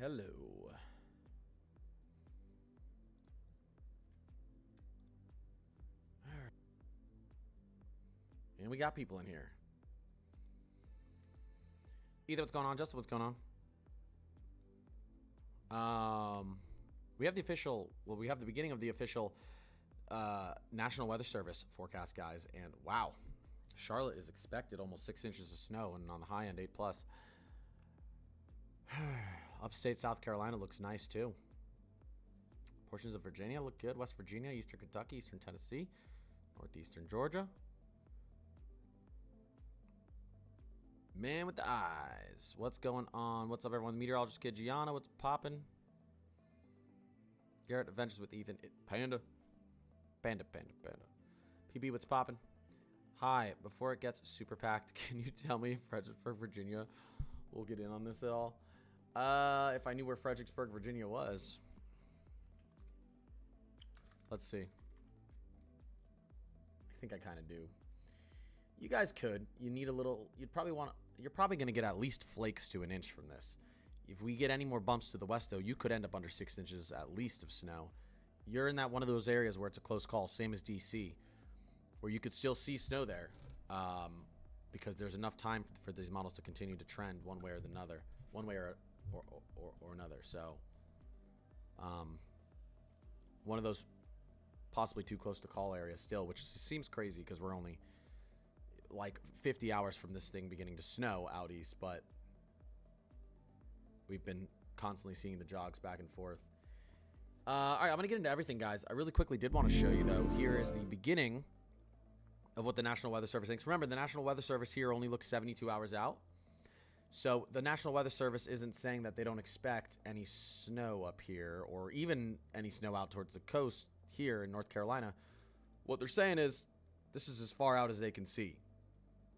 Hello. And we got people in here. Either what's going on, Justin, what's going on? We have the official, well, we have the beginning of the official National Weather Service forecast, guys. And wow, Charlotte is expected almost 6 inches of snow, and on the high end, 8+. Upstate South Carolina looks nice too. Portions of Virginia look good. West Virginia, Eastern Kentucky, Eastern Tennessee, Northeastern Georgia. Man with the eyes. What's going on? What's up, everyone? Meteorologist Kid Gianna, what's popping? Garrett Adventures with Ethan. Panda. PB, what's popping? Hi, before it gets super packed, can you tell me if Fredericksburg, Virginia will get in on this at all? If I knew where Fredericksburg, Virginia was. Let's see. I think I kind of do. You guys could. You need a little. You're probably going to get at least flakes to an inch from this. If we get any more bumps to the west, though, you could end up under 6 inches at least of snow. You're in that one of those areas where it's a close call, same as DC, where you could still see snow there, because there's enough time for these models to continue to trend one way or another, or another. So, one of those possibly too close to call areas still, which seems crazy because we're only like 50 hours from this thing beginning to snow out east, but we've been constantly seeing the jogs back and forth. All right, I'm going to get into everything, guys. I really quickly did want to show you, though. Here is the beginning of what the National Weather Service thinks. Remember, the National Weather Service here only looks 72 hours out. So the National Weather Service isn't saying that they don't expect any snow up here or even any snow out towards the coast here in North Carolina. What they're saying is this is as far out as they can see.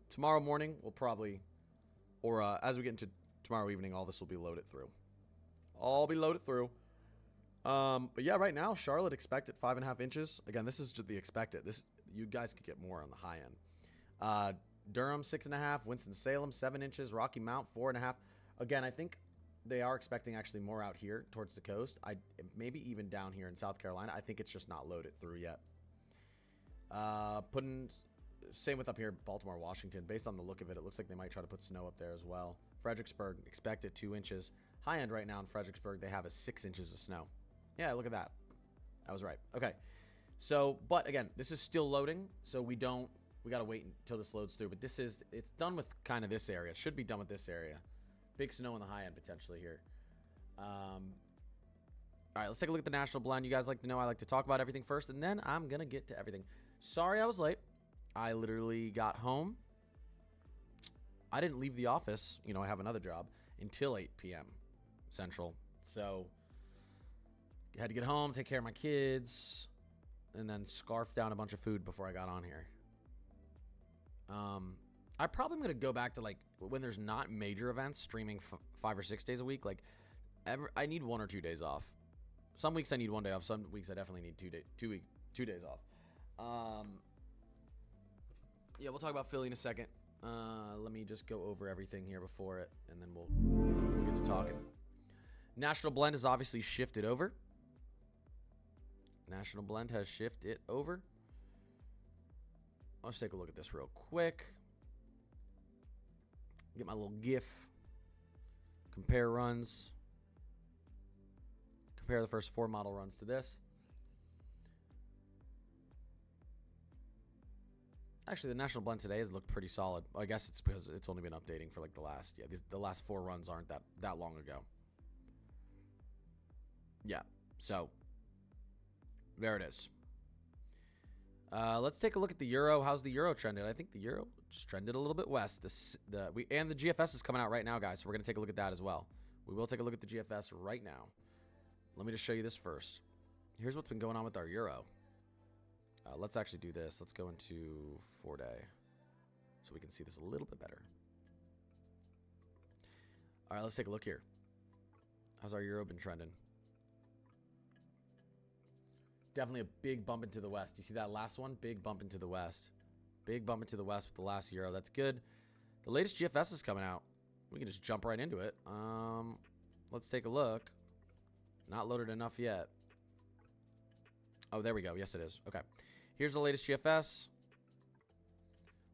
Tomorrow morning, we'll probably, or as we get into tomorrow evening, all this will be loaded through. All be loaded through. But yeah, right now, Charlotte expected 5.5 inches. Again, this is just the expected. This, you guys could get more on the high end. Durham, 6.5. Winston-Salem, 7 inches. Rocky Mount, 4.5. Again, I think they are expecting actually more out here towards the coast. Maybe even down here in South Carolina. I think it's just not loaded through yet. Same with up here, Baltimore, Washington. Based on the look of it, it looks like they might try to put snow up there as well. Fredericksburg, expected 2 inches. High end right now in Fredericksburg, they have is 6 inches of snow. Yeah, look at that. I was right. Okay. So, but again, this is still loading, so we got to wait until this loads through. But it's done with kind of this area. It should be done with this area. Big snow on the high end potentially here. All right, let's take a look at the national blend. You guys like to know I like to talk about everything first, and then I'm going to get to everything. Sorry I was late. I literally got home. I didn't leave the office. You know, I have another job until 8 p.m. Central. So I had to get home, take care of my kids, and then scarf down a bunch of food before I got on here. I probably am going to go back to like when there's not major events, streaming 5 or 6 days a week. Like I need 1 or 2 days off. Some weeks I need 1 day off. Some weeks I definitely need 2 days off. Yeah, we'll talk about Philly in a second. Let me just go over everything here before it, and then we'll get to talking. National Blend has obviously shifted over. National Blend has shifted over. Let's take a look at this real quick. Get my little GIF. Compare runs. Compare the first 4 model runs to this. Actually, the National Blend today has looked pretty solid. I guess it's because it's only been updating for like the last 4 runs aren't that long ago. Yeah, so there it is. Let's take a look at the Euro. How's the Euro trended? I think the Euro just trended a little bit west. The GFS is coming out right now, guys. So we're gonna take a look at that as well. We will take a look at the GFS right now. Let me just show you this first. Here's what's been going on with our Euro. Let's actually do this. Let's go into 4-day so we can see this a little bit better. All right, let's take a look here. How's our Euro been trending? Definitely a big bump into the west. You see that last one? Big bump into the west. Big bump into the west with the last Euro. That's good. The latest GFS is coming out. We can just jump right into it. Let's take a look. Not loaded enough yet. Oh, there we go. Yes, it is. Okay. Here's the latest GFS.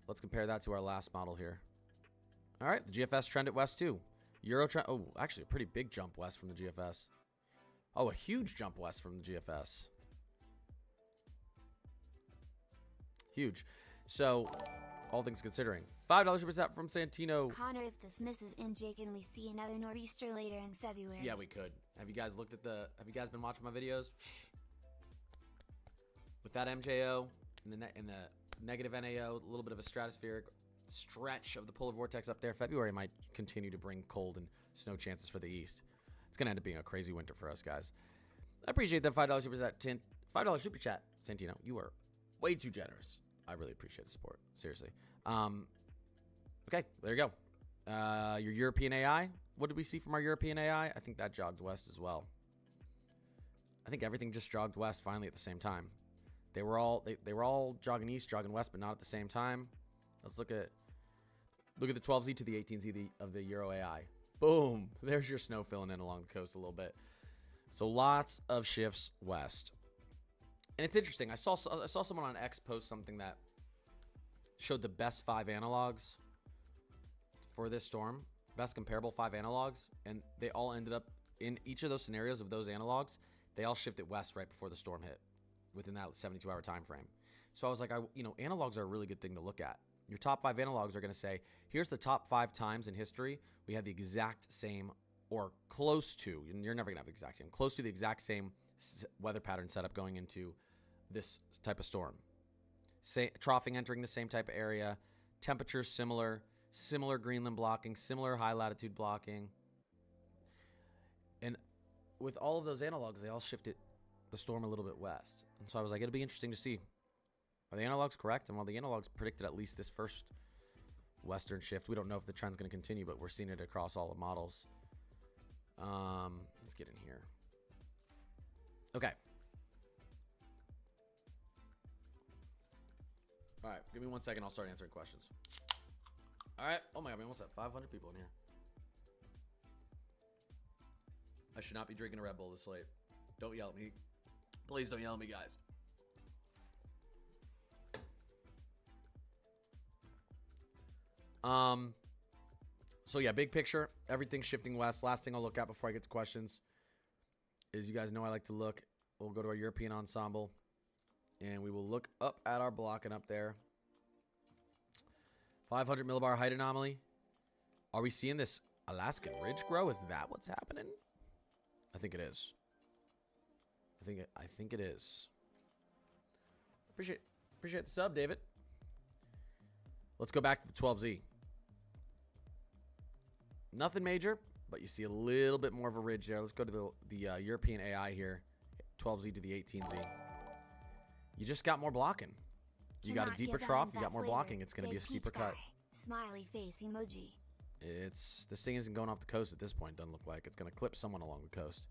Let's compare that to our last model here. All right. The GFS trended west too. Euro trend. Oh, actually a pretty big jump west from the GFS. Oh, a huge jump west from the GFS. Huge. So, all things considering, $5 from Santino. Connor, if this misses NJ, can we see another nor'easter later in February? Yeah, we could. Have you guys looked at the? Have you guys been watching my videos? With that MJO and the negative NAO, a little bit of a stratospheric stretch of the polar vortex up there. February might continue to bring cold and snow chances for the east. It's gonna end up being a crazy winter for us guys. I appreciate that $5 super chat, Santino. You are way too generous. I really appreciate the support. Seriously. Okay, there you go. Your European AI. What did we see from our European AI? I think that jogged west as well. I think everything just jogged west finally at the same time. They were all jogging east, jogging west, but not at the same time. Let's look at the 12Z to the 18Z of the Euro AI. Boom. There's your snow filling in along the coast a little bit. So lots of shifts west. And it's interesting. I saw someone on X post something that showed the best 5 analogs for this storm. Best comparable 5 analogs. And they all ended up in each of those scenarios of those analogs. They all shifted west right before the storm hit within that 72-hour time frame. So I was like, analogs are a really good thing to look at. Your top 5 analogs are going to say, here's the top 5 times in history we had the exact same or close to, you're never going to have the exact same, close to the exact same weather pattern setup going into this type of storm. Troughing entering the same type of area, temperatures similar Greenland blocking, similar high latitude blocking. And with all of those analogs, they all shifted the storm a little bit west. And so I was like, it'll be interesting to see. Are the analogs correct? And while the analogs predicted at least this first western shift, we don't know if the trend's going to continue, but we're seeing it across all the models. Let's get in here. Okay. All right, give me 1 second. I'll start answering questions. All right. Oh my God, we almost have 500 people in here. I should not be drinking a Red Bull this late. Don't yell at me. Please don't yell at me, guys. So yeah, big picture, everything's shifting west. Last thing I'll look at before I get to questions is, you guys know I like to look. We'll go to our European ensemble and we will look up at our block and up there. 500 millibar height anomaly. Are we seeing this Alaskan ridge grow? Is that what's happening? I think it is. I think it is. Appreciate the sub, David. Let's go back to the 12Z. Nothing major, but you see a little bit more of a ridge there. Let's go to the European AI here. 12Z to the 18Z. You just got more blocking. You got a deeper trough. You got more blocking. It's going to be a steeper cut. Smiley face emoji. This thing isn't going off the coast at this point. Doesn't look like it's going to clip someone along the coast,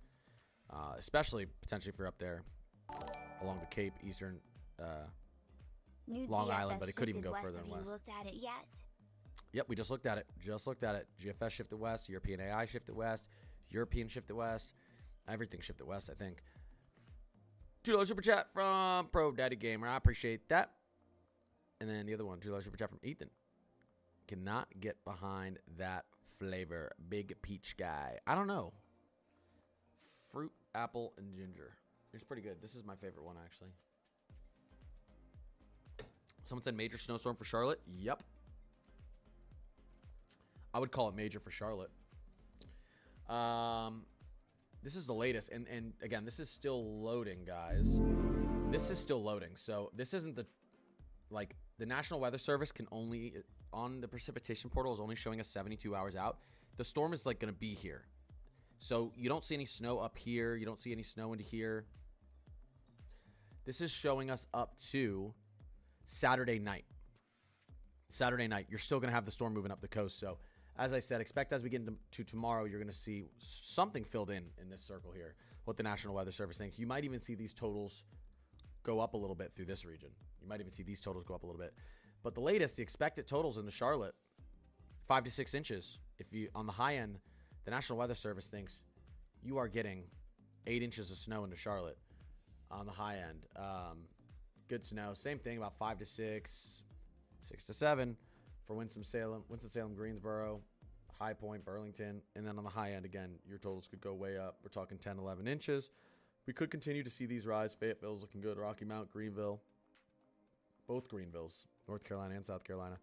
especially potentially if you're up there along the Cape, Eastern Long Island, but it could even go further than west. Have you looked at it yet? Yep, we just looked at it. GFS shifted west. European AI shifted west. European shifted west. Everything shifted west, I think. $2 super chat from Pro Daddy Gamer. I appreciate that. And then the other one, $2 super chat from Ethan. Cannot get behind that flavor. Big peach guy. I don't know. Fruit, apple, and ginger. It's pretty good. This is my favorite one, actually. Someone said major snowstorm for Charlotte. Yep. I would call it major for Charlotte. This is the latest. And again, this is still loading, guys. This is still loading. So this isn't the National Weather Service can only, on the precipitation portal, is only showing us 72 hours out. The storm is going to be here. So you don't see any snow up here. You don't see any snow into here. This is showing us up to Saturday night. Saturday night, you're still going to have the storm moving up the coast. So as I said, expect as we get into tomorrow, you're going to see something filled in this circle here, what the National Weather Service thinks. You might even see these totals go up a little bit through this region. You might even see these totals go up a little bit. But the latest, the expected totals in the Charlotte, 5 to 6 inches. If you, on the high end, the National Weather Service thinks you are getting 8 inches of snow into Charlotte on the high end. Good snow. Same thing, about 5 to 6, 6 to 7 for Winston-Salem, Greensboro, High Point, Burlington. And then on the high end, again, your totals could go way up. We're talking 10, 11 inches. We could continue to see these rise. Fayetteville's looking good. Rocky Mount, Greenville. Both Greenvilles, North Carolina and South Carolina.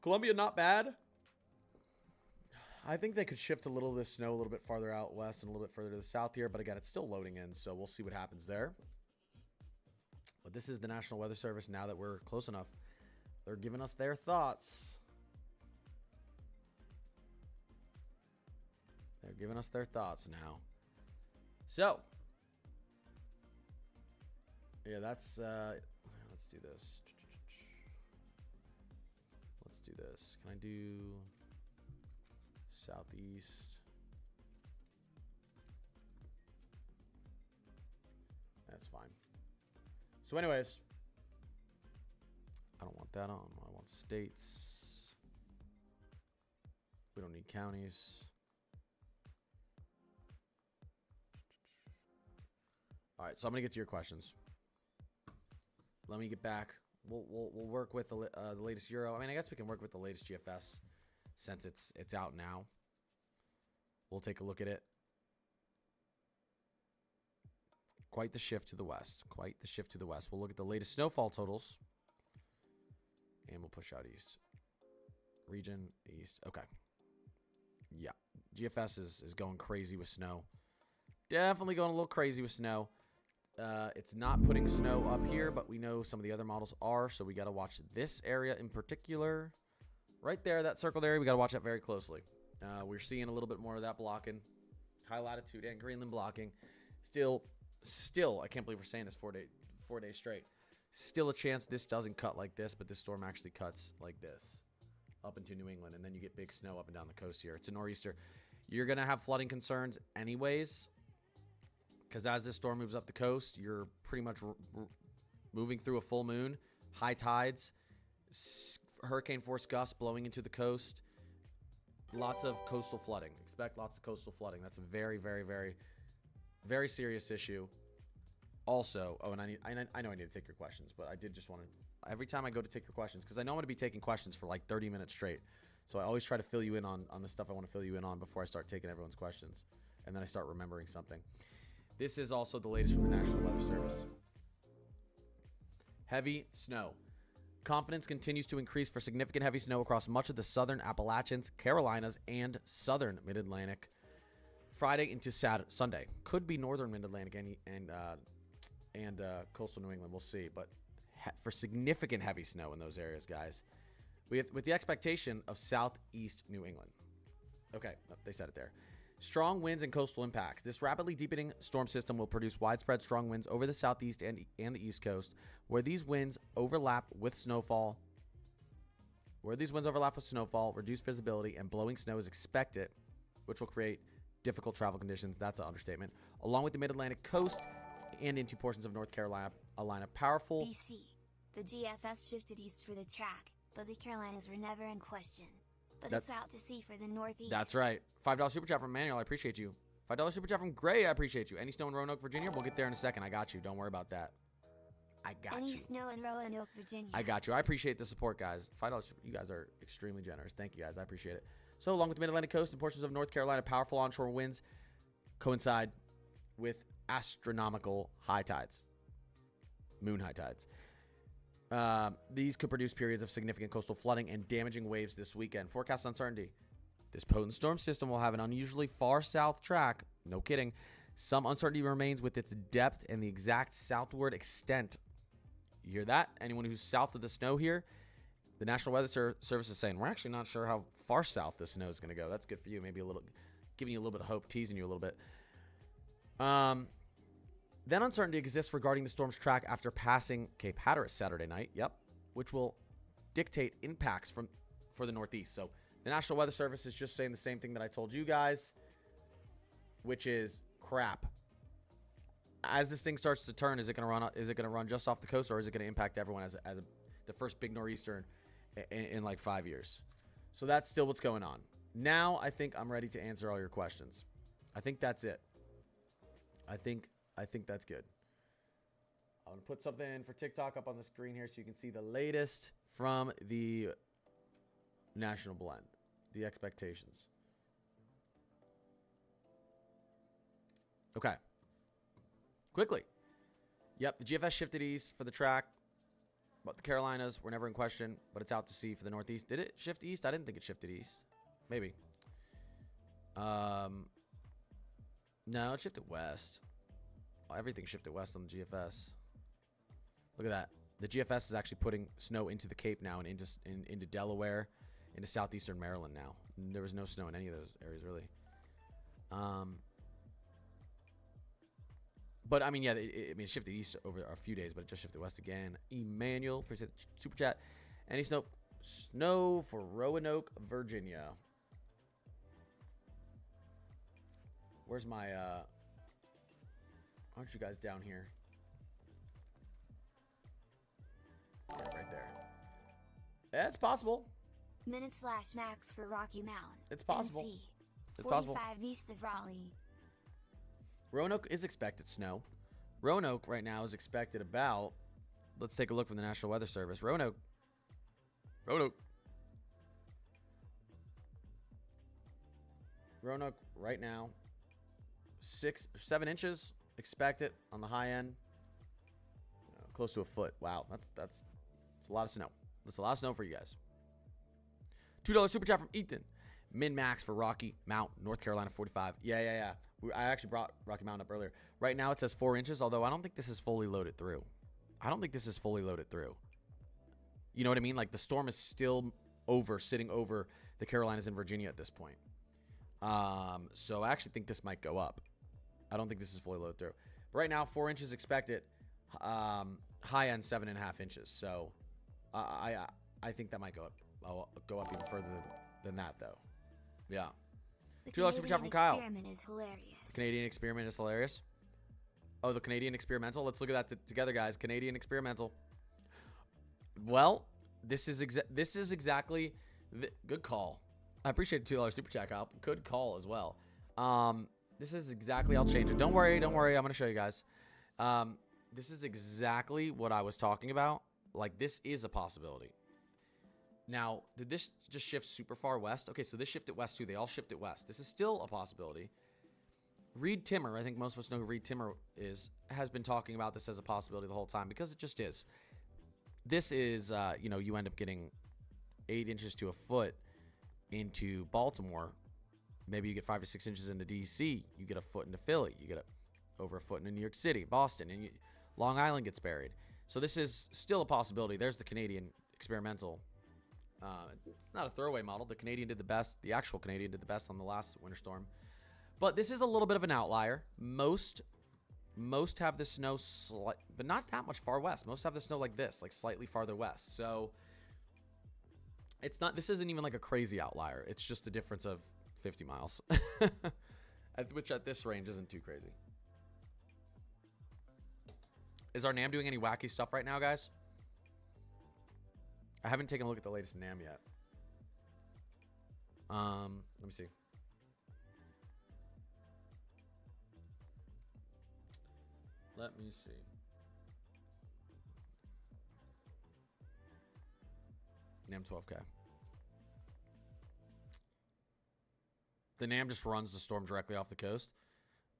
Columbia, not bad. I think they could shift a little of this snow a little bit farther out west and a little bit further to the south here. But again, it's still loading in, so we'll see what happens there. But this is the National Weather Service now that we're close enough. They're giving us their thoughts. They're giving us their thoughts now. So, yeah, that's, let's do this. Let's do this. Can I do southeast? That's fine. So anyways, I don't want that on. I want states. We don't need counties. All right, so I'm gonna get to your questions. Let me get back. We'll work with the latest Euro. I mean, I guess we can work with the latest GFS since it's out now. We'll take a look at it. Quite the shift to the west. Quite the shift to the west. We'll look at the latest snowfall totals. And we'll push out east. Region, east. Okay. Yeah. GFS is going crazy with snow. Definitely going a little crazy with snow. It's not putting snow up here, but we know some of the other models are, so we got to watch this area in particular. Right there, that circled area, we got to watch that very closely. We're seeing a little bit more of that blocking. High latitude and Greenland blocking. Still, I can't believe we're saying this 4 days straight. Still a chance this doesn't cut like this, but this storm actually cuts like this up into New England, and then you get big snow up and down the coast here. It's a nor'easter. You're going to have flooding concerns anyways, because as this storm moves up the coast, you're pretty much moving through a full moon, high tides, hurricane force gusts blowing into the coast, lots of coastal flooding. Expect lots of coastal flooding. That's a very, very, very, very serious issue. Also, oh, and I know I need to take your questions, but I did just want to, every time I go to take your questions, because I know I'm going to be taking questions for like 30 minutes straight. So I always try to fill you in on the stuff I want to fill you in on before I start taking everyone's questions. And then I start remembering something. This is also the latest from the National Weather Service. Heavy snow. Confidence continues to increase for significant heavy snow across much of the southern Appalachians, Carolinas, and southern Mid-Atlantic. Friday into Sunday. Could be northern Mid-Atlantic and coastal New England. We'll see. But for significant heavy snow in those areas, guys, with the expectation of southeast New England. Okay, they said it there. Strong winds and coastal impacts. This rapidly deepening storm system will produce widespread strong winds over the southeast and the east coast, where these winds overlap with snowfall. Reduced visibility, and blowing snow is expected, which will create difficult travel conditions. That's an understatement. Along with the mid-Atlantic coast and into portions of North Carolina, powerful. BC. The GFS shifted east for the track, but the Carolinas were never in question. But it's out to sea for the Northeast. That's right. $5 super chat from Manuel. I appreciate you. $5 super chat from Gray. I appreciate you. Any snow in Roanoke, Virginia? We'll get there in a second. I got you. Don't worry about that. I got you. Any snow in Roanoke, Virginia? I got you. I appreciate the support, guys. $5. You guys are extremely generous. Thank you, guys. I appreciate it. So, along with the Mid-Atlantic coast and portions of North Carolina, powerful onshore winds coincide with astronomical high tides. Moon high tides. These could produce periods of significant coastal flooding and damaging waves this weekend. Forecast uncertainty. This potent storm system will have an unusually far south track. No kidding. Some uncertainty remains with its depth and the exact southward extent. You hear that? Anyone who's south of the snow here, the National Weather Service is saying, we're actually not sure how far south the snow is going to go. That's good for you. Maybe a little, giving you a little bit of hope, teasing you a little bit. Then uncertainty exists regarding the storm's track after passing Cape Hatteras Saturday night. Yep. Which will dictate impacts for the Northeast. So the National Weather Service is just saying the same thing that I told you guys, which is crap. As this thing starts to turn, is it going to run just off the coast, or is it going to impact everyone as the first big nor'easter in like 5 years? So that's still what's going on. Now I think I'm ready to answer all your questions. I think that's it. I think that's good. I'm gonna put something for TikTok up on the screen here so you can see the latest from the national blend, the expectations. Okay. Quickly. Yep, the GFS shifted east for the track. But the Carolinas were never in question, but it's out to sea for the Northeast. Did it shift east? I didn't think it shifted east. Maybe. No, it shifted west. Oh, everything shifted west on the GFS. Look at that. The GFS is actually putting snow into the Cape now and into Delaware, into southeastern Maryland now. There was no snow in any of those areas, really. But, I mean, yeah, it shifted east over a few days, but it just shifted west again. Emmanuel, appreciate the super chat. Any snow for Roanoke, Virginia. Where's my, aren't you guys down here? Yeah, right there. Yeah, it's possible. Minutes/max for Rocky Mountain. It's possible. NC. It's possible. 45 east of Raleigh. Roanoke is expected snow. Roanoke right now is expected about, let's take a look from the National Weather Service. Roanoke right now, 6 or 7 inches expected on the high end. Close to a foot. Wow, that's a lot of snow. That's a lot of snow for you guys. $2 super chat from Ethan. Min-max for Rocky Mount, North Carolina, 45. Yeah. I actually brought Rocky Mountain up earlier. Right now it says 4 inches, although I don't think this is fully loaded through. You know what I mean? Like the storm is still sitting over the Carolinas and Virginia at this point. So I actually think this might go up. I don't think this is fully loaded through. But right now, 4 inches expected. High end 7.5 inches. So I think that might go up. I'll go up even further than that, though. Yeah. $2 super chat from Kyle. The Canadian experiment is hilarious. The Canadian experiment is hilarious. Oh, the Canadian experimental. Let's look at that together, guys. Canadian experimental. Well, this is exactly good call. I appreciate the $2 super chat, Kyle. Good call as well. This is exactly. I'll change it. Don't worry. I'm going to show you guys. This is exactly what I was talking about. Like, this is a possibility. Now, did this just shift super far west? Okay, so this shifted west too. They all shifted west. This is still a possibility. Reed Timmer, I think most of us know who Reed Timmer is, has been talking about this as a possibility the whole time because it just is. This is, you end up getting 8 inches to a foot into Baltimore. Maybe you get 5 to 6 inches into D.C. You get a foot into Philly. You get over a foot into New York City, Boston, and Long Island gets buried. So this is still a possibility. There's the Canadian experimental. It's not a throwaway model. The Canadian did the best. The actual Canadian did the best on the last winter storm. But this is a little bit of an outlier. Most have the snow, but not that much far west. Most have the snow like this, like slightly farther west. So it's not. This isn't even like a crazy outlier. It's just a difference of 50 miles, which at this range isn't too crazy. Is our NAM doing any wacky stuff right now, guys? I haven't taken a look at the latest NAM yet. Let me see. NAM 12K. The NAM just runs the storm directly off the coast,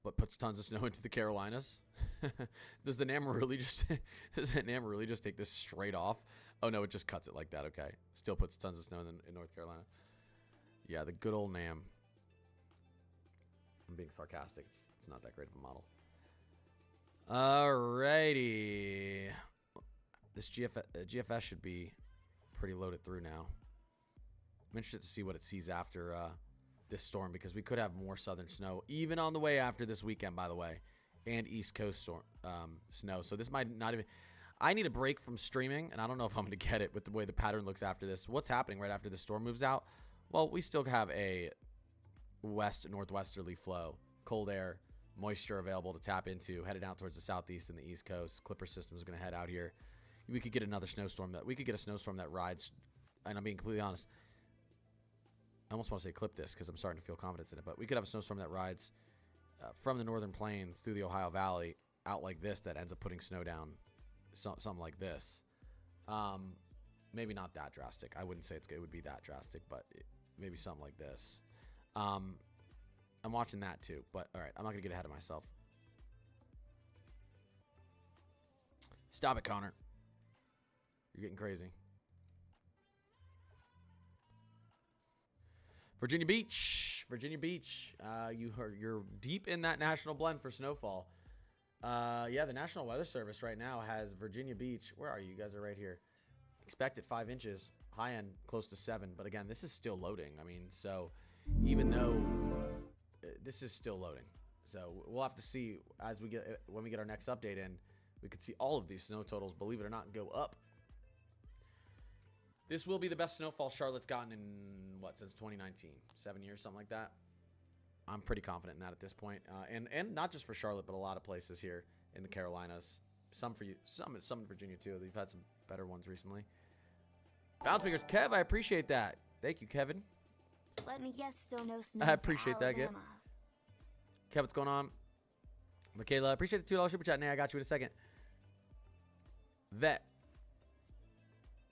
but puts tons of snow into the Carolinas. Does the NAM really just take this straight off? Oh no, it just cuts it like that. Okay, still puts tons of snow in North Carolina. Yeah, the good old NAM. I'm being sarcastic. It's not that great of a model. Alrighty, this GFS should be pretty loaded through now. I'm interested to see what it sees after this storm, because we could have more southern snow even on the way after this weekend, by the way, and East Coast storm snow. So this might not even. I need a break from streaming, and I don't know if I'm going to get it with the way the pattern looks after this. What's happening right after the storm moves out? Well, we still have a west-northwesterly flow, cold air, moisture available to tap into, headed out towards the southeast and the East Coast. Clipper system is going to head out here. We could get another snowstorm that rides, and I'm being completely honest. I almost want to say clip this because I'm starting to feel confidence in it, but we could have a snowstorm that rides from the northern plains through the Ohio Valley out like this that ends up putting snow down, something like this. Maybe not that drastic. I wouldn't say it would be that drastic, but maybe something like this. I'm watching that too, but all right, I'm not gonna get ahead of myself. Stop it, Connor. You're getting crazy. Virginia Beach. You're deep in that national blend for snowfall. Yeah, the National Weather Service right now has Virginia Beach. Where are you? You guys are right here. Expected 5 inches. High end close to 7. But again, this is still loading. I mean, so even though this is still loading, so we'll have to see as we get when we get our next update in. We could see all of these snow totals, believe it or not, go up. This will be the best snowfall Charlotte's gotten in, what, since 2019? 7 years, something like that. I'm pretty confident in that at this point. And not just for Charlotte, but a lot of places here in the Carolinas. Some for you, some in Virginia, too. They've had some better ones recently. Bounce Fingers, Kev, I appreciate that. Thank you, Kevin. Let me guess, still no snow. I appreciate that, Kev. Kev, what's going on? Michaela, I appreciate the $2 super chat. Nay, I got you in a second. Vet.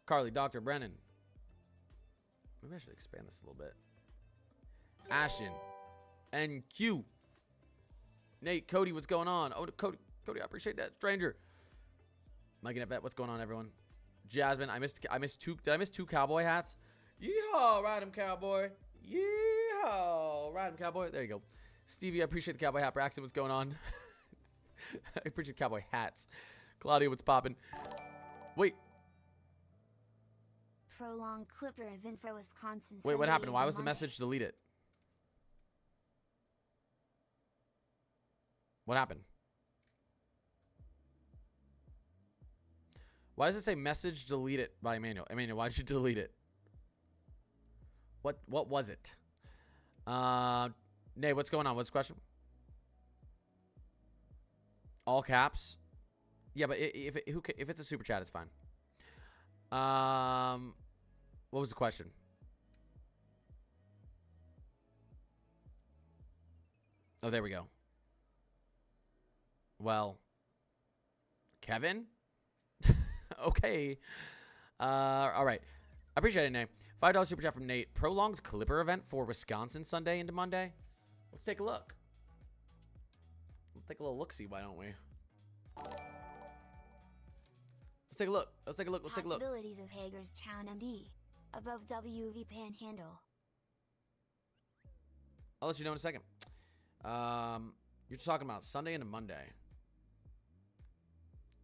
Carly, Dr. Brennan. Maybe I should expand this a little bit. Ashton. NQ. Nate, Cody, what's going on? Oh, Cody, I appreciate that. Stranger. Mike and Vet, what's going on, everyone? Jasmine, I missed two. Did I miss 2 cowboy hats? Yeehaw, ride 'em, cowboy. Yeehaw, ride 'em, cowboy. There you go. Stevie, I appreciate the cowboy hat. Braxton, what's going on? I appreciate cowboy hats. Claudia, what's popping? Wait. Prolonged Clipper event for Wisconsin. Wait, what Sunday happened? Why into was the Monday. message deleted? What happened? Why does it say message deleted by Emmanuel? Emmanuel, why did you delete it? What was it? Nay, what's going on? What's the question? All caps? Yeah, but if it's a super chat, it's fine. What was the question? Oh, there we go. Well, Kevin? Okay. All right. I appreciate it, Nate. $5 super chat from Nate. Prolonged Clipper event for Wisconsin Sunday into Monday. Let's take a look. Let's take a little look-see, why don't we? Let's take a look. Let's take a look. Let's take a look. Possibilities of Hagerstown, MD. Above WV Panhandle. I'll let you know in a second. You're just talking about Sunday into Monday.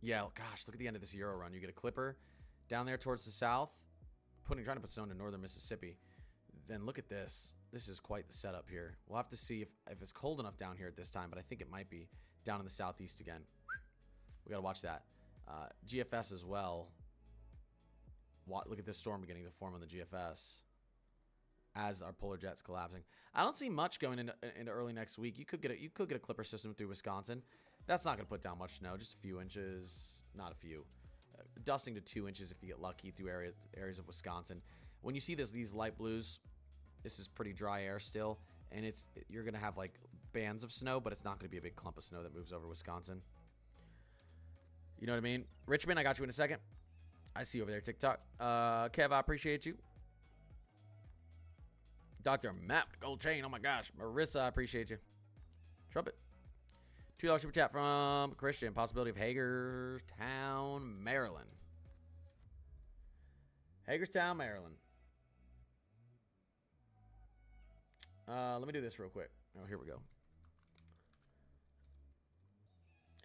Yeah, gosh, look at the end of this Euro run. You get a Clipper down there towards the south, trying to put snow into northern Mississippi. Then look at this. This is quite the setup here. We'll have to see if it's cold enough down here at this time, but I think it might be down in the southeast again. We got to watch that. GFS as well. Look at this storm beginning to form on the GFS as our polar jet's collapsing. I don't see much going into early next week. You could get a Clipper system through Wisconsin. That's not going to put down much snow, just a few inches, not a few. Dusting to 2 inches if you get lucky through areas of Wisconsin. When you see these light blues, this is pretty dry air still, and you're going to have like bands of snow, but it's not going to be a big clump of snow that moves over Wisconsin. You know what I mean? Richmond, I got you in a second. I see you over there, TikTok. Kev, I appreciate you. Dr. Mapped Gold Chain, oh my gosh. Marissa, I appreciate you. Trumpet. $2 super chat from Christian. Possibility of Hagerstown, Maryland. Hagerstown, Maryland. Let me do this real quick. Oh, here we go.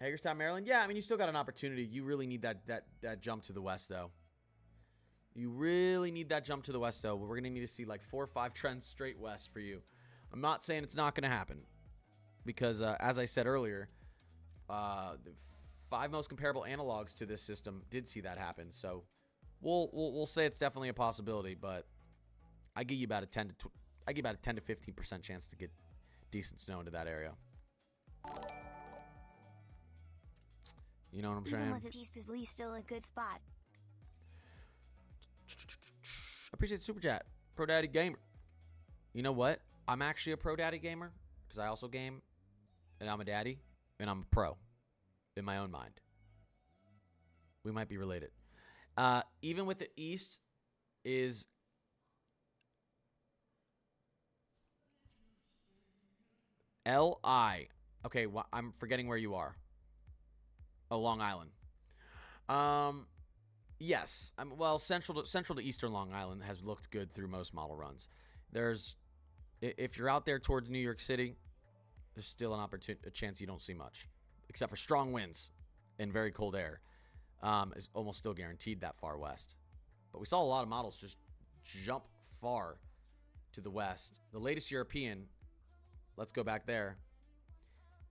Hagerstown, Maryland. Yeah, I mean, you still got an opportunity. You really need that jump to the west, though. You really need that jump to the west, though. We're going to need to see like 4 or 5 trends straight west for you. I'm not saying it's not going to happen. Because, as I said earlier, the 5 most comparable analogs to this system did see that happen. So, we'll say it's definitely a possibility, but I give you about a 10 to 15% chance to get decent snow into that area. You know what I'm saying? Even with it, East is Lee still a good spot. Appreciate the super chat, Pro Daddy Gamer. You know what? I'm actually a Pro Daddy Gamer because I also game and I'm a daddy, and I'm a pro in my own mind. We might be related. Even with the East is LI. Okay, I'm forgetting where you are. Oh, Long Island. Yes. Well, central to eastern Long Island has looked good through most model runs. If you're out there towards New York City, there's still a chance you don't see much, except for strong winds and very cold air. Is almost still guaranteed that far west. But we saw a lot of models just jump far to the west. The latest European, let's go back there.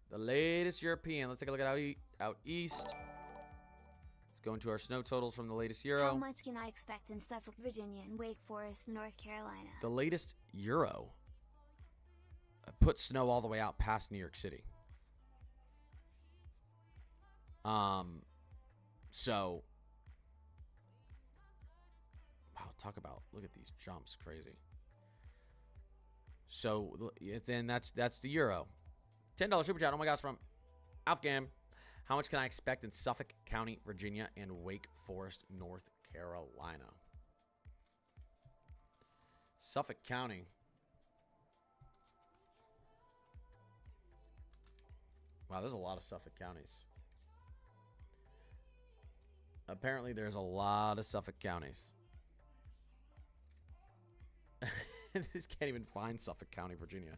The latest European, let's take a look at out east. Let's go into our snow totals from the latest Euro. How much can I expect in Suffolk, Virginia and Wake Forest, North Carolina? The latest Euro put snow all the way out past New York City. So, wow, look at these jumps, crazy. So, that's the Euro. $10 super chat, oh my gosh, from Alfgam. How much can I expect in Suffolk County, Virginia, and Wake Forest, North Carolina? Suffolk County. Wow, there's a lot of Suffolk counties. Apparently, there's a lot of Suffolk counties. This can't even find Suffolk County, Virginia.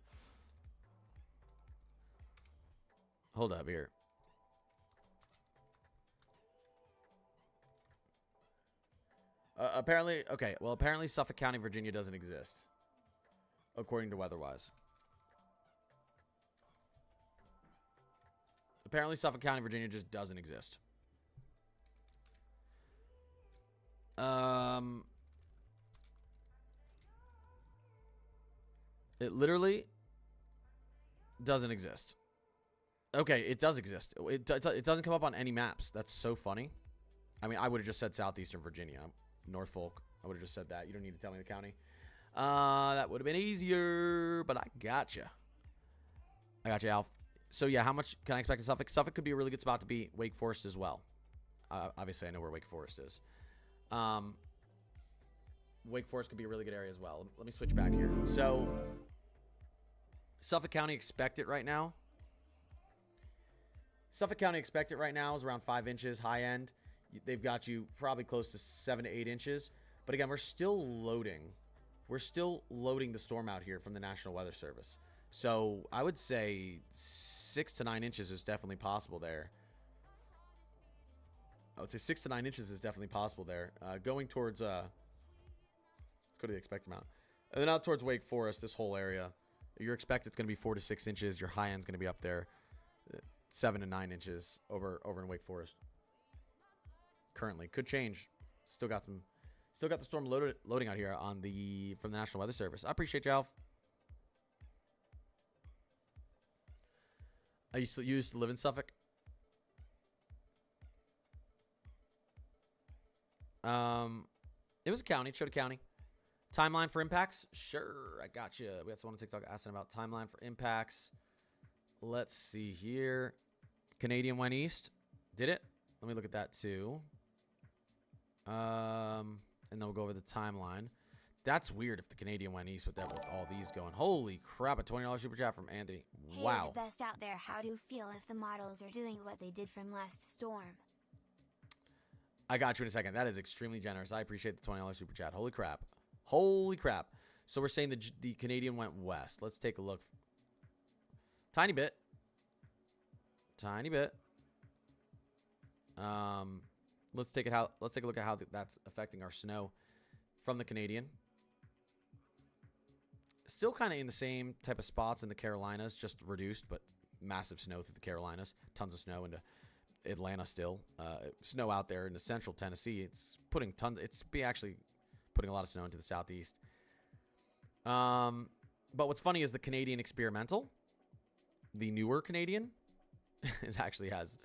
Hold up here. Apparently Suffolk County, Virginia doesn't exist, according to WeatherWise. Apparently Suffolk County, Virginia just doesn't exist. It literally doesn't exist. Okay, it does exist. It doesn't come up on any maps. That's so funny. I mean, I would have just said Southeastern Virginia, Norfolk. I would have just said that. You don't need to tell me the county. That would have been easier, but I gotcha. I got you, Alf. So yeah, how much can I expect in Suffolk? Suffolk could be a really good spot to be. Wake Forest as well. Obviously, I know where Wake Forest is. Wake Forest could be a really good area as well. Let me switch back here. So, Suffolk County expected right now. Suffolk County expected right now is around 5 inches high end. They've got you probably close to 7 to 8 inches. But again, we're still loading. We're still loading the storm out here from the National Weather Service. So, I would say 6 to 9 inches is definitely possible there. I would say 6 to 9 inches is definitely possible there. Going towards, let's go to the expected amount. And then out towards Wake Forest, this whole area, your expected is going to be 4 to 6 inches. Your high end is going to be up there, 7 to 9 inches over in Wake Forest. Currently, could change. Still got the storm loading out here from the National Weather Service. I appreciate you, Alf. I used to live in Suffolk. It was a county. It showed a county. Timeline for impacts? Sure, I got you. We had someone on TikTok asking about timeline for impacts. Let's see here. Canadian went east. Did it? Let me look at that too. And then we'll go over the timeline. That's weird if the Canadian went east with all these going. Holy crap, a $20 super chat from Anthony. Wow. Hey, the best out there. How do you feel if the models are doing what they did from last storm? I got you in a second. That is extremely generous. I appreciate the $20 super chat. Holy crap. Holy crap. So we're saying the Canadian went west. Let's take a look. Tiny bit. Tiny bit. Let's take a look at how that's affecting our snow from the Canadian. Still kind of in the same type of spots in the Carolinas, just reduced, but massive snow through the Carolinas. Tons of snow into Atlanta still. Snow out there in the central Tennessee. It's actually putting a lot of snow into the southeast. But what's funny is the Canadian experimental, the newer Canadian, actually has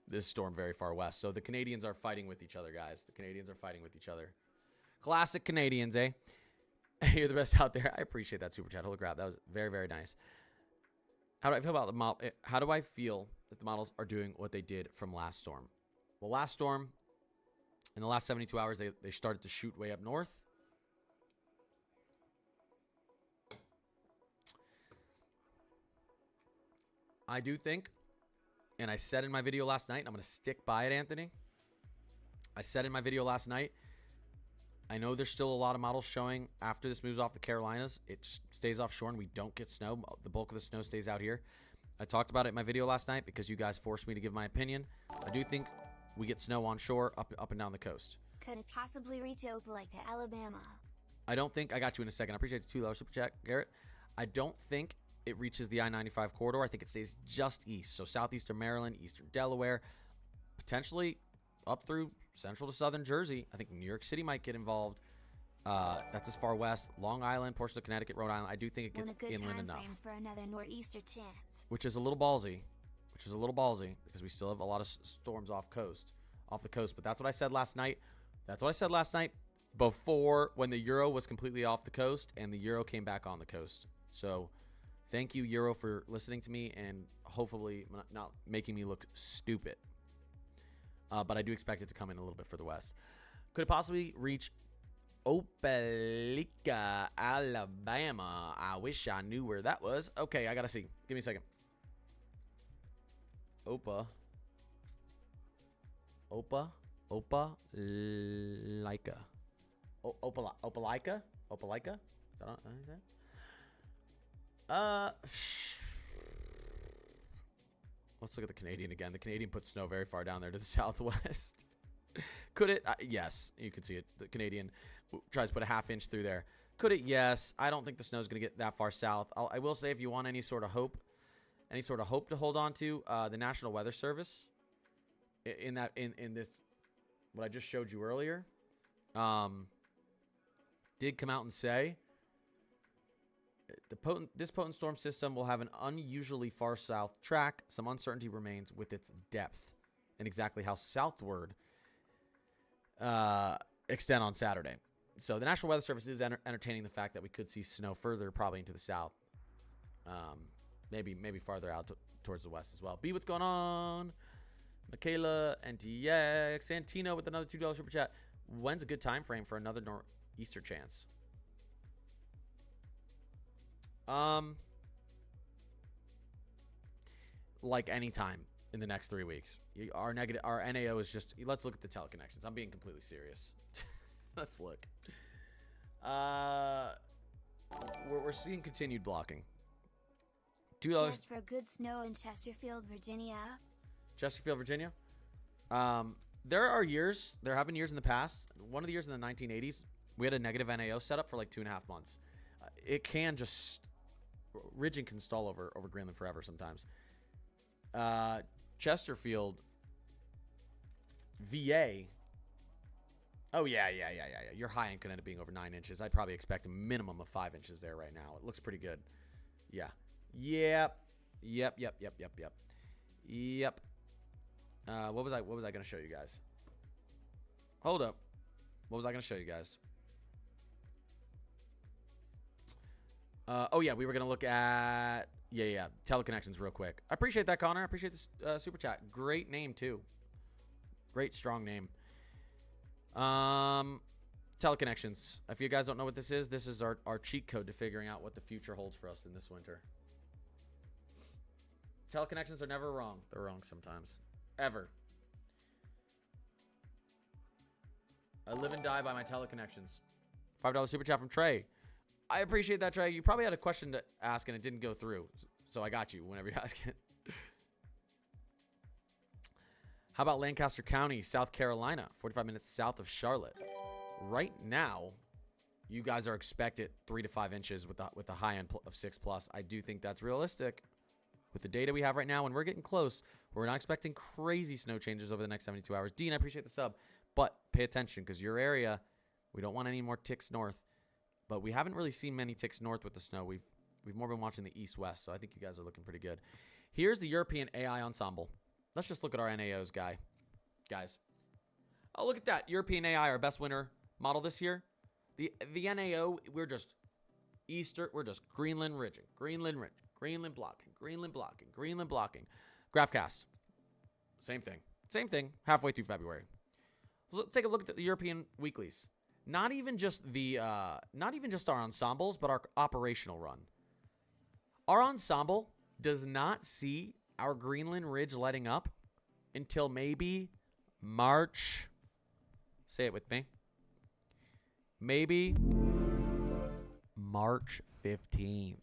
this storm very far west. So the Canadians are fighting with each other, guys. The Canadians are fighting with each other. Classic Canadians, eh? You're the best out there. I appreciate that super chat. Holy crap. That was very, very nice. How do I feel about the model? How do I feel that the models are doing what they did from last storm? Well, last storm, in the last 72 hours, they started to shoot way up north. I do think, and I said in my video last night, and I'm going to stick by it, Anthony. I said in my video last night, I know there's still a lot of models showing after this moves off the Carolinas. It just stays offshore and we don't get snow. The bulk of the snow stays out here. I talked about it in my video last night because you guys forced me to give my opinion. I do think we get snow on shore up and down the coast. Could it possibly reach Opelika, Alabama? I don't think, I got you in a second. I appreciate the $2 super chat, Garrett. I don't think it reaches the I-95 corridor. I think it stays just east. So southeastern Maryland, eastern Delaware, potentially up through central to southern Jersey. I think New York City might get involved. That's as far west. Long Island, portions of Connecticut, Rhode Island. I do think it gets inland enough. For another nor'easter chance. Which is a little ballsy. Because we still have a lot of storms off the coast. But that's what I said last night. Before, when the Euro was completely off the coast and the Euro came back on the coast. So thank you, Euro, for listening to me and hopefully not making me look stupid. But I do expect it to come in a little bit further west. Could it possibly reach Opelika, Alabama? I wish I knew where that was. Okay, I gotta see. Give me a second. Opelika. Opelika? Is that let's look at the Canadian again. The Canadian puts snow very far down there to the southwest. Could it? Yes, you can see it. The Canadian tries to put a ½ inch through there. Could it? Yes. I don't think the snow is going to get that far south. I will say, if you want any sort of hope to hold on to, the National Weather Service, in this, what I just showed you earlier, did come out and say this potent storm system will have an unusually far south track. Some uncertainty remains with its depth and exactly how southward extend on Saturday. So the National Weather Service is entertaining the fact that we could see snow further, probably into the south, maybe farther out towards the west as well. B, what's going on? Michaela, NTX, Santino with another $2 super chat. When's a good time frame for another nor'easter chance? Like any time in the next 3 weeks. Our NAO is just, let's look at the teleconnections. I'm being completely serious. Let's look. We're seeing continued blocking. $2 just for good snow in Chesterfield, Virginia. Chesterfield, Virginia. There have been years in the past. One of the years in the 1980s, we had a negative NAO set up for like 2.5 months. It can just, ridging can stall over Greenland forever sometimes. Chesterfield, VA. Oh, yeah. Your high end could end up being over 9 inches. I'd probably expect a minimum of 5 inches there right now. It looks pretty good. Yeah. Yep. What was I going to show you guys? Hold up. What was I going to show you guys? Oh, yeah. We were going to look at... Yeah. Teleconnections real quick. I appreciate that, Connor. I appreciate this super chat. Great name, too. Great, strong name. Teleconnections. If you guys don't know what this is our cheat code to figuring out what the future holds for us in this winter. Teleconnections are never wrong. They're wrong sometimes. Ever. I live and die by my teleconnections. $5 super chat from Trey. I appreciate that, Trey. You probably had a question to ask and it didn't go through. So I got you whenever you ask it. How about Lancaster County, South Carolina, 45 minutes south of Charlotte? Right now, you guys are expected 3 to 5 inches with the high end of 6+. I do think that's realistic with the data we have right now, and we're getting close. We're not expecting crazy snow changes over the next 72 hours. Dean, I appreciate the sub, but pay attention because your area, we don't want any more ticks north. But we haven't really seen many ticks north with the snow. We've more been watching the east-west, so I think you guys are looking pretty good. Here's the European AI ensemble. Let's just look at our NAOs, guys. Oh, look at that. European AI, our best winner model this year. The NAO, we're just Greenland ridging. Greenland blocking, Greenland blocking, Greenland blocking. Graphcast. Same thing. Same thing. Halfway through February. So let's take a look at the European weeklies. Not even just our ensembles, but our operational run. Our ensemble does not see our Greenland Ridge letting up until maybe March. Say it with me. Maybe March 15th.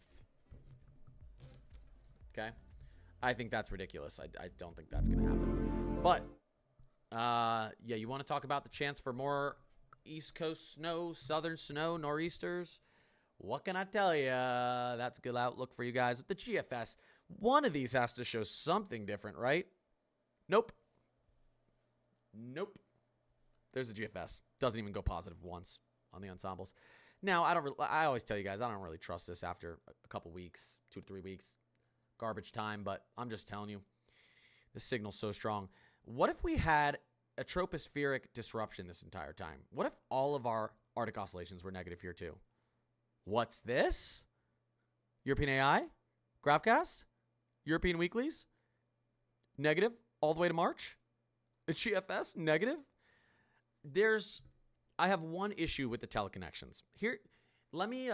Okay? I think that's ridiculous. I don't think that's going to happen. But, yeah, you want to talk about the chance for more East Coast snow, southern snow, nor'easters? What can I tell you? That's a good outlook for you guys. With the GFS, one of these has to show something different, right? Nope. Nope. There's a GFS. Doesn't even go positive once on the ensembles. Now, I always tell you guys, I don't really trust this after a couple weeks, 2 to 3 weeks. Garbage time, but I'm just telling you, the signal's so strong. What if we had a tropospheric disruption this entire time? What if all of our Arctic oscillations were negative here too? What's this? European AI? Graphcast? European weeklies? Negative all the way to March? The GFS? Negative? I have one issue with the teleconnections. Here, let me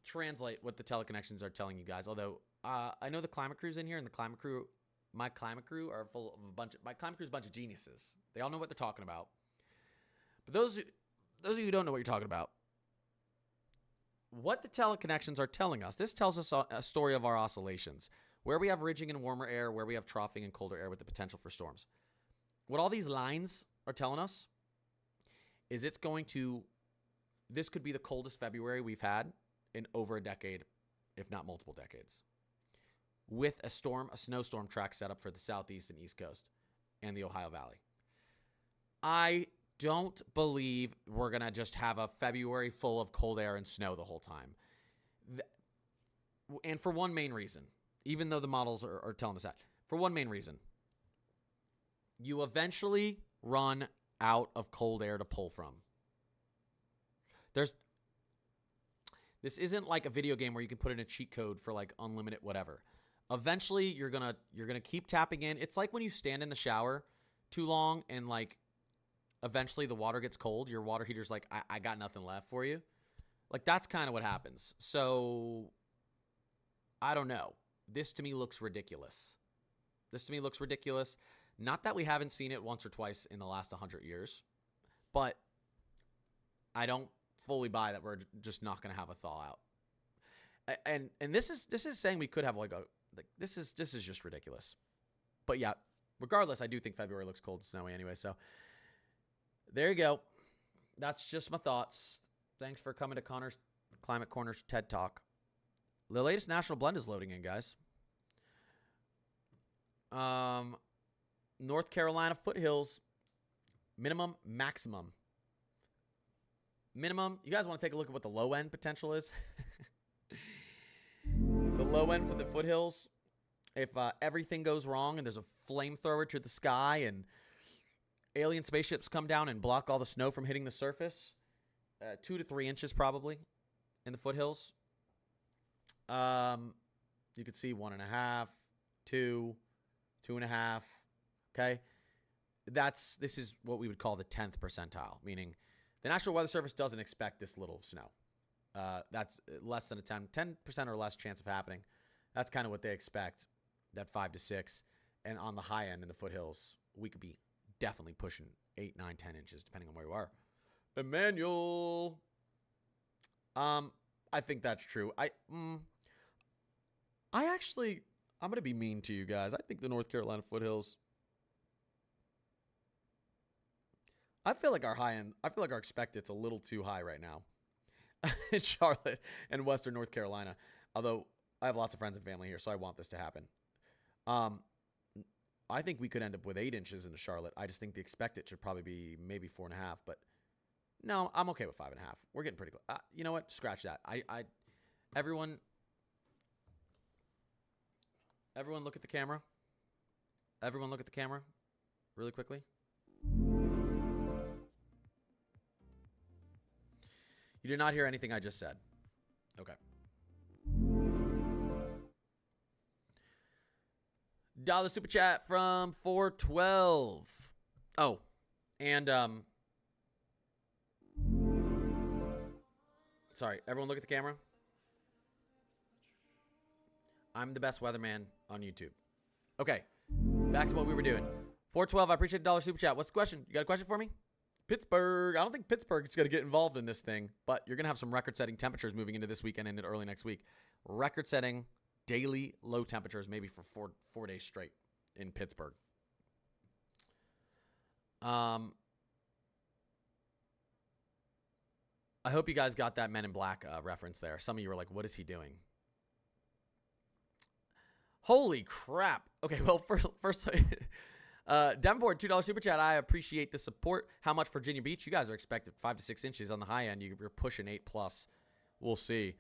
translate what the teleconnections are telling you guys. Although I know the climate crew's in here, and my climate crew are full of my climate crew's a bunch of geniuses. They all know what they're talking about. But those of you who don't know what you're talking about, what the teleconnections are telling us, this tells us a story of our oscillations, where we have ridging and warmer air, where we have troughing and colder air with the potential for storms. What all these lines are telling us is this could be the coldest February we've had in over a decade, if not multiple decades, with a snowstorm track set up for the Southeast and East Coast and the Ohio Valley. I don't believe we're going to just have a February full of cold air and snow the whole time. And for one main reason, even though the models are telling us that, for one main reason, you eventually run out of cold air to pull from. This isn't like a video game where you can put in a cheat code for like unlimited whatever. Eventually you're gonna keep tapping in. It's like when you stand in the shower too long and like eventually the water gets cold, your water heater's like, I got nothing left for you. Like that's kind of what happens. So I don't know. This to me looks ridiculous. Not that we haven't seen it once or twice in the last 100 years, but I don't fully buy that we're just not going to have a thaw out. And this is saying we could have this is just ridiculous. But yeah, regardless, I do think February looks cold and snowy anyway. So there you go. That's just my thoughts. Thanks for coming to Connor's Climate Corner's TED Talk. The latest national blend is loading in, guys. North Carolina foothills, minimum, maximum. Minimum, you guys want to take a look at what the low end potential is? The low end for the foothills, if everything goes wrong and there's a flamethrower to the sky and alien spaceships come down and block all the snow from hitting the surface, 2 to 3 inches probably in the foothills. You could see 1.5, 2, 2.5. Okay, this is what we would call the 10th percentile, meaning the National Weather Service doesn't expect this little snow. That's less than a 10% or less chance of happening. That's kind of what they expect, that 5 to 6. And on the high end in the foothills, we could be definitely pushing 8, 9, 10 inches, depending on where you are. Emmanuel. I think that's true. I'm going to be mean to you guys. I think the North Carolina foothills, I feel like our expected's a little too high right now in Charlotte and Western North Carolina. Although I have lots of friends and family here, so I want this to happen. I think we could end up with 8 inches into Charlotte. I just think the expected should probably be maybe 4.5, but no, I'm okay with 5.5. We're getting pretty close. You know what? Scratch that. Everyone look at the camera. Everyone look at the camera really quickly. You did not hear anything I just said. Okay. Dollar super chat from 412. Oh, and sorry, everyone look at the camera. I'm the best weatherman on YouTube. Okay, back to what we were doing. 412, I appreciate the dollar super chat. What's the question? You got a question for me? Pittsburgh. I don't think Pittsburgh is going to get involved in this thing, but you're going to have some record-setting temperatures moving into this weekend and into early next week. Record-setting daily low temperatures, maybe for four days straight in Pittsburgh. I hope you guys got that Men in Black reference there. Some of you were like, what is he doing? Holy crap. Okay, well, first Davenport, $2 super chat. I appreciate the support. How much Virginia Beach? You guys are expected 5 to 6 inches on the high end. You're pushing 8+. We'll see.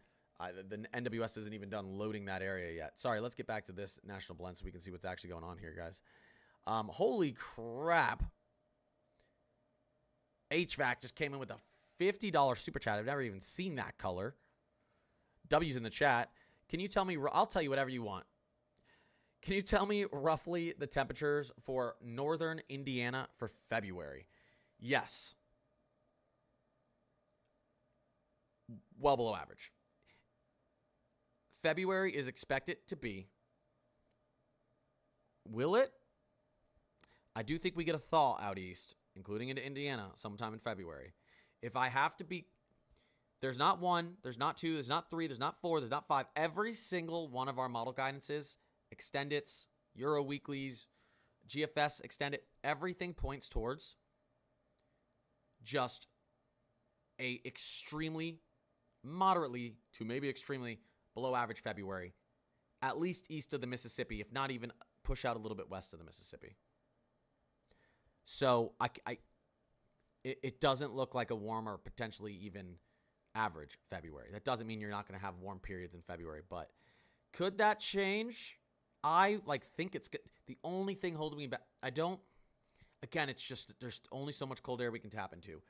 The NWS isn't even done loading that area yet. Sorry, let's get back to this national blend so we can see what's actually going on here, guys. Holy crap. HVAC just came in with a $50 super chat. I've never even seen that color. W's in the chat. Can you tell me? I'll tell you whatever you want. Can you tell me roughly the temperatures for northern Indiana for February? Yes. Well below average. February is expected to be. Will it? I do think we get a thaw out east, including into Indiana, sometime in February. If I have to be, there's not 1, there's not 2, there's not 3, there's not 4, there's not 5. Every single one of our model guidances, Extendits, Euro Weeklies, GFS Extended, everything points towards just a extremely, moderately to maybe extremely below average February, at least east of the Mississippi, if not even push out a little bit west of the Mississippi. So it doesn't look like a warmer, potentially even average February. That doesn't mean you're not going to have warm periods in February, but could that change? I think it's good. The only thing holding me back, again, it's just there's only so much cold air we can tap into.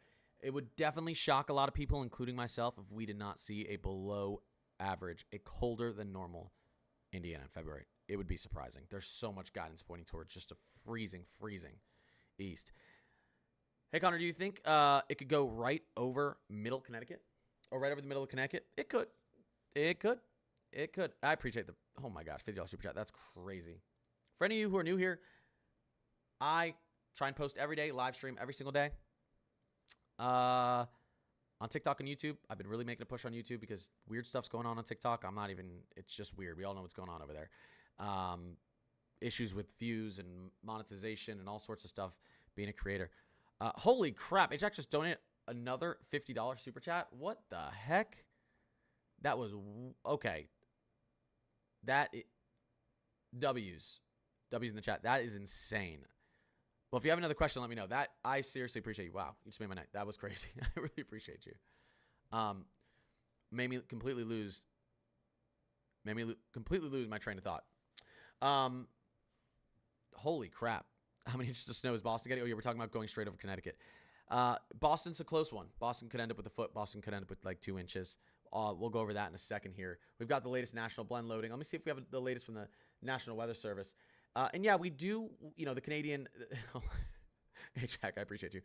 It would definitely shock a lot of people, including myself, if we did not see a below average, a colder than normal Indiana in February. It would be surprising. There's so much guidance pointing towards just a freezing east. Hey, Connor, do you think it could go right over middle Connecticut? Or right over the middle of Connecticut? It could. I appreciate oh my gosh, $50 super chat. That's crazy. For any of you who are new here, I try and post every day, live stream every single day. On TikTok and YouTube, I've been really making a push on YouTube because weird stuff's going on TikTok. It's just weird. We all know what's going on over there. Issues with views and monetization and all sorts of stuff being a creator. Holy crap. HVAC just donated another $50 super chat. What the heck? That was okay. W's in the chat. That is insane. Well, if you have another question, let me know. That I seriously appreciate you. Wow, you just made my night. That was crazy. I really appreciate you. Made me completely lose my train of thought. Holy crap. How many inches of snow is Boston getting? Oh, yeah, we're talking about going straight over Connecticut. Boston's a close one. Boston could end up with a foot. Boston could end up with like 2 inches. We'll go over that in a second here. We've got the latest national blend loading. Let me see if we have the latest from the National Weather Service. And yeah, we do, the Canadian, HVAC, I appreciate you.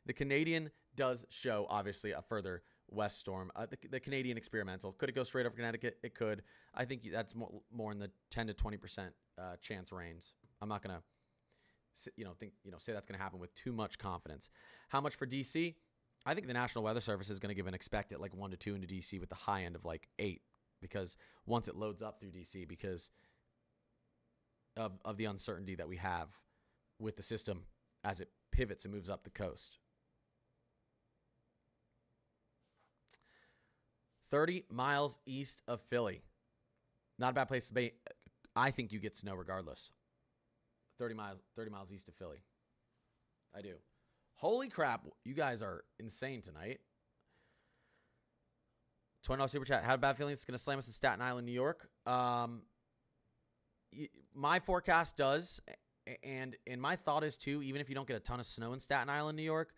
The Canadian does show, obviously, a further west storm. The Canadian experimental. Could it go straight over Connecticut? It could. I think that's more in the 10 to 20% chance range. I'm not going to, say that's going to happen with too much confidence. How much for DC? I think the National Weather Service is going to give an expected 1 to 2 into DC with the high end of 8, because once it loads up through DC, because of the uncertainty that we have with the system as it pivots and moves up the coast. 30 miles east of Philly. Not a bad place to be. I think you get snow regardless. 30 miles east of Philly. I do. Holy crap. You guys are insane tonight. $20 super chat. Had a bad feeling it's going to slam us in Staten Island, New York. My forecast does, and my thought is too, even if you don't get a ton of snow in Staten Island, New York,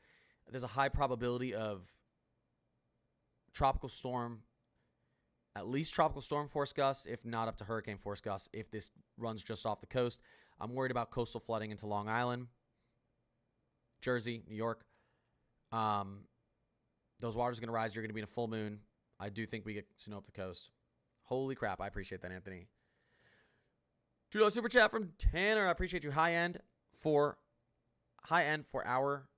there's a high probability of tropical storm, at least tropical storm force gusts, if not up to hurricane force gusts, if this runs just off the coast. I'm worried about coastal flooding into Long Island, Jersey, New York. Those waters are going to rise. You're going to be in a full moon. I do think we get snow up the coast. Holy crap. I appreciate that, Anthony. $2 super chat from Tanner. I appreciate you. High end for hour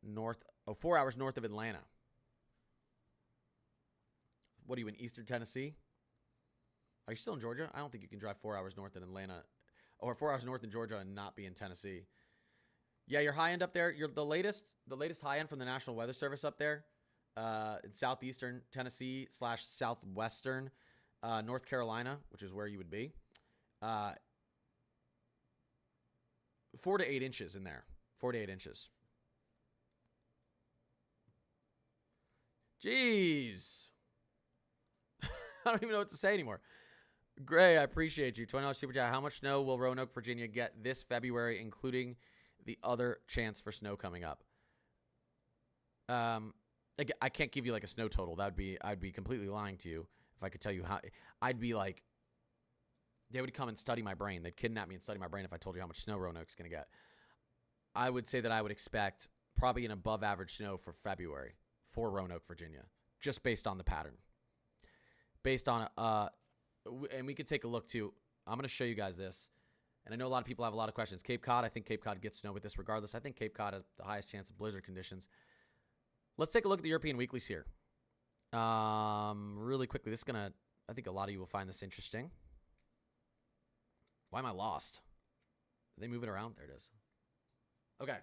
north. 4 hours north of Atlanta. What are you in Eastern Tennessee? Are you still in Georgia? I don't think you can drive 4 hours north in Atlanta or 4 hours north in Georgia and not be in Tennessee. Yeah, your high end up there. You're the latest high end from the National Weather Service up there in southeastern Tennessee / southwestern North Carolina, which is where you would be. 4 to 8 inches in there. 4 to 8 inches. Jeez. I don't even know what to say anymore. Gray, I appreciate you. $20 super chat. How much snow will Roanoke, Virginia get this February, including the other chance for snow coming up? I can't give you like a snow total. I'd be completely lying to you if I could tell you how. I'd be like, they would come and study my brain. They'd kidnap me and study my brain if I told you how much snow Roanoke's going to get. I would say that I would expect probably an above average snow for February for Roanoke, Virginia, just based on the pattern. Based on, and we could take a look too. I'm going to show you guys this. And I know a lot of people have a lot of questions. Cape Cod, I think Cape Cod gets snow with this regardless. I think Cape Cod has the highest chance of blizzard conditions. Let's take a look at the European weeklies here. Really quickly. This is going to, I think a lot of you will find this interesting. Why am I lost? Did they move it around? There it is. Okay.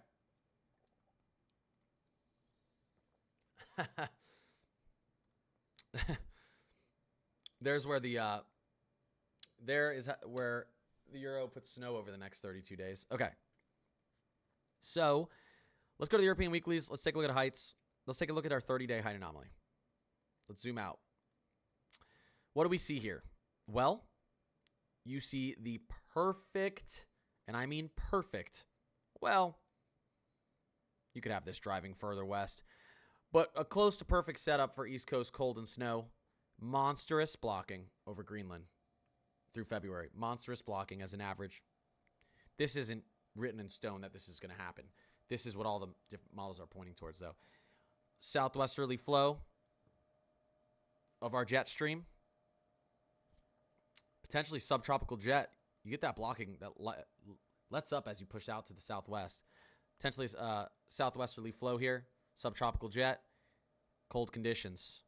There's where the where the euro puts snow over the next 32 days. Okay. So let's go to the European weeklies. Let's take a look at heights. Let's take a look at our 30-day height anomaly. Let's zoom out. What do we see here? Well, you see the perfect, and I mean perfect. Well, you could have this driving further west, but a close to perfect setup for East Coast cold and snow. Monstrous blocking over Greenland through February. Monstrous blocking as an average. This isn't written in stone that this is going to happen. This is what all the different models are pointing towards, though. Southwesterly flow of our jet stream. Potentially subtropical jet. You get that blocking that lets up as you push out to the southwest. Potentially southwesterly flow here. Subtropical jet. Cold conditions.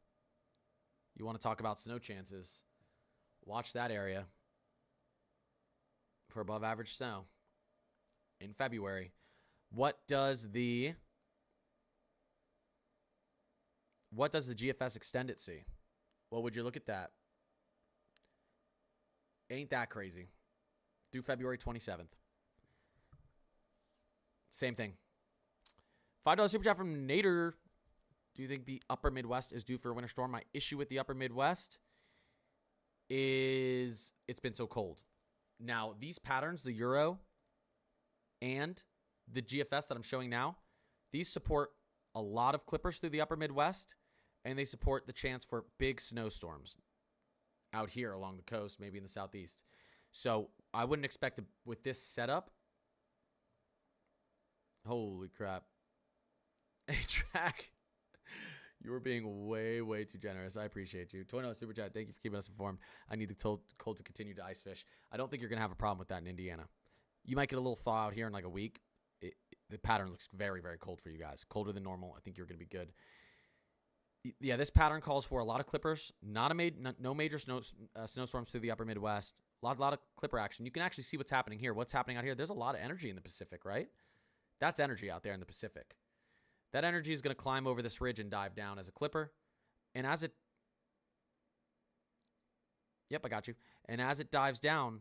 You want to talk about snow chances. Watch that area for above average snow in February. What does the GFS Extended see? Well, would you look at that? Ain't that crazy? Through February 27th. Same thing. $5 super chat from Nader. Do you think the upper Midwest is due for a winter storm? My issue with the upper Midwest is it's been so cold. Now, these patterns, the Euro and the GFS that I'm showing now, these support a lot of clippers through the upper Midwest, and they support the chance for big snowstorms out here along the coast, maybe in the southeast. So I wouldn't expect with this setup. Holy crap. A-Track. You were being way, way too generous. I appreciate you. $20 super chat. Thank you for keeping us informed. I need the cold to continue to ice fish. I don't think you're going to have a problem with that in Indiana. You might get a little thaw out here in like a week. The pattern looks very, very cold for you guys. Colder than normal. I think you're going to be good. Yeah, this pattern calls for a lot of clippers. No major snowstorms through the upper Midwest. A lot of clipper action. You can actually see what's happening here. What's happening out here? There's a lot of energy in the Pacific, right? That's energy out there in the Pacific. That energy is going to climb over this ridge and dive down as a clipper. And as it... Yep, I got you. And as it dives down,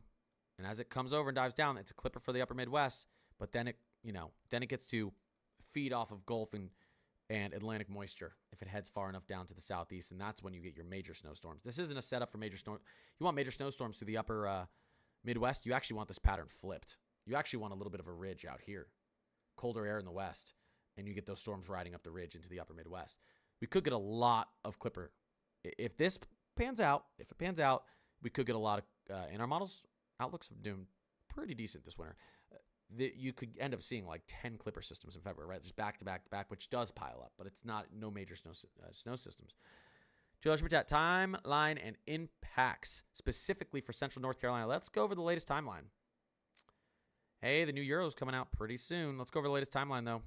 and as it comes over and dives down, it's a clipper for the upper Midwest. But then it, then it gets to feed off of Gulf and Atlantic moisture if it heads far enough down to the southeast. And that's when you get your major snowstorms. This isn't a setup for major storms. You want major snowstorms through the upper Midwest. You actually want this pattern flipped. You actually want a little bit of a ridge out here. Colder air in the west. And you get those storms riding up the ridge into the upper Midwest. We could get a lot of clipper. If this pans out, we could get a lot of, and our models outlooks are doing pretty decent this winter. You could end up seeing like 10 clipper systems in February, right? Just back to back to back, which does pile up, but it's not no major snow systems. $2 super chat, timeline and impacts specifically for Central North Carolina. Let's go over the latest timeline. Hey, the new Euro's coming out pretty soon. Let's go over the latest timeline though.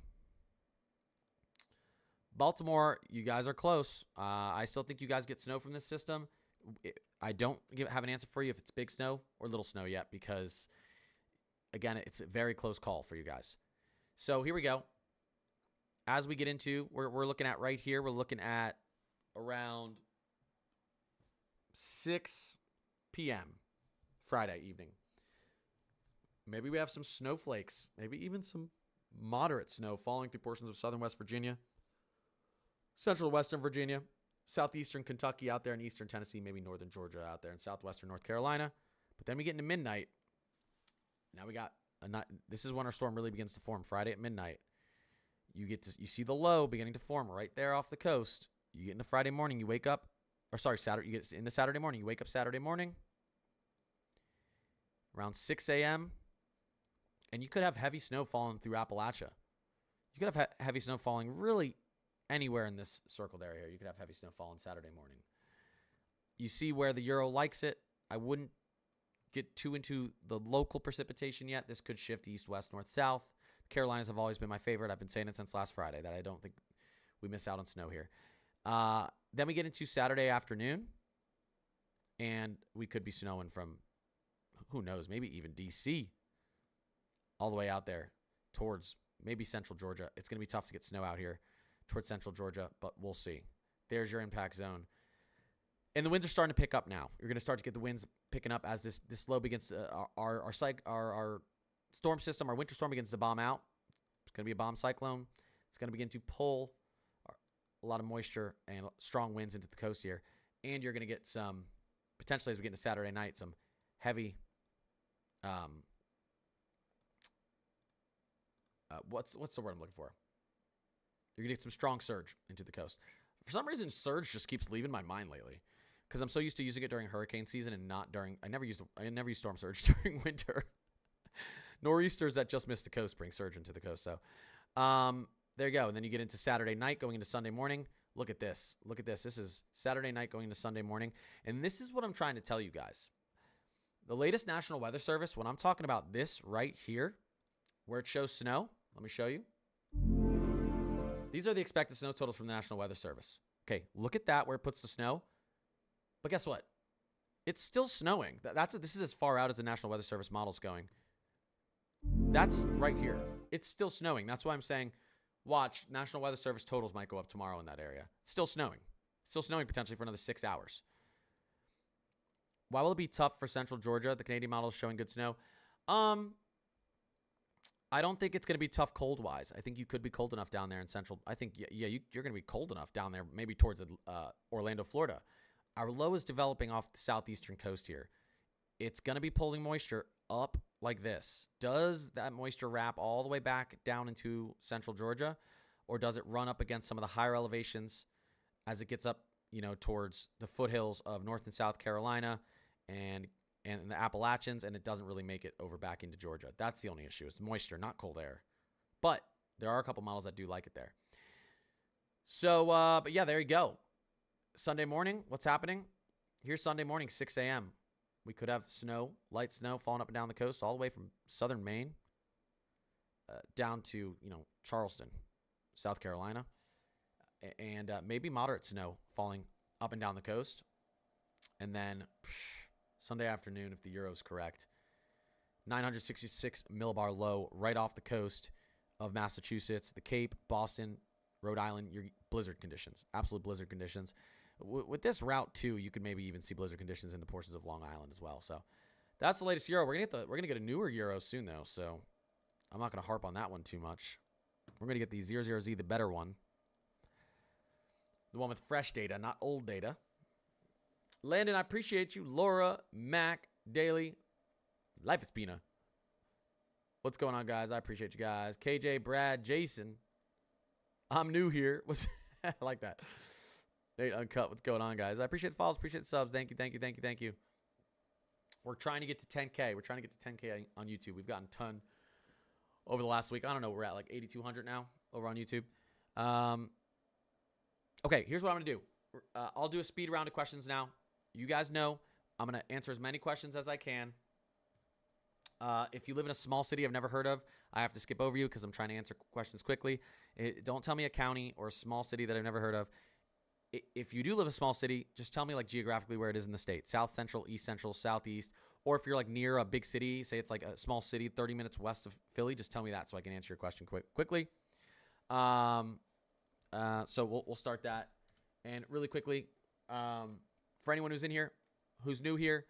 Baltimore, you guys are close. I still think you guys get snow from this system. I don't have an answer for you if it's big snow or little snow yet because, again, it's a very close call for you guys. So here we go. As we get into, we're looking at right here, we're looking at around 6 p.m. Friday evening. Maybe we have some snowflakes, maybe even some moderate snow falling through portions of southern West Virginia, central western Virginia, southeastern Kentucky out there in eastern Tennessee, maybe northern Georgia out there in southwestern North Carolina. But then we get into midnight. Now we got this is when our storm really begins to form. Friday at midnight. You see the low beginning to form right there off the coast. You get into Friday morning, you wake up, or sorry, Saturday. You get into Saturday morning, you wake up Saturday morning around 6 a.m. and you could have heavy snow falling through Appalachia. You could have heavy snow falling really anywhere in this circled area here. You could have heavy snow falling Saturday morning. You see where the Euro likes it. I wouldn't get too into the local precipitation yet. This could shift east, west, north, south. The Carolinas have always been my favorite. I've been saying it since last Friday that I don't think we miss out on snow here. Then we get into Saturday afternoon, and we could be snowing from, who knows, maybe even D.C. all the way out there towards maybe central Georgia. It's going to be tough to get snow out here towards central Georgia, but we'll see. There's your impact zone. And the winds are starting to pick up now. You're going to start to get the winds picking up as this low begins to, our storm system, our winter storm begins to bomb out. It's going to be a bomb cyclone. It's going to begin to pull a lot of moisture and strong winds into the coast here. And you're going to get some, potentially as we get into Saturday night, some heavy, what's the word I'm looking for? You're going to get some strong surge into the coast. For some reason, surge just keeps leaving my mind lately because I'm so used to using it during hurricane season and not during, I never used storm surge during winter. Nor'easters that just missed the coast bring surge into the coast. So there you go. And then you get into Saturday night going into Sunday morning. Look at this. Look at this. This is Saturday night going into Sunday morning. And this is what I'm trying to tell you guys. The latest National Weather Service, when I'm talking about this right here, where it shows snow, let me show you. These are the expected snow totals from the National Weather Service. Okay, look at that where it puts the snow. But guess what? It's still snowing. This is as far out as the National Weather Service model's going. That's right here. It's still snowing. That's why I'm saying, watch, National Weather Service totals might go up tomorrow in that area. It's still snowing. It's still snowing potentially for another 6 hours. Why will it be tough for central Georgia? The Canadian model is showing good snow. I don't think it's going to be tough cold-wise. I think you could be cold enough down there in central. I think, you're going to be cold enough down there, maybe towards Orlando, Florida. Our low is developing off the southeastern coast here. It's going to be pulling moisture up like this. Does that moisture wrap all the way back down into central Georgia, or does it run up against some of the higher elevations as it gets up, towards the foothills of North and South Carolina and the Appalachians, and it doesn't really make it over back into Georgia? That's the only issue. It's moisture, not cold air. But there are a couple models that do like it there. So, but yeah, there you go. Sunday morning, what's happening? Here's Sunday morning, 6 a.m. We could have snow, light snow, falling up and down the coast, all the way from southern Maine down to, Charleston, South Carolina. And maybe moderate snow falling up and down the coast. And then Sunday afternoon, if the Euro's correct, 966 millibar low right off the coast of Massachusetts, the Cape, Boston, Rhode Island, your blizzard conditions, absolute blizzard conditions. With this route too, you could maybe even see blizzard conditions into portions of Long Island as well. So that's the latest Euro. We're gonna get a newer Euro soon though, so I'm not gonna harp on that one too much. We're gonna get the 00Z, the better one, the one with fresh data, not old data. Landon, I appreciate you. Laura, Mac, Daly, Life is Pina. What's going on, guys? I appreciate you guys. KJ, Brad, Jason. I'm new here. I like that. Nate Uncut, what's going on, guys? I appreciate the follows, appreciate the subs. Thank you. We're trying to get to 10K. We're trying to get to 10K on YouTube. We've gotten a ton over the last week. I don't know. We're at like 8,200 now over on YouTube. Okay, here's what I'm going to do. I'll do a speed round of questions now. You guys know I'm going to answer as many questions as I can. If you live in a small city I've never heard of, I have to skip over you because I'm trying to answer questions quickly. Don't tell me a county or a small city that I've never heard of. If you do live in a small city, just tell me like geographically where it is in the state. South Central, East Central, Southeast. Or if you're like near a big city, say it's like a small city 30 minutes west of Philly, just tell me that so I can answer your question quickly. So we'll start that. And really quickly, for anyone who's in here, who's new here,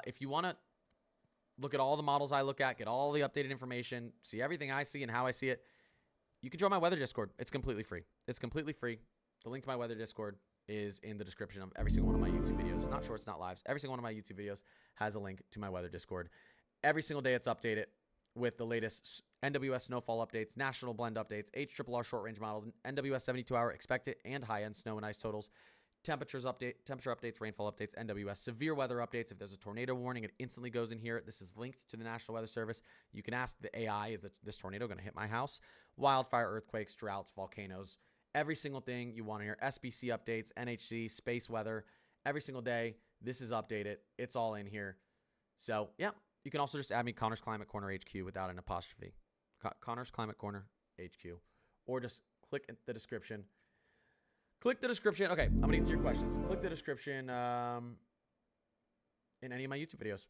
if you want to look at all the models I look at, get all the updated information, see everything I see and how I see it, you can join my weather Discord. It's completely free. It's completely free. The link to my weather Discord is in the description of every single one of my YouTube videos. Not shorts, not lives. Every single one of my YouTube videos has a link to my weather Discord. Every single day it's updated with the latest NWS snowfall updates, national blend updates, HRRR short range models, NWS 72-hour expected and high-end snow and ice totals, temperature updates, rainfall updates, NWS severe weather updates. If there's a tornado warning, it instantly goes in here. This is linked to the National Weather Service. You can ask the AI, is this tornado going to hit my house? Wildfire, earthquakes, droughts, volcanoes, every single thing you want to hear. SBC updates, NHC, space weather, every single day. This is updated. It's all in here. So, yeah, you can also just add me Connor's Climate Corner HQ without an apostrophe. Connor's Climate Corner HQ. Or just click the description. Click the description. Okay, I'm going to get to your questions. Click the description in any of my YouTube videos.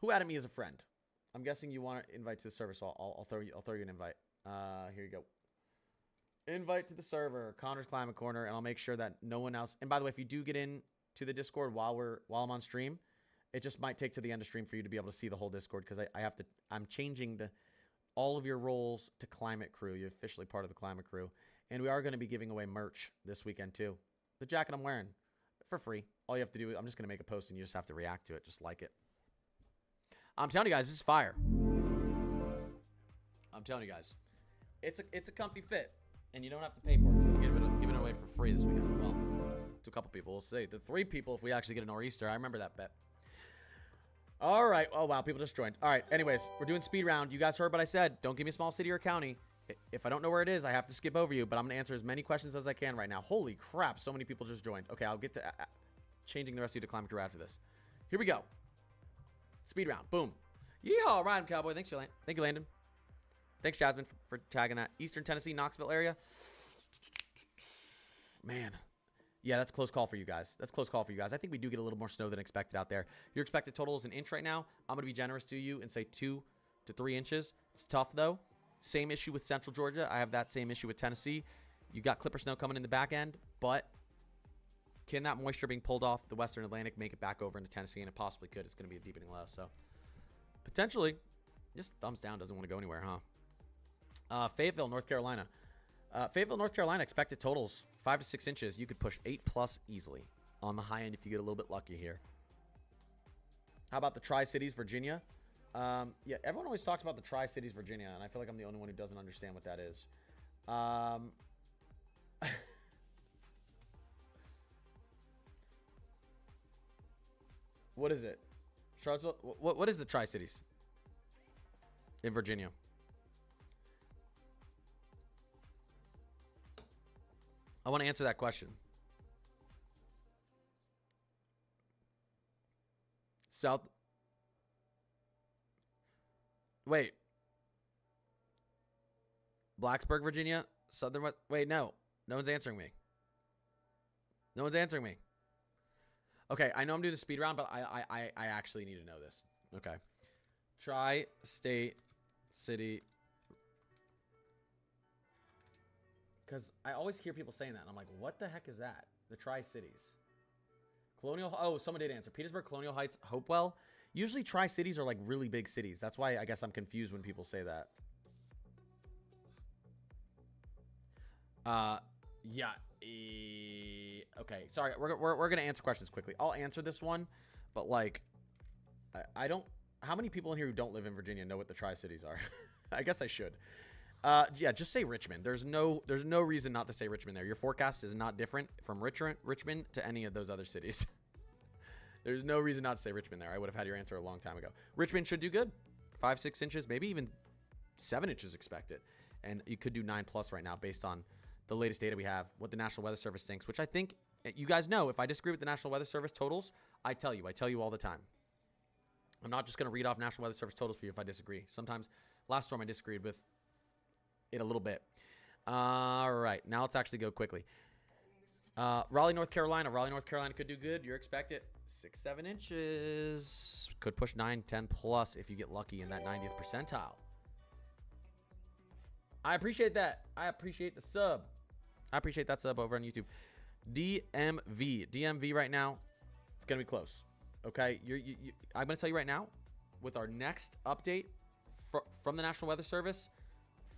Who added me as a friend? I'm guessing you want to invite to the server, so I'll throw you an invite. Here you go. Invite to the server, Connor's Climate Corner, and I'll make sure that no one else. And by the way, if you do get in to the Discord while I'm on stream, it just might take to the end of stream for you to be able to see the whole Discord because I'm changing all of your roles to Climate Crew. You're officially part of the Climate Crew. And we are going to be giving away merch this weekend too. The jacket I'm wearing for free. All you have to do is I'm just going to make a post and you just have to react to it. Just like it. I'm telling you guys, this is fire. I'm telling you guys, it's a comfy fit and you don't have to pay for it. I'm giving it away for free this weekend. Well, to a couple people, we'll say to 3 people if we actually get a nor'easter. I remember that bet. All right. Oh, wow. People just joined. All right. Anyways, we're doing speed round. You guys heard what I said. Don't give me a small city or county. If I don't know where it is, I have to skip over you, but I'm going to answer as many questions as I can right now. Holy crap. So many people just joined. Okay. I'll get to changing the rest of you to Climate Crew after this. Here we go. Speed round. Boom. Yeehaw. Ryan Cowboy. Thanks, thank you, Landon. Thanks, Jasmine, for tagging that. Eastern Tennessee, Knoxville area. Man. Yeah, that's a close call for you guys. I think we do get a little more snow than expected out there. Your expected total is an inch right now. I'm going to be generous to you and say 2 to 3 inches. It's tough, though. Same issue with Central Georgia. I have that same issue with Tennessee. You got clipper snow coming in the back end, but can that moisture being pulled off the Western Atlantic make it back over into Tennessee? And it possibly could. It's going to be a deepening low. So potentially, just thumbs down, doesn't want to go anywhere, huh? Fayetteville, North Carolina. Fayetteville, North Carolina, expected totals 5 to 6 inches. You could push 8+ easily on the high end if you get a little bit lucky here. How about the Tri-Cities, Virginia? Yeah, everyone always talks about the Tri-Cities, Virginia, and I feel like I'm the only one who doesn't understand what that is. What is it? Charlottesville? What is the Tri-Cities in Virginia? I want to answer that question. Wait. Blacksburg, Virginia? Southern West? Wait, no. No one's answering me. Okay, I know I'm doing the speed round, but I actually need to know this. Okay. Tri-state city. Because I always hear people saying that, and I'm like, what the heck is that? The Tri-Cities. Colonial... Oh, someone did answer. Petersburg, Colonial Heights, Hopewell. Usually Tri-Cities are like really big cities. That's why I guess I'm confused when people say that. Yeah. Okay. Sorry. We're going to answer questions quickly. I'll answer this one, but like, I don't... How many people in here who don't live in Virginia know what the Tri-Cities are? I guess I should. Yeah, just say Richmond. There's no reason not to say Richmond there. Your forecast is not different from Richmond to any of those other cities. There's no reason not to say Richmond there. I would have had your answer a long time ago. Richmond should do good. 5-6 inches, maybe even 7 inches expected. And you could do 9+ right now based on the latest data we have, what the National Weather Service thinks, which I think you guys know. If I disagree with the National Weather Service totals, I tell you all the time. I'm not just going to read off National Weather Service totals for you if I disagree. Sometimes last storm I disagreed with it a little bit. All right, now let's actually go quickly. Raleigh, North Carolina. Raleigh, North Carolina could do good. You're expected 6-7 inches. Could push 9-10+ if you get lucky in that 90th percentile. I appreciate that. I appreciate the sub. I appreciate that sub over on YouTube. DMV right now, it's going to be close. Okay? I'm going to tell you right now, with our next update from the National Weather Service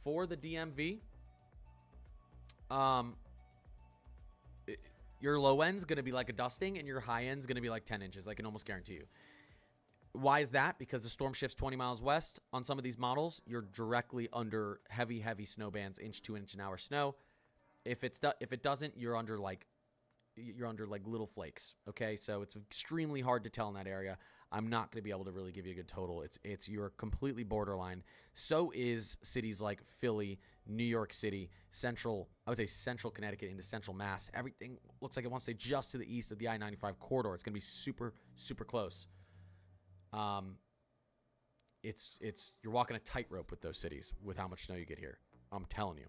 for the DMV, your low end's going to be like a dusting and your high end's going to be like 10 inches. I can almost guarantee you. Why is that? Because the storm shifts 20 miles west on some of these models. You're directly under heavy snow bands, 1 to 2 inch an hour snow. If it doesn't, you're under like little flakes. Okay, so it's extremely hard to tell in that area. I'm not going to be able to really give you a good total. You're completely borderline. So is cities like Philly, New York City, central Connecticut into central Mass. Everything looks like it wants to stay just to the east of the I-95 corridor. It's going to be super, super close. You're walking a tightrope with those cities with how much snow you get here. I'm telling you.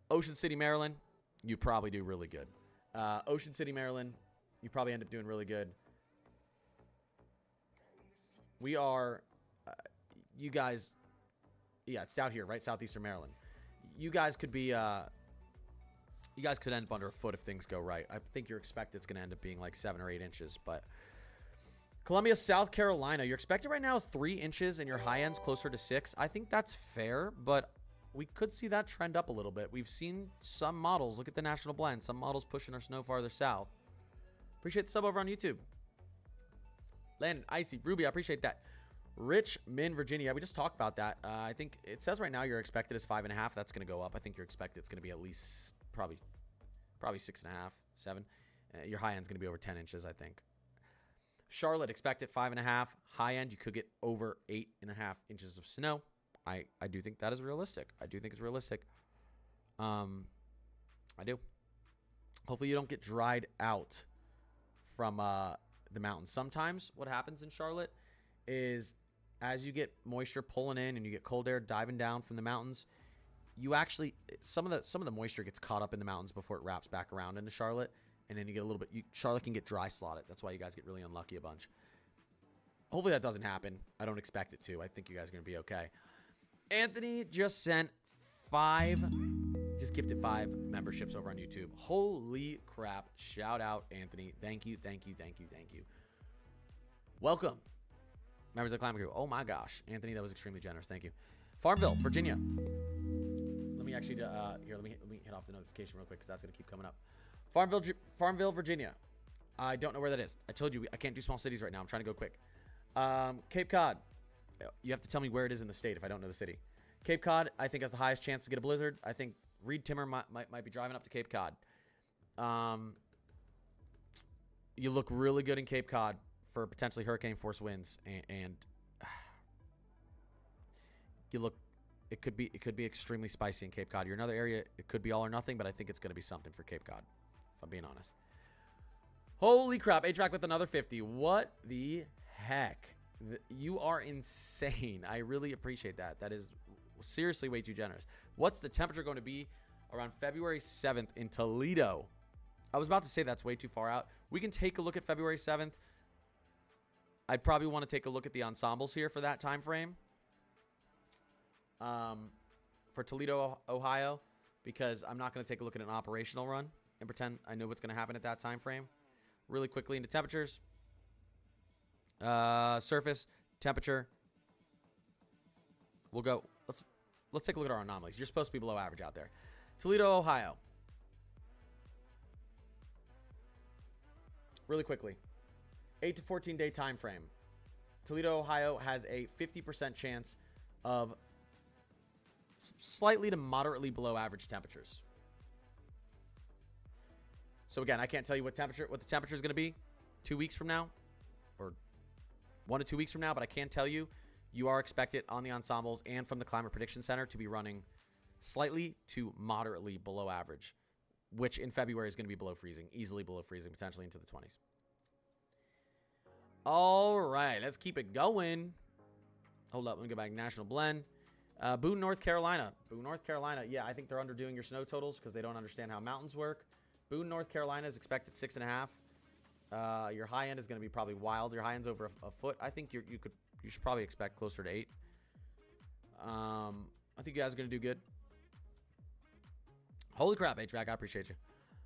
Ocean City, Maryland, you probably do really good. Ocean City, Maryland, you probably end up doing really good. We are, you guys, yeah, it's out here, right? Southeastern Maryland. You guys could be, you guys could end up under a foot if things go right. I think you're expected it's going to end up being like 7 or 8 inches, but Columbia, South Carolina, your expected right now is 3 inches and your high end's closer to 6. I think that's fair, but we could see that trend up a little bit. We've seen some models. Look at the national blend. Some models pushing our snow farther south. Appreciate the sub over on YouTube. Landon, Icy, Ruby, I appreciate that. Richmond, Virginia. We just talked about that. I think it says right now you're expected is 5.5. That's going to go up. I think you're expected it's going to be at least probably 6.5, 7. Your high end's going to be over 10 inches, I think. Charlotte, expected 5.5. High end, you could get over 8.5 inches of snow. I do think that is realistic. I do think it's realistic. I do. Hopefully you don't get dried out from the mountains. Sometimes what happens in Charlotte is as you get moisture pulling in and you get cold air diving down from the mountains, you actually some of the moisture gets caught up in the mountains before it wraps back around into Charlotte, and then you get a little bit. Charlotte can get dry slotted. That's why you guys get really unlucky a bunch. Hopefully that doesn't happen. I don't expect it to. I think you guys are going to be okay. Anthony just gifted 5 memberships over on YouTube. Holy crap. Shout out, Anthony. Thank you. Welcome, members of the Climate Crew. Oh my gosh. Anthony, that was extremely generous. Thank you. Farmville, Virginia. Let me actually, let me hit off the notification real quick because that's going to keep coming up. Farmville, Virginia. I don't know where that is. I told you I can't do small cities right now. I'm trying to go quick. Cape Cod. You have to tell me where it is in the state if I don't know the city. Cape Cod, I think, has the highest chance to get a blizzard. I think Reed Timmer might be driving up to Cape Cod. You look really good in Cape Cod for potentially hurricane force winds, and you look. It could be extremely spicy in Cape Cod. You're another area. It could be all or nothing, but I think it's going to be something for Cape Cod, if I'm being honest. Holy crap! A-Track with another 50. What the heck? You are insane. I really appreciate that. That is seriously way too generous. What's the temperature going to be around February 7th in Toledo? I was about to say that's way too far out. We can take a look at February 7th. I'd probably want to take a look at the ensembles here for that time frame. For Toledo, Ohio, because I'm not going to take a look at an operational run and pretend I know what's going to happen at that time frame. Really quickly into temperatures. Surface temperature. We'll go. Let's take a look at our anomalies. You're supposed to be below average out there. Toledo, Ohio. Really quickly. 8 to 14 day time frame. Toledo, Ohio has a 50% chance of slightly to moderately below average temperatures. So again, I can't tell you what the temperature is going to be 2 weeks from now. or 1 to 2 weeks from now, but I can tell you, you are expected on the ensembles and from the Climate Prediction Center to be running slightly to moderately below average, which in February is going to be below freezing, easily below freezing, potentially into the 20s. All right, let's keep it going. Hold up, let me go back. National Blend. Boone, North Carolina. Boone, North Carolina. Yeah, I think they're underdoing your snow totals because they don't understand how mountains work. Boone, North Carolina is expected 6.5. Your high end is going to be probably wild. Your high end's over a foot. I think you should probably expect closer to 8. I think you guys are going to do good. Holy crap, HVAC, I appreciate you.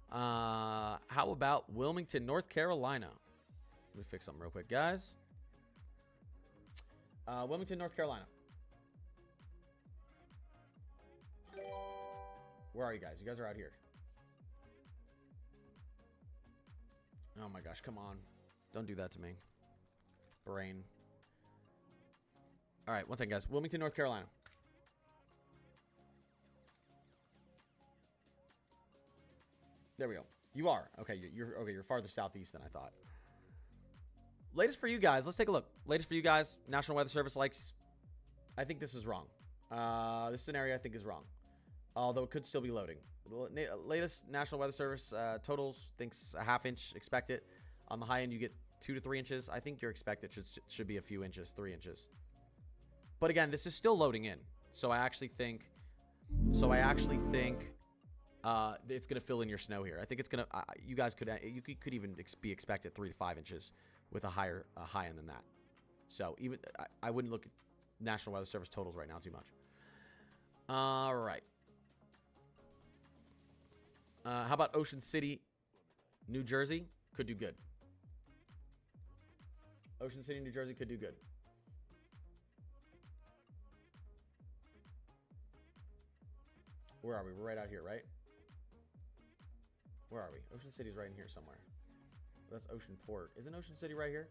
How about Wilmington, North Carolina? Let me fix something real quick, guys. Wilmington, North Carolina. Where are you guys? You guys are out here. Oh my gosh, come on. Don't do that to me. Brain. All right, one second, guys. Wilmington, North Carolina. There we go. You are. Okay, you're farther southeast than I thought. Latest for you guys. Let's take a look. Latest for you guys. National Weather Service likes. I think this is wrong. This scenario I think is wrong. Although it could still be loading. The latest National Weather Service totals thinks a ½ inch expected. On the high end, you get 2 to 3 inches. I think your expected should be a few inches, 3 inches. But again, this is still loading in. So I actually think it's going to fill in your snow here. I think it's going to, you guys could even be expected 3 to 5 inches with a high end than that. So even, I wouldn't look at National Weather Service totals right now too much. All right. How about Ocean City, New Jersey? Could do good. Ocean City, New Jersey could do good. Where are we? We're right out here, right? Where are we? Ocean City's right in here somewhere. That's Ocean Port. Isn't Ocean City right here?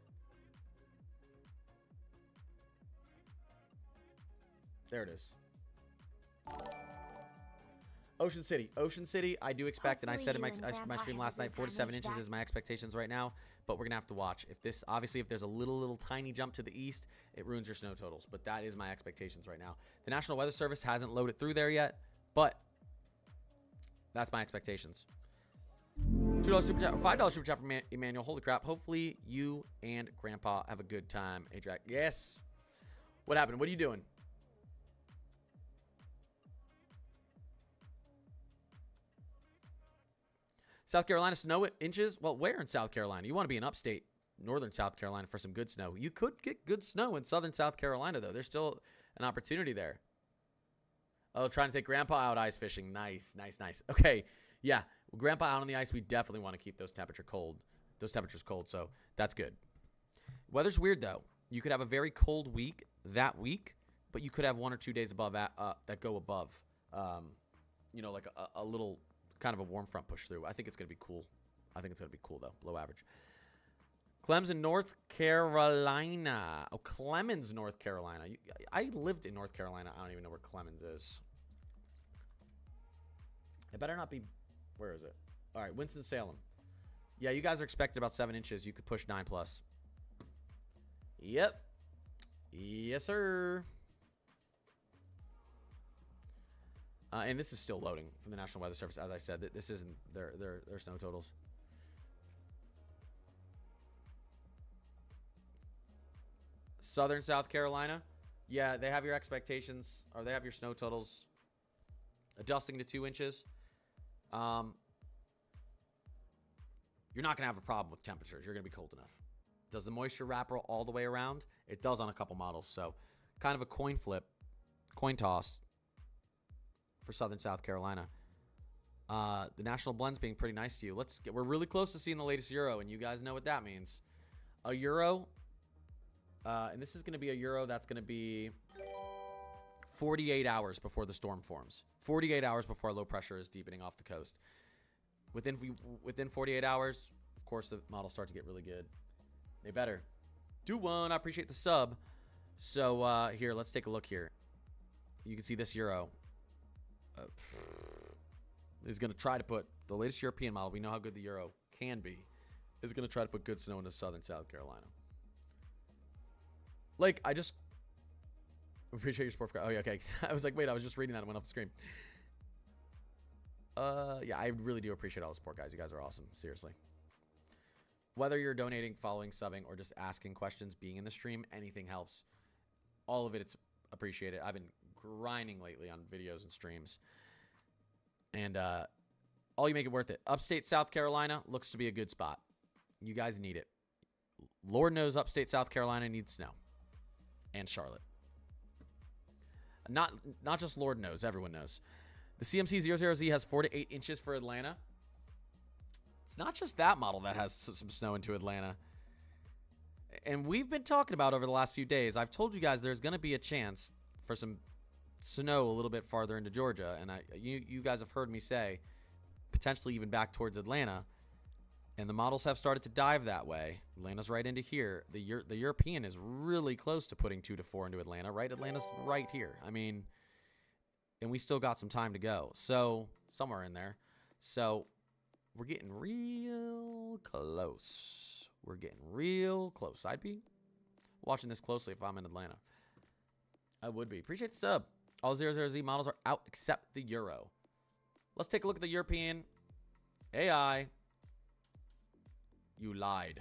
There it is. Ocean City. Ocean City, I do expect, and I said in my stream last night, 4 to 7 inches is my expectations right now, but we're going to have to watch. If there's a little tiny jump to the east, it ruins your snow totals, but that is my expectations right now. The National Weather Service hasn't loaded through there yet, but that's my expectations. $2 super chat, $5 super chat from Emmanuel. Holy crap. Hopefully you and Grandpa have a good time. Adrac. Yes. What happened? What are you doing? South Carolina snow inches? Well, where in South Carolina? You want to be in upstate northern South Carolina for some good snow. You could get good snow in southern South Carolina, though. There's still an opportunity there. Oh, trying to take Grandpa out ice fishing. Nice, nice, nice. Okay, yeah. Well, Grandpa out on the ice, we definitely want to keep those temperatures cold, so that's good. Weather's weird, though. You could have a very cold week that week, but you could have 1 or 2 days above that go above, like a little kind of a warm front push through. I think it's going to be cool. Though. Below average. Clemson, North Carolina. Oh, Clemens, North Carolina. I lived in North Carolina. I don't even know where Clemens is. It better not be. Where is it? All right, Winston-Salem. Yeah, you guys are expected about 7 inches. You could push 9 plus. Yep. Yes, sir. And this is still loading from the National Weather Service. As I said, this isn't their snow totals. Southern South Carolina. Yeah, they have your expectations, or they have your snow totals adjusting to 2 inches. You're not going to have a problem with temperatures. You're going to be cold enough. Does the moisture wrap all the way around? It does on a couple models. So kind of a coin toss for Southern South Carolina. The National Blend's being pretty nice to you. We're really close to seeing the latest Euro, and you guys know what that means. A Euro, and this is going to be a Euro that's going to be 48 hours before the storm forms. 48 hours before low pressure is deepening off the coast. Within 48 hours, of course, the models start to get really good. They better. Do one. I appreciate the sub. So here, let's take a look here. You can see this Euro is going to try to put the latest European model. We know how good the Euro can be. Is going to try to put good snow into southern South Carolina. Like, I just appreciate your support for. Oh, yeah, okay. I was like, wait, I was just reading that and went off the screen. Yeah, I really do appreciate all the support, guys. You guys are awesome. Seriously. Whether you're donating, following, subbing, or just asking questions, being in the stream, anything helps. All of it, it's appreciated. I've been grinding lately on videos and streams. And all you make it worth it. Upstate South Carolina looks to be a good spot. You guys need it. Lord knows upstate South Carolina needs snow. And Charlotte. Not just Lord knows. Everyone knows. The CMC00Z has 4 to 8 inches for Atlanta. It's not just that model that has some snow into Atlanta. And we've been talking about over the last few days. I've told you guys there's going to be a chance for some snow a little bit farther into Georgia. And you guys have heard me say potentially even back towards Atlanta. And the models have started to dive that way. Atlanta's right into here. The European is really close to putting 2 to 4 into Atlanta, right? Atlanta's right here. I mean, and we still got some time to go. So, somewhere in there. So, we're getting real close. We're getting real close. I'd be watching this closely if I'm in Atlanta. I would be. Appreciate the sub. All 00Z models are out except the Euro. Let's take a look at the European. AI. You lied.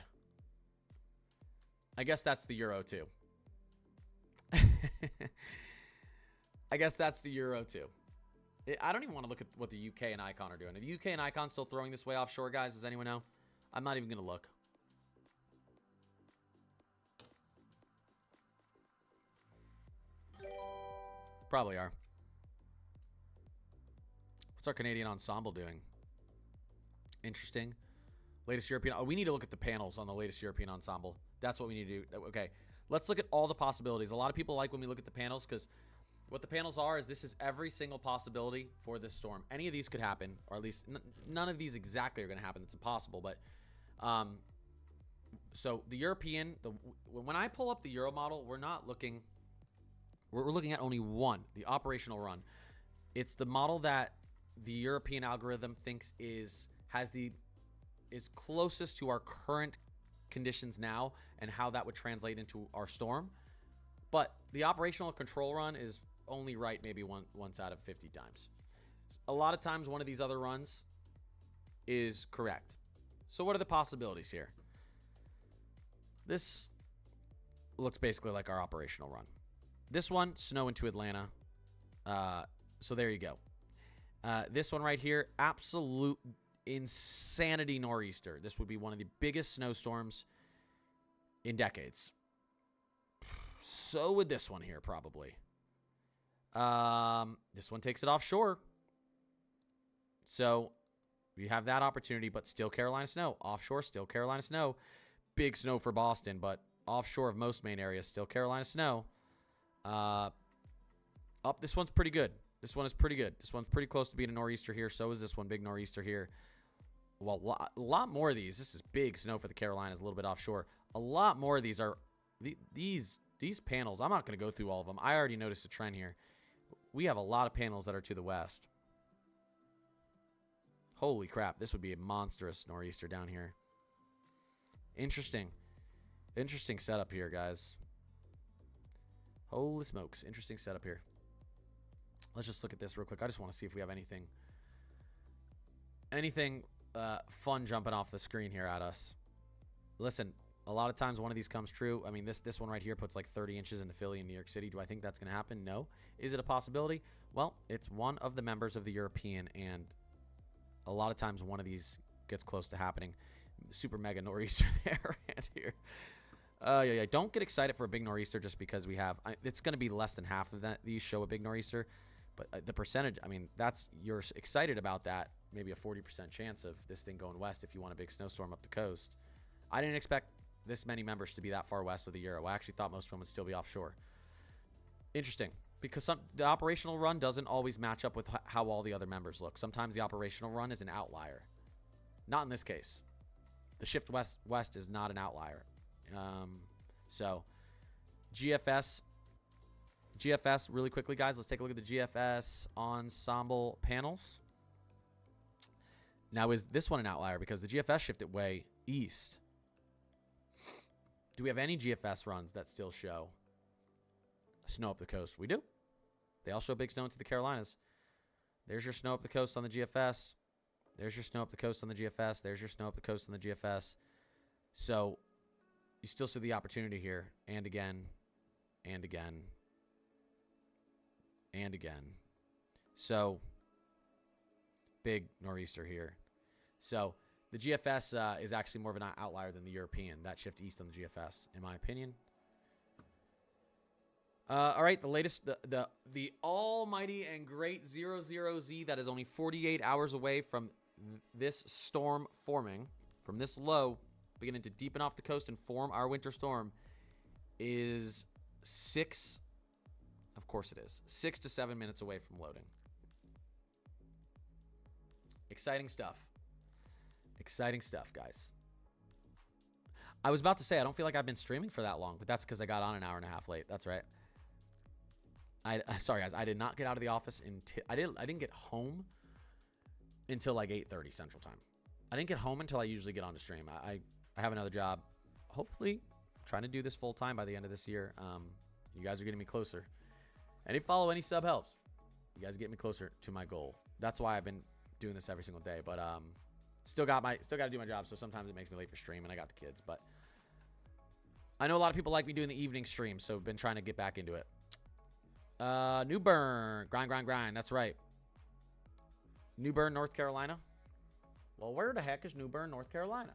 I guess that's the Euro too. I guess that's the Euro too. I don't even want to look at what the UK and Icon are doing. Are the UK and Icon still throwing this way offshore, guys? Does anyone know? I'm not even going to look. Probably are. What's our Canadian ensemble doing? Interesting. Latest European. Oh, we need to look at the panels on the latest European ensemble. That's what we need to do. Okay. Let's look at all the possibilities. A lot of people like when we look at the panels because what the panels are is this is every single possibility for this storm. Any of these could happen, or at least none of these exactly are going to happen. It's impossible. But so the European, when I pull up the Euro model, we're not looking. We're looking at only one, the operational run. It's the model that the European algorithm thinks is closest to our current conditions now and how that would translate into our storm. But the operational control run is only right maybe once out of 50 times. A lot of times one of these other runs is correct. So what are the possibilities here? This looks basically like our operational run. This one, snow into Atlanta. So there you go. This one right here, absolute insanity nor'easter. This would be one of the biggest snowstorms in decades. So would this one here probably. This one takes it offshore. So we have that opportunity, but still Carolina snow. Offshore, still Carolina snow. Big snow for Boston, but offshore of most main areas, still Carolina snow. This one's pretty good. This one is pretty good. This one's pretty close to being a nor'easter here. So is this one, big nor'easter here. Well, a lot more of these. This is big snow for the Carolinas, a little bit offshore. A lot more of these are these panels. I'm not going to go through all of them. I already noticed a trend here. We have a lot of panels that are to the west. Holy crap. This would be a monstrous nor'easter down here. Interesting. Interesting setup here, guys. Holy smokes. Interesting setup here. Let's just look at this real quick. I just want to see if we have anything fun jumping off the screen here at us. Listen, a lot of times one of these comes true. I mean, this one right here puts like 30 inches into Philly and New York City. Do I think that's going to happen? No. Is it a possibility? Well, it's one of the members of the European, and a lot of times one of these gets close to happening. Super mega nor'easter there and here. Yeah. Don't get excited for a big nor'easter just because we have. It's going to be less than half of that. These show a big nor'easter, but the percentage. I mean, you're excited about that. Maybe a 40% chance of this thing going west if you want a big snowstorm up the coast. I didn't expect this many members to be that far west of the Euro. I actually thought most of them would still be offshore. Interesting, because the operational run doesn't always match up with how all the other members look. Sometimes the operational run is an outlier. Not in this case. The shift west is not an outlier. So GFS really quickly, guys. Let's take a look at the GFS ensemble panels. Now, is this one an outlier because the GFS shifted way east? Do we have any GFS runs that still show snow up the coast. We do. They all show big snow into the Carolinas. There's your snow up the coast on the GFS. There's your snow up the coast on the GFS. There's your snow up the coast on the GFS. So you still see the opportunity here. And again, and again, and again. So big nor'easter here. So the GFS is actually more of an outlier than the European. That shift east on the GFS, in my opinion. All right, the latest, the almighty and great 00Z that is only 48 hours away from this storm forming, from this low beginning to deepen off the coast and form our winter storm, is 6 to 7 minutes away from loading. Exciting stuff. Exciting stuff, guys. I was about to say, I don't feel like I've been streaming for that long, but that's because I got on an hour and a half late. That's right. Sorry, guys. I did not get out of the office until I didn't get home until like 8:30 Central Time. I didn't get home until I usually get on to stream. I have another job. Hopefully, trying to do this full time by the end of this year. You guys are getting me closer. Any follow, any sub helps. You guys get me closer to my goal. That's why I've been doing this every single day. But still got to do my job. So sometimes it makes me late for stream, and I got the kids. But I know a lot of people like me doing the evening stream, so I've been trying to get back into it. New Bern, grind. That's right. New Bern, North Carolina. Well, where the heck is New Bern, North Carolina?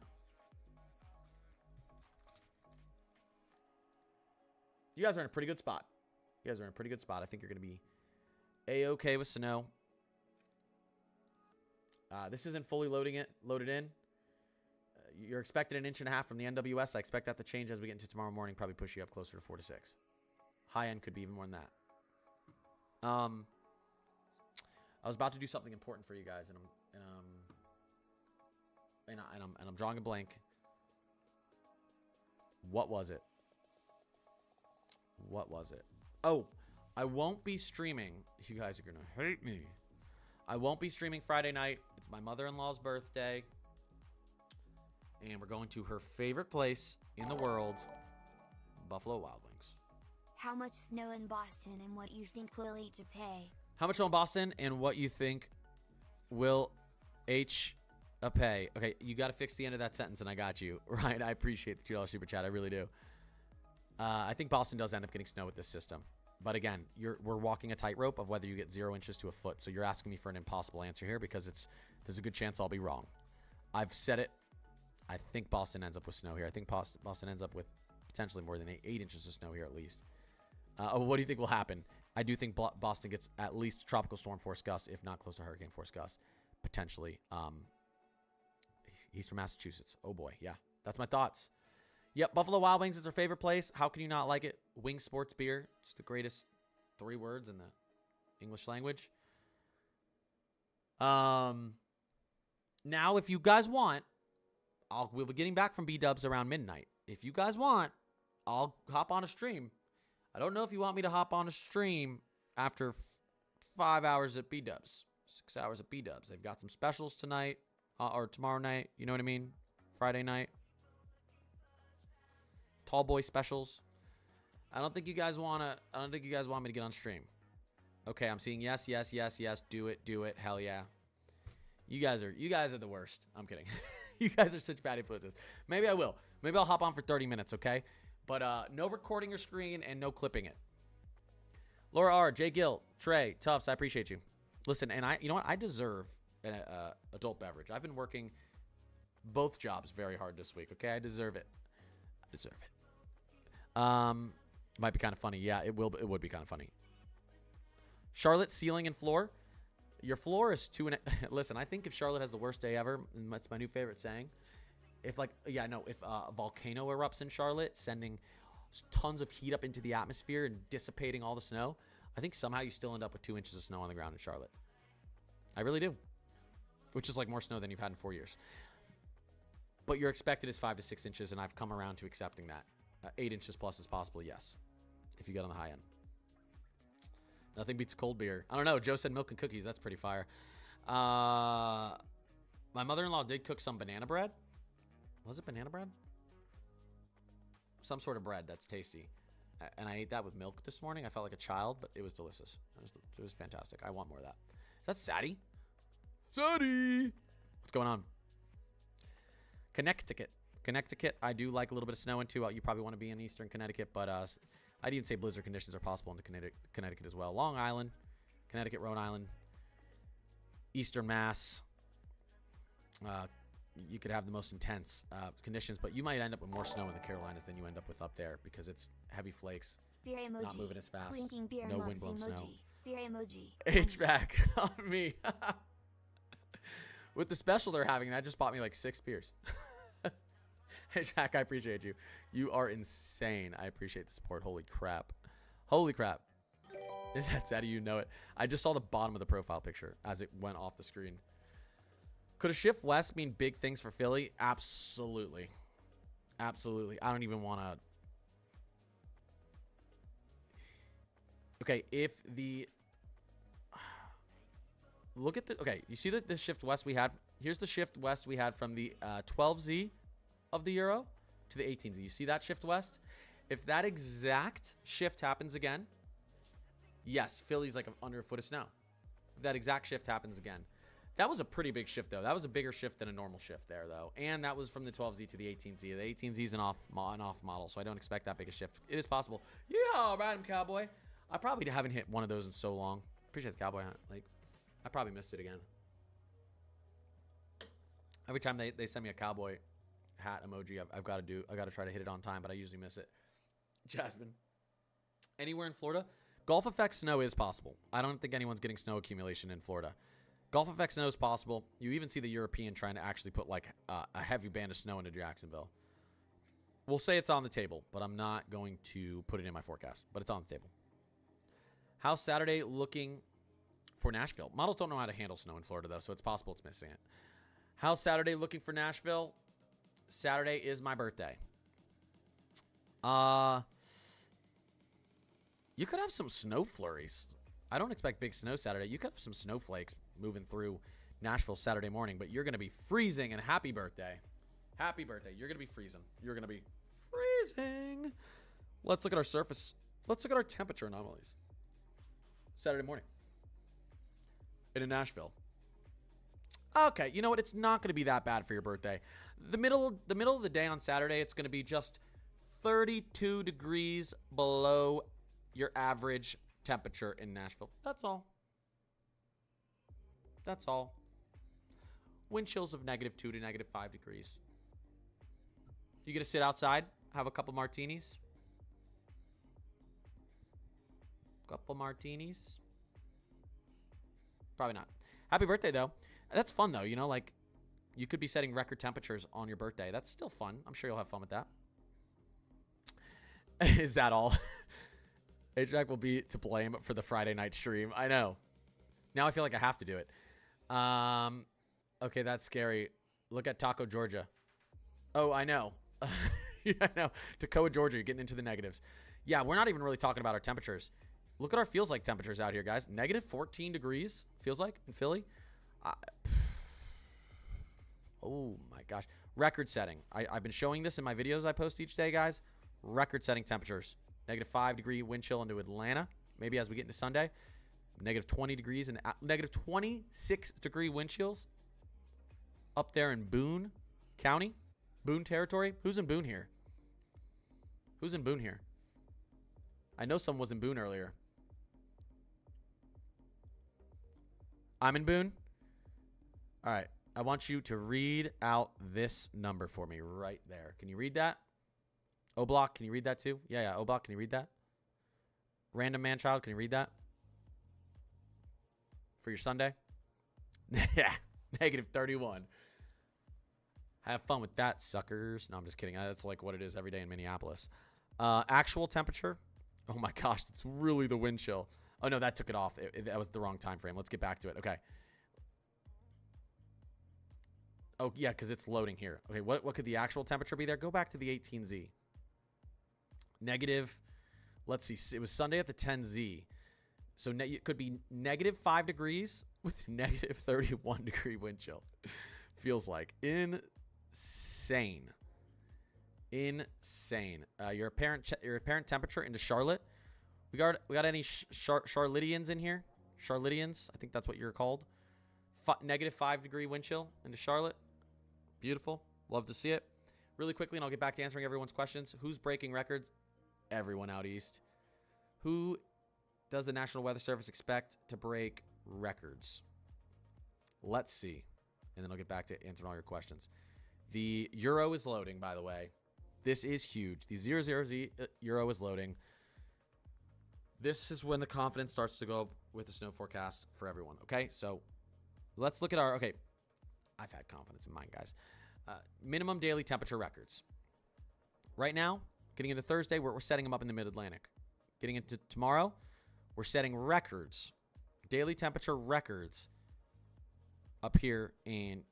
You guys are in a pretty good spot. I think you're going to be A-okay with snow. This isn't fully loaded in. You're expecting an inch and a half from the NWS. I expect that to change as we get into tomorrow morning. Probably push you up closer to 4 to 6. High end could be even more than that. I was about to do something important for you guys, and I'm drawing a blank. What was it? Oh, I won't be streaming. You guys are gonna hate me. I won't be streaming Friday night. It's my mother-in-law's birthday, and we're going to her favorite place in the world, Buffalo Wild Wings. How much snow in Boston and what you think will H pay? How much snow in Boston and what you think will H pay? Okay, you got to fix the end of that sentence, and I got you. Right, I appreciate the $2 super chat. I really do. I think Boston does end up getting snow with this system. But again, we're walking a tightrope of whether you get 0 inches to a foot. So you're asking me for an impossible answer here because there's a good chance I'll be wrong. I've said it. I think Boston ends up with snow here. I think Boston ends up with potentially more than 8 inches of snow here at least. What do you think will happen? I do think Boston gets at least tropical storm force gusts, if not close to hurricane force gusts, potentially. He's from Massachusetts. Oh boy, yeah, that's my thoughts. Yep, Buffalo Wild Wings is our favorite place. How can you not like it? Wing Sports Beer. It's the greatest 3 words in the English language. Now, if you guys want, we'll be getting back from B-Dubs around midnight. If you guys want, I'll hop on a stream. I don't know if you want me to hop on a stream after 5 hours at B-Dubs. 6 hours at B-Dubs. They've got some specials tonight or tomorrow night. You know what I mean? Friday night. Tall boy specials. I don't think you guys want me to get on stream. Okay, I'm seeing yes. Do it. Hell yeah. You guys are the worst. I'm kidding. You guys are such bad influences. Maybe I will. Maybe I'll hop on for 30 minutes, okay? But no recording your screen and no clipping it. Laura R, Jay Gill, Trey, Tufts, I appreciate you. Listen, and you know what? I deserve an adult beverage. I've been working both jobs very hard this week, okay? I deserve it. Might be kind of funny. Yeah, it would be kind of funny. Charlotte, ceiling and floor. Your floor is listen, I think if Charlotte has the worst day ever, and that's my new favorite saying. If a volcano erupts in Charlotte, sending tons of heat up into the atmosphere and dissipating all the snow, I think somehow you still end up with 2 inches of snow on the ground in Charlotte. I really do. Which is like more snow than you've had in 4 years. But your expected is 5 to 6 inches, and I've come around to accepting that. 8 inches plus is possible, yes. If you get on the high end. Nothing beats a cold beer. I don't know. Joe said milk and cookies. That's pretty fire. My mother-in-law did cook some banana bread. Was it banana bread? Some sort of bread that's tasty. and I ate that with milk this morning. I felt like a child, but it was delicious. It was fantastic. I want more of that. Is that Sadie? Sadie! What's going on? Connecticut. Connecticut, I do like a little bit of snow into. You probably want to be in eastern Connecticut, but I'd even say blizzard conditions are possible in Connecticut as well. Long Island, Connecticut, Rhode Island, eastern Mass. You could have the most intense conditions, but you might end up with more snow in the Carolinas than you end up with up there because it's heavy flakes, Beer emoji. not moving as fast, Clinking beer no emoji. windblown snow. Beer emoji. HVAC on me. With the special they're having, that just bought me like 6 beers. Hey, Jack, I appreciate you. You are insane. I appreciate the support. Holy crap. Holy crap. Is that sad? You know it. I just saw the bottom of the profile picture as it went off the screen. Could a shift west mean big things for Philly? Absolutely. Absolutely. I don't even want to. Okay, if the. Look at the. Okay, you see the shift west we had? Here's the shift west we had from the 12Z of the Euro to the 18Z. You see that shift west? If that exact shift happens again, yes, Philly's like under a foot of snow. If that exact shift happens again. That was a pretty big shift, though. That was a bigger shift than a normal shift there, though. And that was from the 12Z to the 18Z. The 18Z is an off model, so I don't expect that big a shift. It is possible. Yeah, random cowboy. I probably haven't hit one of those in so long. Appreciate the cowboy hat. Like, I probably missed it again. Every time they send me a cowboy hat emoji, I've got to try to hit it on time, but I usually miss it. Jasmine. Anywhere in Florida? Gulf effect snow is possible. I don't think anyone's getting snow accumulation in Florida. Gulf effect snow is possible. You even see the European trying to actually put like a heavy band of snow into Jacksonville. We'll say it's on the table, but I'm not going to put it in my forecast, but it's on the table. How's Saturday looking for Nashville? Models don't know how to handle snow in Florida, though, so it's possible it's missing it. How's Saturday looking for Nashville? Saturday is my birthday. You could have some snow flurries. I don't expect big snow Saturday. You could have some snowflakes moving through Nashville Saturday morning, but you're going to be freezing, and happy birthday. Happy birthday. You're going to be freezing. You're going to be freezing. Let's look at our surface. Let's look at our temperature anomalies. Saturday morning in Nashville. Okay, you know what? It's not going to be that bad for your birthday. The middle of the day on Saturday, it's going to be just 32 degrees below your average temperature in Nashville. That's all. That's all. Wind chills of -2 to -5 degrees. You gonna sit outside, have a couple martinis? Couple martinis? Probably not. Happy birthday, though. That's fun, though. You know, like, you could be setting record temperatures on your birthday. That's still fun. I'm sure you'll have fun with that. Is that all? H-Jack will be to blame for the Friday night stream. I know. Now I feel like I have to do it. Okay, that's scary. Look at Taco, Georgia. Oh, I know. Yeah, I know. Toccoa, Georgia, you're getting into the negatives. Yeah, we're not even really talking about our temperatures. Look at our feels like temperatures out here, guys. -14 degrees, feels like, in Philly. Oh, my gosh. Record setting. I've been showing this in my videos I post each day, guys. Record setting temperatures. -5 degree wind chill into Atlanta. Maybe as we get into Sunday. -20 degrees and -26 degree wind chills up there in Boone County, Boone territory. Who's in Boone here? Who's in Boone here? I know someone was in Boone earlier. I'm in Boone. All right. I want you to read out this number for me right there. Can you read that? O-Block, can you read that too? Yeah. O-Block, can you read that? Random Man Child, can you read that? For your Sunday? Yeah. -31. Have fun with that, suckers. No, I'm just kidding. That's like what it is every day in Minneapolis. Actual temperature. Oh my gosh, it's really the wind chill. Oh no, that took it off. That was the wrong time frame. Let's get back to it. Okay. Oh yeah, because it's loading here. Okay, what could the actual temperature be there? Go back to the 18Z. Let's see. It was Sunday at the 10Z. So it could be -5 degrees with -31 degree wind chill. Feels like insane. Insane. Your apparent temperature into Charlotte. We got any Charlottians in here? Charlottians, I think that's what you're called. Negative 5 degree wind chill into Charlotte. Beautiful. Love to see it. Really quickly, and I'll get back to answering everyone's questions. Who's breaking records? Everyone out east. Who does the National Weather Service expect to break records? Let's see. And then I'll get back to answering all your questions. The Euro is loading, by the way. This is huge. The 00Z Euro is loading. This is when the confidence starts to go up with the snow forecast for everyone. Okay, so let's look at our... Okay, I've had confidence in mine, guys. Minimum daily temperature records. Right now, getting into Thursday, we're setting them up in the mid-Atlantic. Getting into tomorrow, we're setting records. Daily temperature records up here in...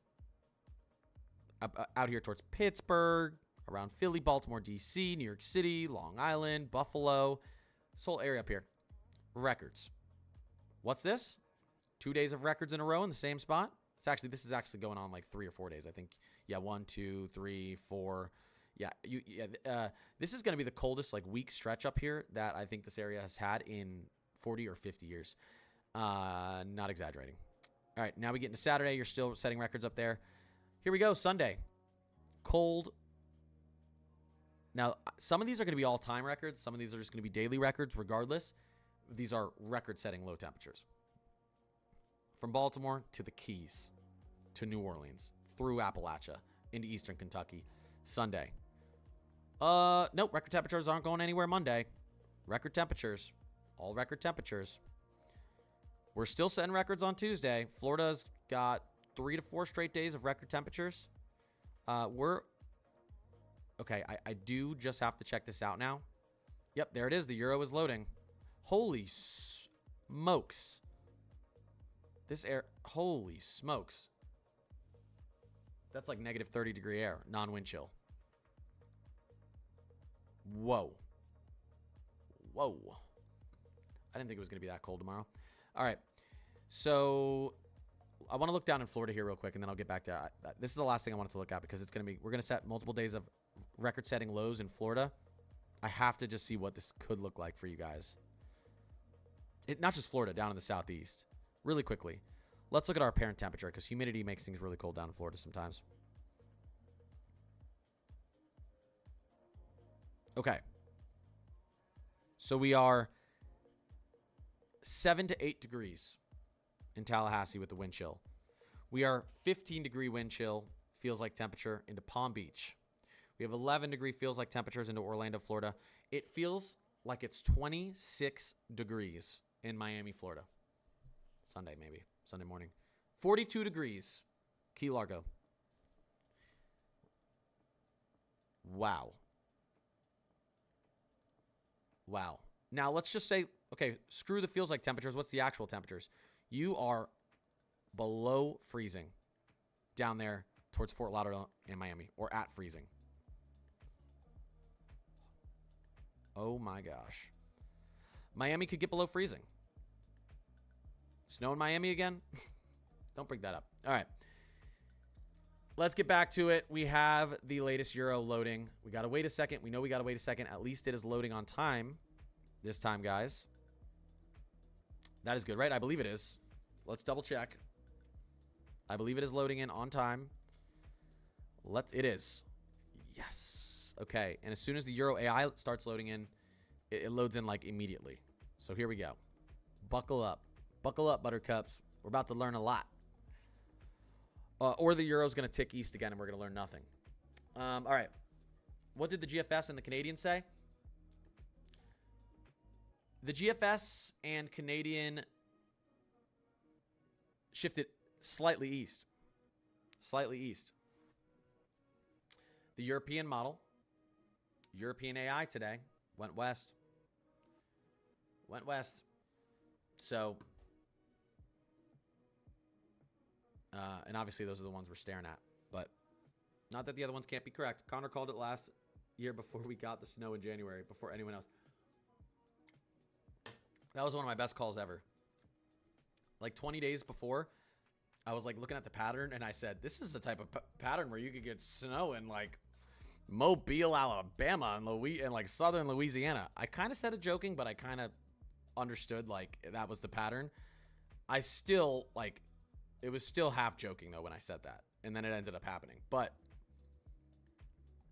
out here towards Pittsburgh, around Philly, Baltimore, D.C., New York City, Long Island, Buffalo... This whole area up here. Records. What's this? 2 days of records in a row in the same spot? This is actually going on like 3 or 4 days, I think. Yeah, 1, 2, 3, 4. Yeah, this is going to be the coldest like week stretch up here that I think this area has had in 40 or 50 years. Not exaggerating. All right, now we get into Saturday. You're still setting records up there. Here we go, Sunday. Cold. Now, some of these are going to be all-time records. Some of these are just going to be daily records regardless. These are record-setting low temperatures. From Baltimore to the Keys to New Orleans, through Appalachia, into eastern Kentucky. Sunday. Nope, record temperatures aren't going anywhere Monday. Record temperatures. All record temperatures. We're still setting records on Tuesday. Florida's got 3 to 4 straight days of record temperatures. Okay, I do just have to check this out now. Yep, there it is. The Euro is loading. Holy smokes. Holy smokes. That's like negative 30 degree air, non-wind chill. Whoa. Whoa. I didn't think it was going to be that cold tomorrow. All right. So I want to look down in Florida here real quick, and then I'll get back to this is the last thing I wanted to look at because we're going to set multiple days of record-setting lows in Florida. I have to just see what this could look like for you guys. Not just Florida, down in the southeast. Really quickly, let's look at our apparent temperature because humidity makes things really cold down in Florida sometimes. Okay. So we are 7 to 8 degrees in Tallahassee with the wind chill. We are 15 degree wind chill, feels like temperature, into Palm Beach. We have 11 degree feels like temperatures into Orlando, Florida. It feels like it's 26 degrees in Miami, Florida. Sunday, maybe. Sunday morning. 42 degrees. Key Largo. Wow. Wow. Now, let's just say, okay, screw the feels like temperatures. What's the actual temperatures? You are below freezing down there towards Fort Lauderdale and Miami, or at freezing. Oh my gosh. Miami could get below freezing. Snow in Miami again? Don't bring that up. All right. Let's get back to it. We have the latest Euro loading. We got to wait a second. We know we got to wait a second. At least it is loading on time this time, guys. That is good, right? I believe it is. Let's double check. I believe it is loading in on time. It is. Yes. Okay. And as soon as the Euro AI starts loading in, it loads in like immediately. So here we go. Buckle up. Buckle up, buttercups. We're about to learn a lot. Or the Euro's going to tick east again and we're going to learn nothing. All right. What did the GFS and the Canadian say? The GFS and Canadian shifted slightly east. Slightly east. The European model, European AI today, went west. Went west. So, and obviously those are the ones we're staring at. But not that the other ones can't be correct. Connor called it last year before we got the snow in January, before anyone else. That was one of my best calls ever. Like 20 days before, I was like looking at the pattern and I said, this is the type of pattern where you could get snow in like Mobile, Alabama, and like southern Louisiana. I kind of said it joking, but I kind of understood like that was the pattern. I still like it was still half joking though when I said that, and then it ended up happening. But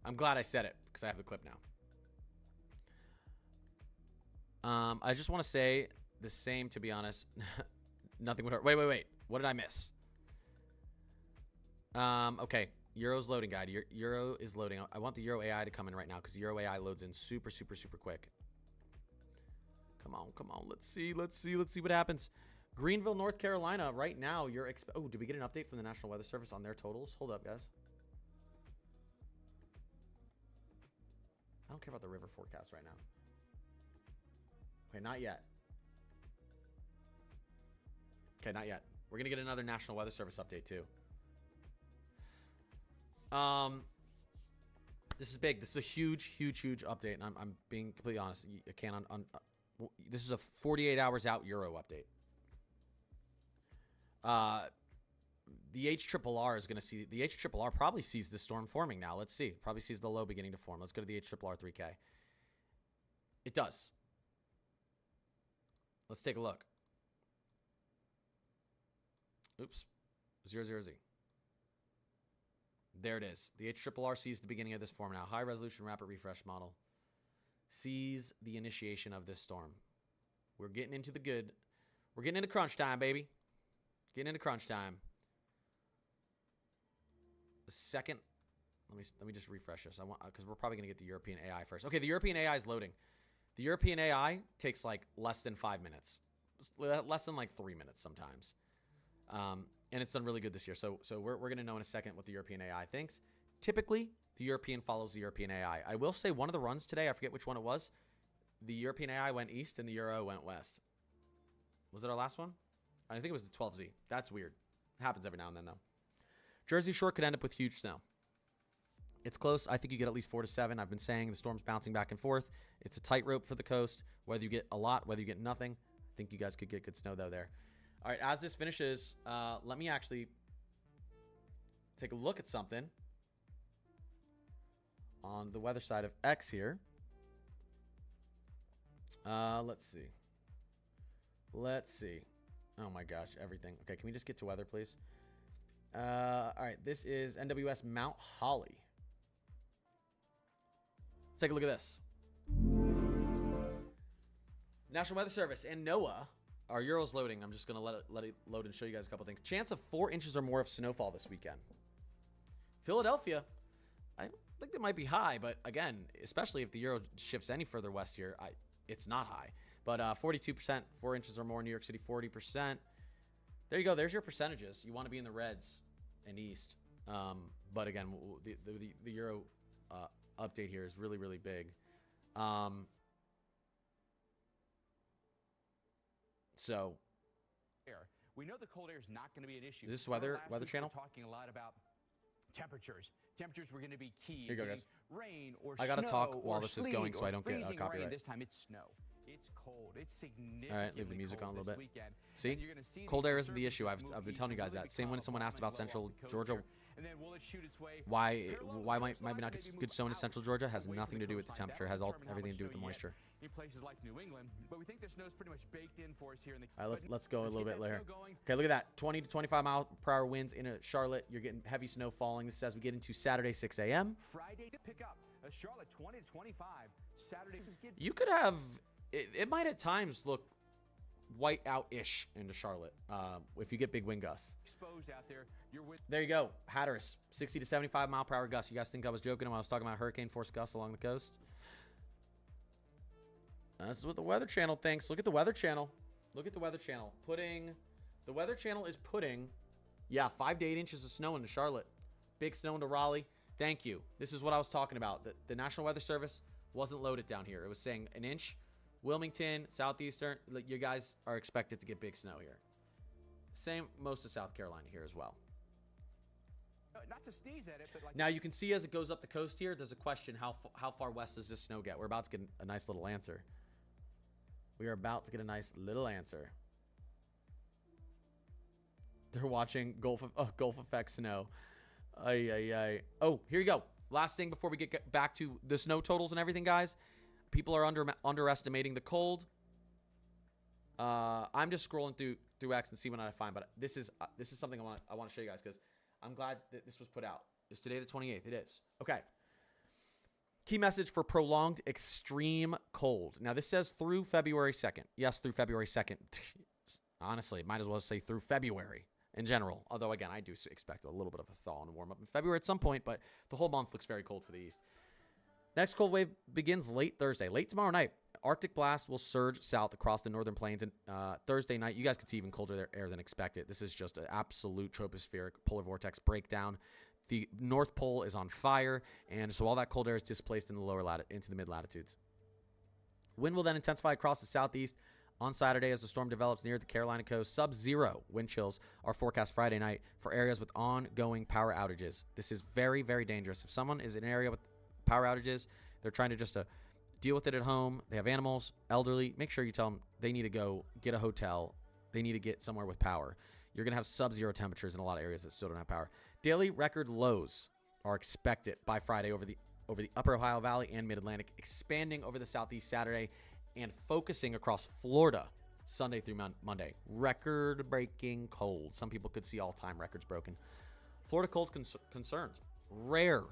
I'm glad I said it because I have the clip now. I just want to say the same, to be honest. Nothing would hurt. Wait. What did I miss? Okay. Euro's loading guide. Euro is loading. I want the Euro AI to come in right now because Euro AI loads in super quick. Come on. Let's see what happens. Greenville, North Carolina. Right now, oh, did we get an update from the National Weather Service on their totals? Hold up, guys. I don't care about the river forecast right now. Okay, not yet. Okay, not yet. We're gonna get another National Weather Service update too. This is big. This is a huge update, and I'm being completely honest. I can't. This is a 48 hours out Euro update. The HRRR is gonna see. The HRRR probably sees the storm forming now. Let's see. Probably sees the low beginning to form. Let's go to the HRRR 3K. It does. Let's take a look. Oops. 00Z. There it is. The HRRR sees the beginning of this form now. High resolution rapid refresh model sees the initiation of this storm. We're getting into the good. We're getting into crunch time, baby. Getting into crunch time. The second, let me just refresh this. I want because we're probably gonna get the European AI first. Okay, the European AI is loading. The European AI takes like less than 5 minutes, less than like 3 minutes sometimes, and it's done really good this year. So we're gonna know in a second what the European AI thinks. Typically, the European follows the European AI. I will say one of the runs today, I forget which one it was. The European AI went east and the Euro went west. Was it our last one? I think it was the 12Z. That's weird. It happens every now and then though. Jersey Shore could end up with huge snow. It's close. I think you get at least 4 to 7. I've been saying the storm's bouncing back and forth. It's a tightrope for the coast. Whether you get a lot, whether you get nothing, I think you guys could get good snow though there. All right, as this finishes, let me actually take a look at something on the weather side of X here. Let's see. Oh my gosh, everything. Okay, can we just get to weather, please? All right, this is NWS Mount Holly. Let's take a look at this. National Weather Service and NOAA. Our Euro's loading. I'm just going to let it load and show you guys a couple things. Chance of 4 inches or more of snowfall this weekend. Philadelphia, I think it might be high, but again, especially if the Euro shifts any further west here, it's not high. But 42%, 4 inches or more in New York City, 40%. There you go. There's your percentages. You want to be in the reds and east. But again, the Euro update here is really, really big. So we know the cold air is not going to be an issue. Is this weather channel? We're talking a lot about temperatures. Temperaters were going to be key. Here you go, guys. Rain or I got to snow talk while or this is sleet going so or I don't get freezing copyright. rain. This time it's snow. It's cold. It's significantly All right, leave the music on a little bit. Weekend. See? Cold air isn't the issue. I've been telling you guys that. Same when someone asked about Central Georgia. And then will it shoot its way? Why might we not get good snow in Central Georgia? Has nothing to do with the temperature. It has everything to do with the moisture. In places like New England, but we think the snow's pretty much baked in for us here in the. All right, let's go a little bit later. Okay, look at that. 20 to 25 mile per hour winds in Charlotte. You're getting heavy snow falling. This is as we get into Saturday, 6 a.m. Friday to pick up. Charlotte 20 to 25. Saturday. You could have. It might at times look white out-ish into Charlotte if you get big wind gusts. Exposed out there. There you go. Hatteras, 60 to 75 mile per hour gusts. You guys think I was joking when I was talking about hurricane force gusts along the coast? That's what the Weather Channel thinks. Look at the Weather Channel. Look at the Weather Channel. The Weather Channel is putting, 5 to 8 inches of snow into Charlotte. Big snow into Raleigh. Thank you. This is what I was talking about. The National Weather Service wasn't loaded down here. It was saying an inch. Wilmington, Southeastern, you guys are expected to get big snow here. Same most of South Carolina here as well. Not to sneeze at it, but like now you can see as it goes up the coast here, there's a question, how far west does this snow get? We're about to get a nice little answer. We are about to get a nice little answer. They're watching Gulf Effect snow. Oh, here you go. Last thing before we get back to the snow totals and everything, guys. People are underestimating the cold. I'm just scrolling through X and see what I find, but this is something I want to show you guys because I'm glad that this was put out. Is today the 28th? It is. Okay. Key message for prolonged extreme cold. Now this says through February 2nd. Yes, through February 2nd. Honestly, might as well say through February in general. Although again, I do expect a little bit of a thaw and warm up in February at some point, but the whole month looks very cold for the East. Next cold wave begins late Thursday, late tomorrow night. Arctic blast will surge south across the northern plains, and Thursday night, you guys could see even colder air than expected. This is just an absolute tropospheric polar vortex breakdown. The North Pole is on fire, and so all that cold air is displaced in the into the mid latitudes. Wind will then intensify across the southeast on Saturday as the storm develops near the Carolina coast. Sub-zero wind chills are forecast Friday night for areas with ongoing power outages. This is very, very dangerous. If someone is in an area with power outages, they're trying to just deal with it at home. They have animals, elderly. Make sure you tell them they need to go get a hotel. They need to get somewhere with power. You're going to have sub-zero temperatures in a lot of areas that still don't have power. Daily record lows are expected by Friday over the upper Ohio Valley and mid-Atlantic, expanding over the southeast Saturday and focusing across Florida Sunday through Monday. Record-breaking cold. Some people could see all-time records broken. Florida cold concerns. Rare,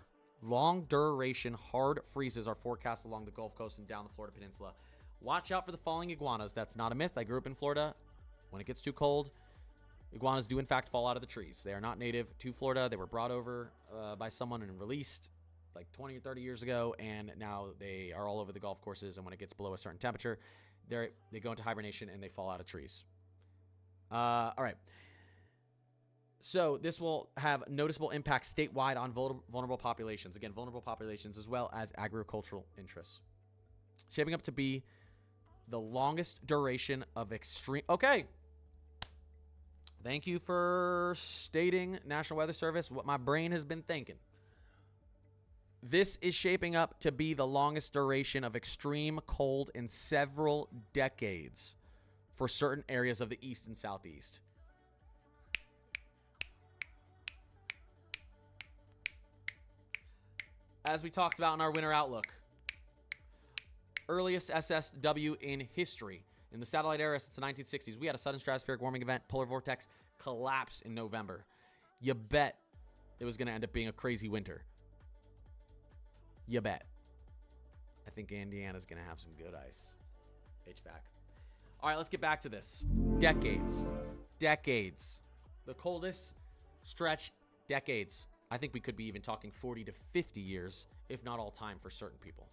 long-duration hard freezes are forecast along the Gulf Coast and down the Florida Peninsula. Watch out for the falling iguanas. That's not a myth. I grew up in Florida. When it gets too cold, iguanas do in fact fall out of the trees. They are not native to Florida. They were brought over by someone and released like 20 or 30 years ago, and now they are all over the golf courses, and when it gets below a certain temperature, they go into hibernation and they fall out of trees. All right. So this will have noticeable impact statewide on vulnerable populations. Again, vulnerable populations as well as agricultural interests. Shaping up to be the longest duration of extreme... Okay. Thank you for stating, National Weather Service, what my brain has been thinking. This is shaping up to be the longest duration of extreme cold in several decades for certain areas of the East and Southeast. As we talked about in our winter outlook, earliest SSW in history. In the satellite era since the 1960s, we had a sudden stratospheric warming event, polar vortex collapse in November. You bet it was going to end up being a crazy winter. You bet. I think Indiana's going to have some good ice. HVAC. All right, let's get back to this. Decades. The coldest stretch, decades. I think we could be even talking 40 to 50 years, if not all time for certain people.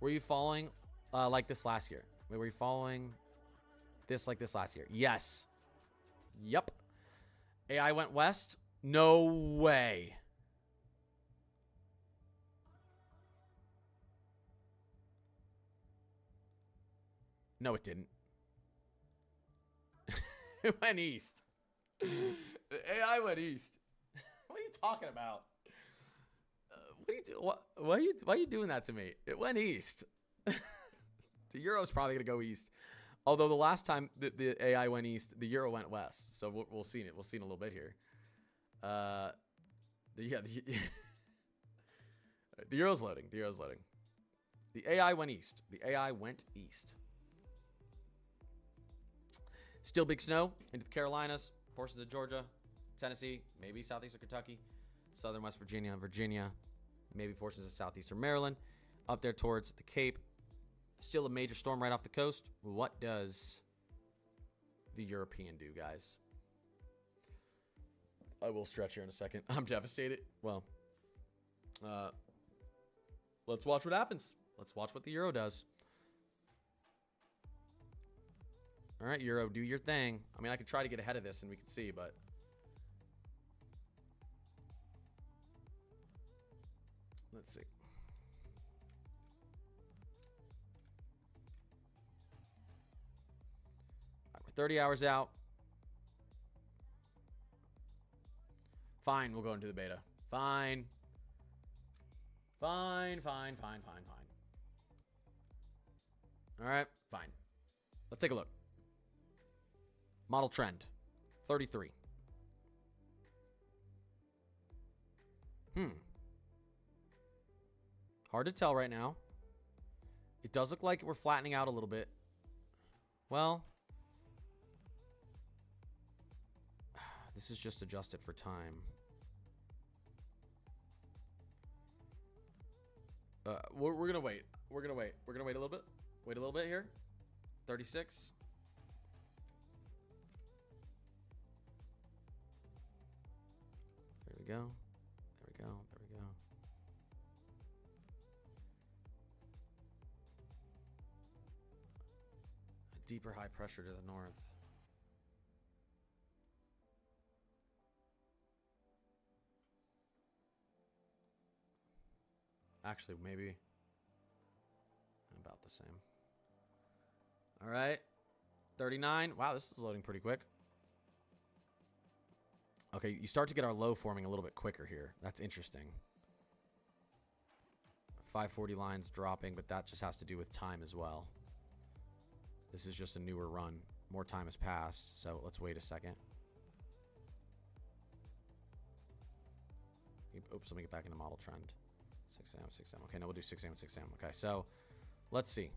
Were you following like this last year? Were you following this like this last year? Yes. Yep. AI went west? No way. No, it didn't. It went east. AI went east. What are you talking about? Why are you doing that to me? It went east. The Euro's probably going to go east. Although the last time the AI went east, the Euro went west. So we'll see it. We'll see in a little bit here. The Euro's loading. The AI went east. Still big snow into the Carolinas, portions of Georgia, Tennessee, maybe southeastern Kentucky, southern West Virginia, maybe portions of southeastern Maryland, up there towards the Cape. Still a major storm right off the coast. What does the European do, guys? I will stretch here in a second. I'm devastated. Well, let's watch what happens. Let's watch what the Euro does. All right, Euro, do your thing. I mean, I could try to get ahead of this and we could see, but... Let's see. All right, we're 30 hours out. Fine, we'll go into the beta. Fine. All right, fine. Let's take a look. Model trend, 33. Hard to tell right now. It does look like we're flattening out a little bit. Well, this is just adjusted for time. We're going to wait. We're going to wait. We're going to wait a little bit. Wait a little bit here. 36. There we go. There we go. There we go. Deeper high pressure to the north. Actually, maybe about the same. All right. 39. Wow, this is loading pretty quick. Okay, you start to get our low forming a little bit quicker here. That's interesting. 540 lines dropping, but that just has to do with time as well. This is just a newer run. More time has passed, so let's wait a second. Oops, let me get back into model trend. 6 a.m., 6 a.m. Okay, no, we'll do 6 a.m., 6 a.m. Okay, so let's see.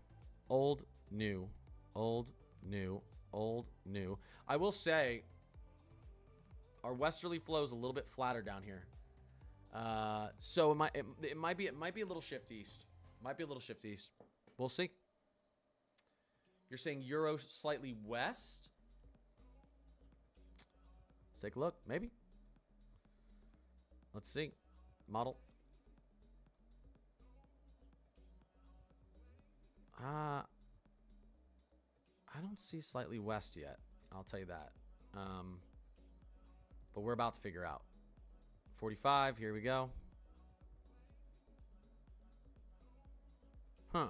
Old, new, old, new, old, new. I will say our westerly flow is a little bit flatter down here. So it might be a little shift east. Might be a little shift east. We'll see. You're saying Euro slightly west? Let's take a look. Maybe. Let's see. Model. I don't see slightly west yet. I'll tell you that. But we're about to figure out. 45. Here we go. Huh.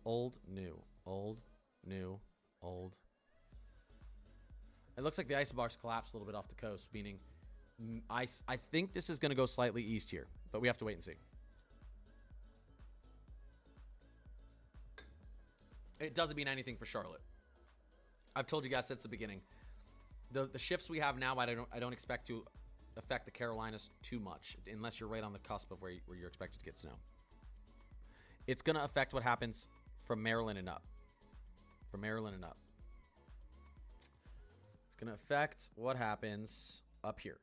Old, new. Old, new, old. It looks like the isobars collapsed a little bit off the coast, meaning I think this is going to go slightly east here, but we have to wait and see. It doesn't mean anything for Charlotte. I've told you guys since the beginning. The shifts we have now, I don't expect to affect the Carolinas too much, unless you're right on the cusp of where you're expected to get snow. It's going to affect what happens from Maryland and up. From Maryland and up. It's going to affect what happens up here.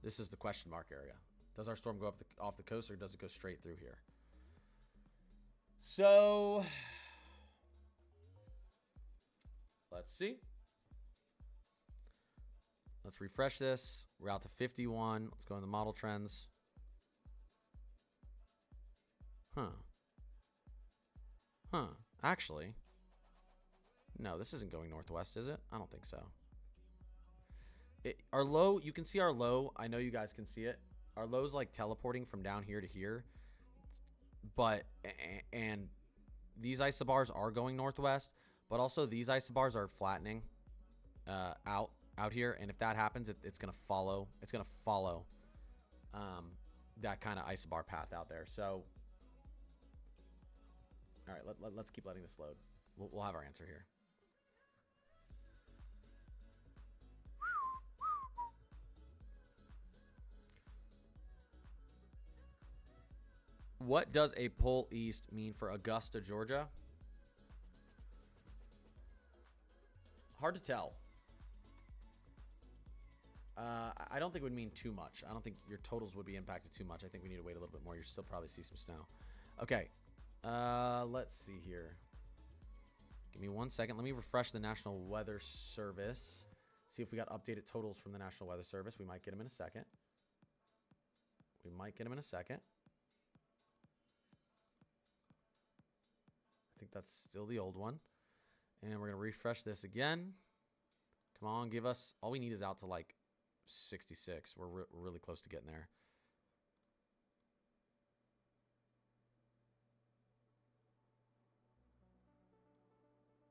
This is the question mark area. Does our storm go up off the coast, or does it go straight through here? So let's see. Let's refresh this. We're out to 51. Let's go in the model trends. Actually, no, this isn't going northwest, is it? I don't think so. Our low, you can see our low. I know you guys can see it. Our low's like teleporting from down here to here. But, and these isobars are going northwest, but also these isobars are flattening out here. And if that happens, it's going to follow. It's going to follow that kind of isobar path out there. So, all right, let's keep letting this load. We'll have our answer here. What does a pull east mean for Augusta, Georgia? Hard to tell. I don't think it would mean too much. I don't think your totals would be impacted too much. I think we need to wait a little bit more. You'll still probably see some snow. Okay. Let's see here. Give me 1 second. Let me refresh the National Weather Service. See if we got updated totals from the National Weather Service. We might get them in a second. I think that's still the old one. And we're going to refresh this again. Come on, give us... All we need is out to like 66. We're really close to getting there.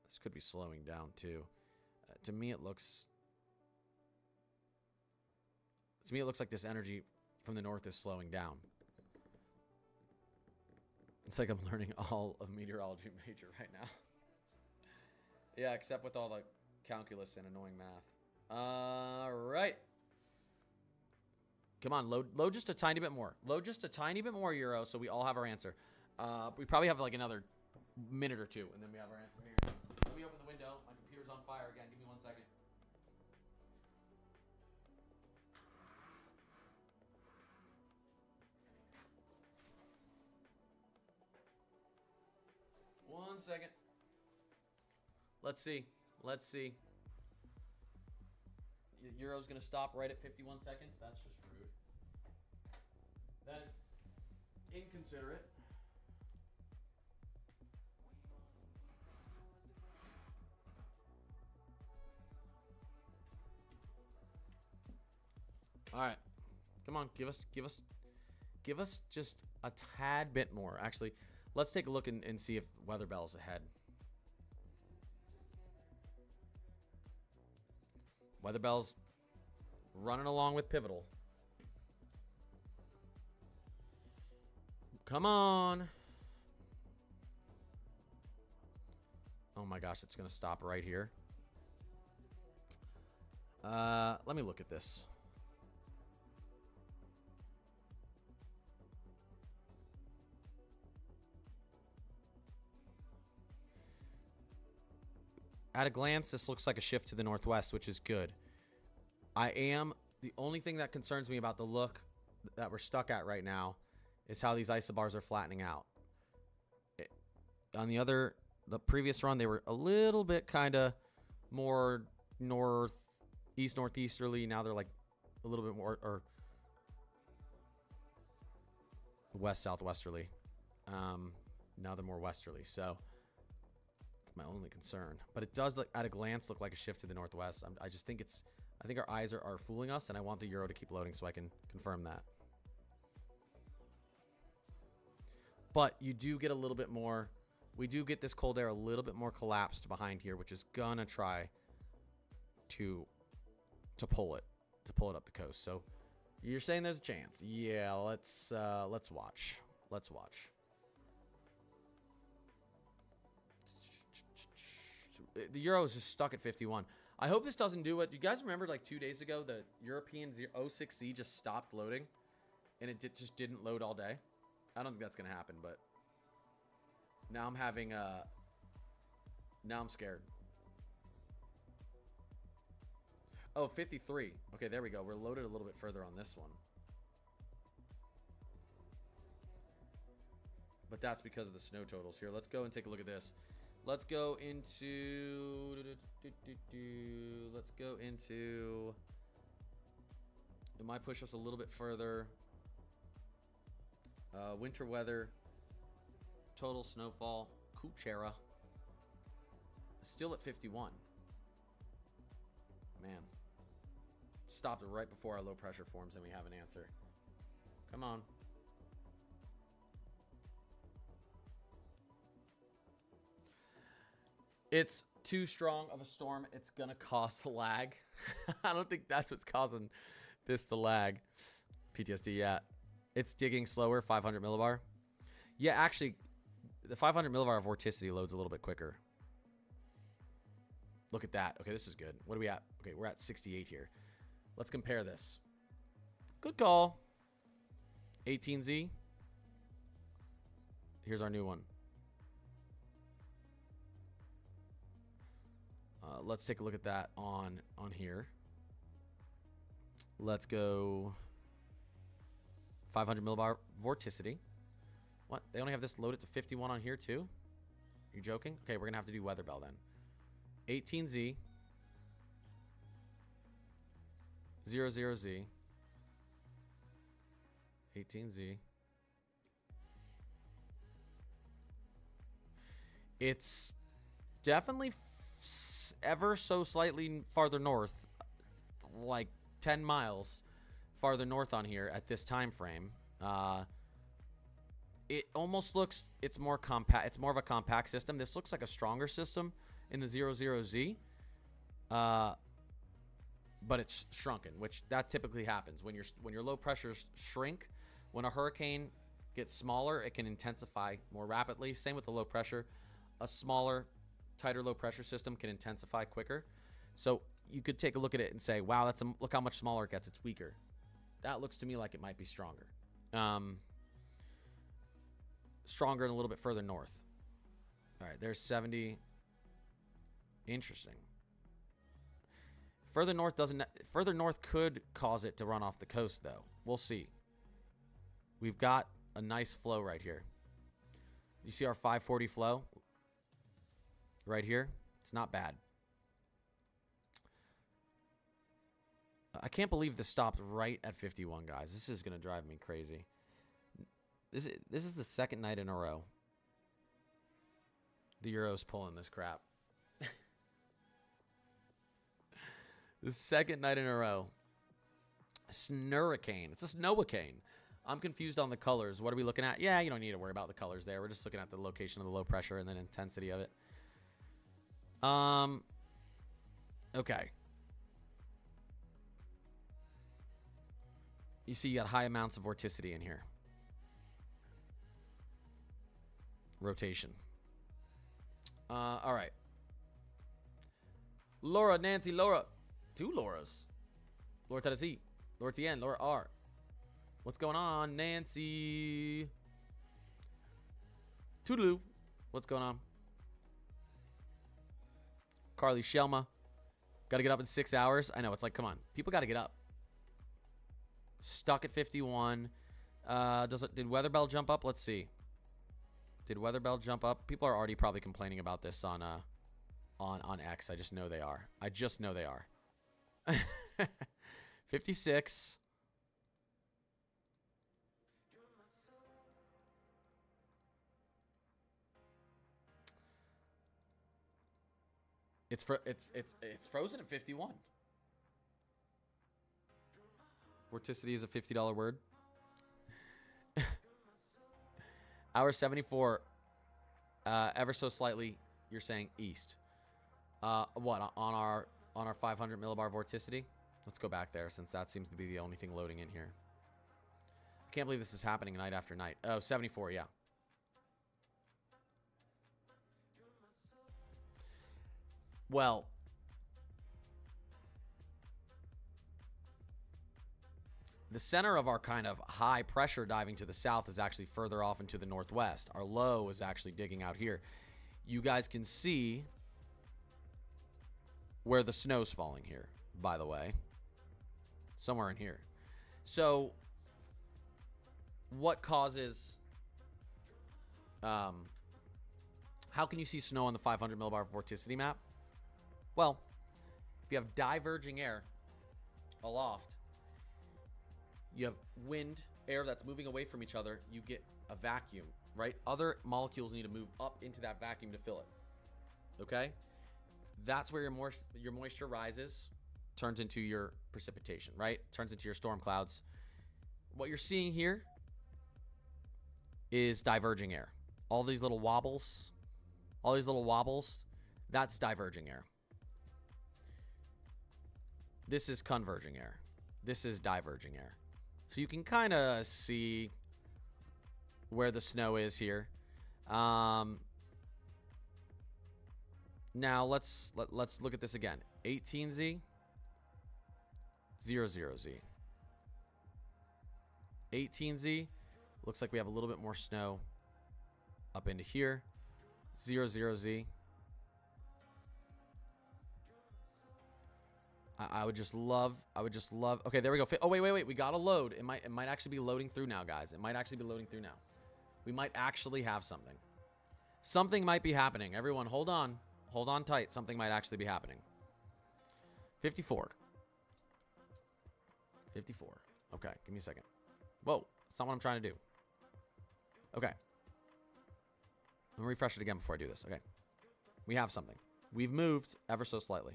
This could be slowing down too. To me, it looks like this energy from the north is slowing down. It's like I'm learning all of meteorology major right now. Yeah, except with all the calculus and annoying math. All right. Come on, load just a tiny bit more. Load just a tiny bit more, Euro, so we all have our answer. We probably have like another minute or two, and then we have our answer here. Let me open the window. My computer's on fire again. Give me 1 second. One second. Let's see. Let's see. Euro's going to stop right at 51 seconds. That's just rude. That is inconsiderate. All right. Come on, give us just a tad bit more. Actually, let's take a look and see if Weather Bell's ahead. Weather Bell's running along with Pivotal. Come on. Oh my gosh, it's going to stop right here. Let me look at this. At a glance, this looks like a shift to the northwest, which is good. The only thing that concerns me about the look that we're stuck at right now is how these isobars are flattening out. On the previous run, they were a little bit kind of more northeast, northeasterly. Now they're like a little bit more, or west, southwesterly. Now they're more westerly. So my only concern, but it does look, at a glance, look like a shift to the northwest. I just think I think our eyes are fooling us, and I want the Euro to keep loading so I can confirm that. But you do get a little bit more, we do get this cold air a little bit more collapsed behind here, which is gonna try to pull it up the coast. So you're saying there's a chance? Yeah, let's watch. Let's watch. The Euro is just stuck at 51. I hope this doesn't do it. Do you guys remember like 2 days ago the European 06Z just stopped loading and it just didn't load all day? I don't think that's going to happen, but now I'm having now I'm scared. Oh, 53. Okay, there we go. We're loaded a little bit further on this one. But that's because of the snow totals here. Let's go and take a look at this. Let's go into, let's go into, it might push us a little bit further. Winter weather, total snowfall, Kuchera, still at 51. Man, stopped it right before our low pressure forms and we have an answer. Come on. It's too strong of a storm. It's going to cause lag. I don't think that's what's causing this to lag. PTSD, yeah. It's digging slower, 500 millibar. Yeah, actually, the 500 millibar vorticity loads a little bit quicker. Look at that. Okay, this is good. What are we at? Okay, we're at 68 here. Let's compare this. Good call. 18Z. Here's our new one. Let's take a look at that on here. Let's go 500 millibar vorticity. What? They only have this loaded to 51 on here too? Are you joking? Okay, we're going to have to do Weather Bell then. 18Z. 00Z. 18Z. It's definitely ever so slightly farther north, like 10 miles farther north on here at this time frame. It almost looks, it's more compact. It's more of a compact system. This looks like a stronger system in the 00Z, but it's shrunken, which that typically happens when your low pressures shrink. When a hurricane gets smaller, it can intensify more rapidly. Same with the low pressure. A smaller, tighter low pressure system can intensify quicker. So you could take a look at it and say, wow, look how much smaller it gets. It's weaker. That looks to me like it might be stronger. Stronger and a little bit further north. All right, there's 70. Interesting. Further north could cause it to run off the coast, though. We'll see. We've got a nice flow right here. You see our 540 flow right here? It's not bad. I can't believe this stopped right at 51, guys. This is going to drive me crazy. This is the second night in a row the Euro's pulling this crap. The second night in a row. Snurricane. It's a snowicane. I'm confused on the colors. What are we looking at? Yeah, you don't need to worry about the colors there. We're just looking at the location of the low pressure and then intensity of it. Okay. You see you got high amounts of vorticity in here. Rotation. All right. Laura, Nancy, Laura. Two Lauras. Laura Tennessee. Laura Tien, Laura R. What's going on, Nancy? Toodaloo. What's going on? Carly Shelma. Got to get up in 6 hours. I know. It's like, come on. People got to get up. Stuck at 51. Did Weather Bell jump up? Let's see. Did Weather Bell jump up? People are already probably complaining about this on X. I just know they are. I just know they are. 56. It's frozen at 51. Vorticity is a $50 word. Hour 74. Ever so slightly, you're saying east. What on our 500 millibar vorticity? Let's go back there since that seems to be the only thing loading in here. I can't believe this is happening night after night. Oh, 74, yeah. Well, the center of our kind of high pressure diving to the south is actually further off into the northwest. Our low is actually digging out here. You guys can see where the snow's falling here, by the way. Somewhere in here. So, what causes... how can you see snow on the 500 millibar vorticity map? Well, if you have diverging air aloft, you have wind, air that's moving away from each other, you get a vacuum, right? Other molecules need to move up into that vacuum to fill it. Okay? That's where your moisture rises, turns into your precipitation, right? Turns into your storm clouds. What you're seeing here is diverging air. All these little wobbles, that's diverging air. This is converging air. This is diverging air. So you can kind of see where the snow is here. Now let's look at this again. 18Z, 00Z. 18Z, looks like we have a little bit more snow up into here. 00Z. I would just love. Okay, there we go. Oh, wait. We got to load. It might actually be loading through now, guys. It might actually be loading through now. We might actually have something. Something might be happening. Everyone, hold on. Hold on tight. Something might actually be happening. 54. 54. Okay, give me a second. Whoa, that's not what I'm trying to do. Okay. Let me refresh it again before I do this. Okay. We have something. We've moved ever so slightly.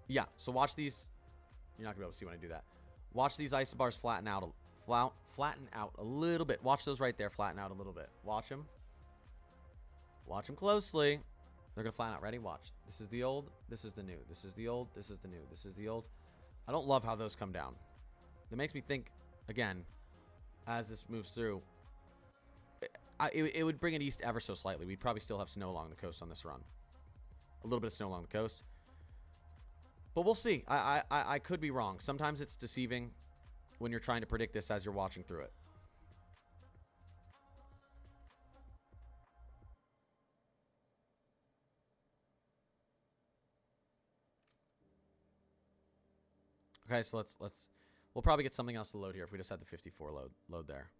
Yeah, so watch these. You're not going to be able to see when I do that. Watch these isobars flatten out a little bit. Watch those right there flatten out a little bit. Watch them. Watch them closely. They're going to flatten out. Ready? Watch. This is the old. This is the new. This is the old. This is the new. This is the old. I don't love how those come down. That makes me think, again, as this moves through, it would bring it east ever so slightly. We'd probably still have snow along the coast on this run. A little bit of snow along the coast. But we'll see. I could be wrong. Sometimes it's deceiving when you're trying to predict this as you're watching through it. Okay, so we'll probably get something else to load here if we just had the 54 load there.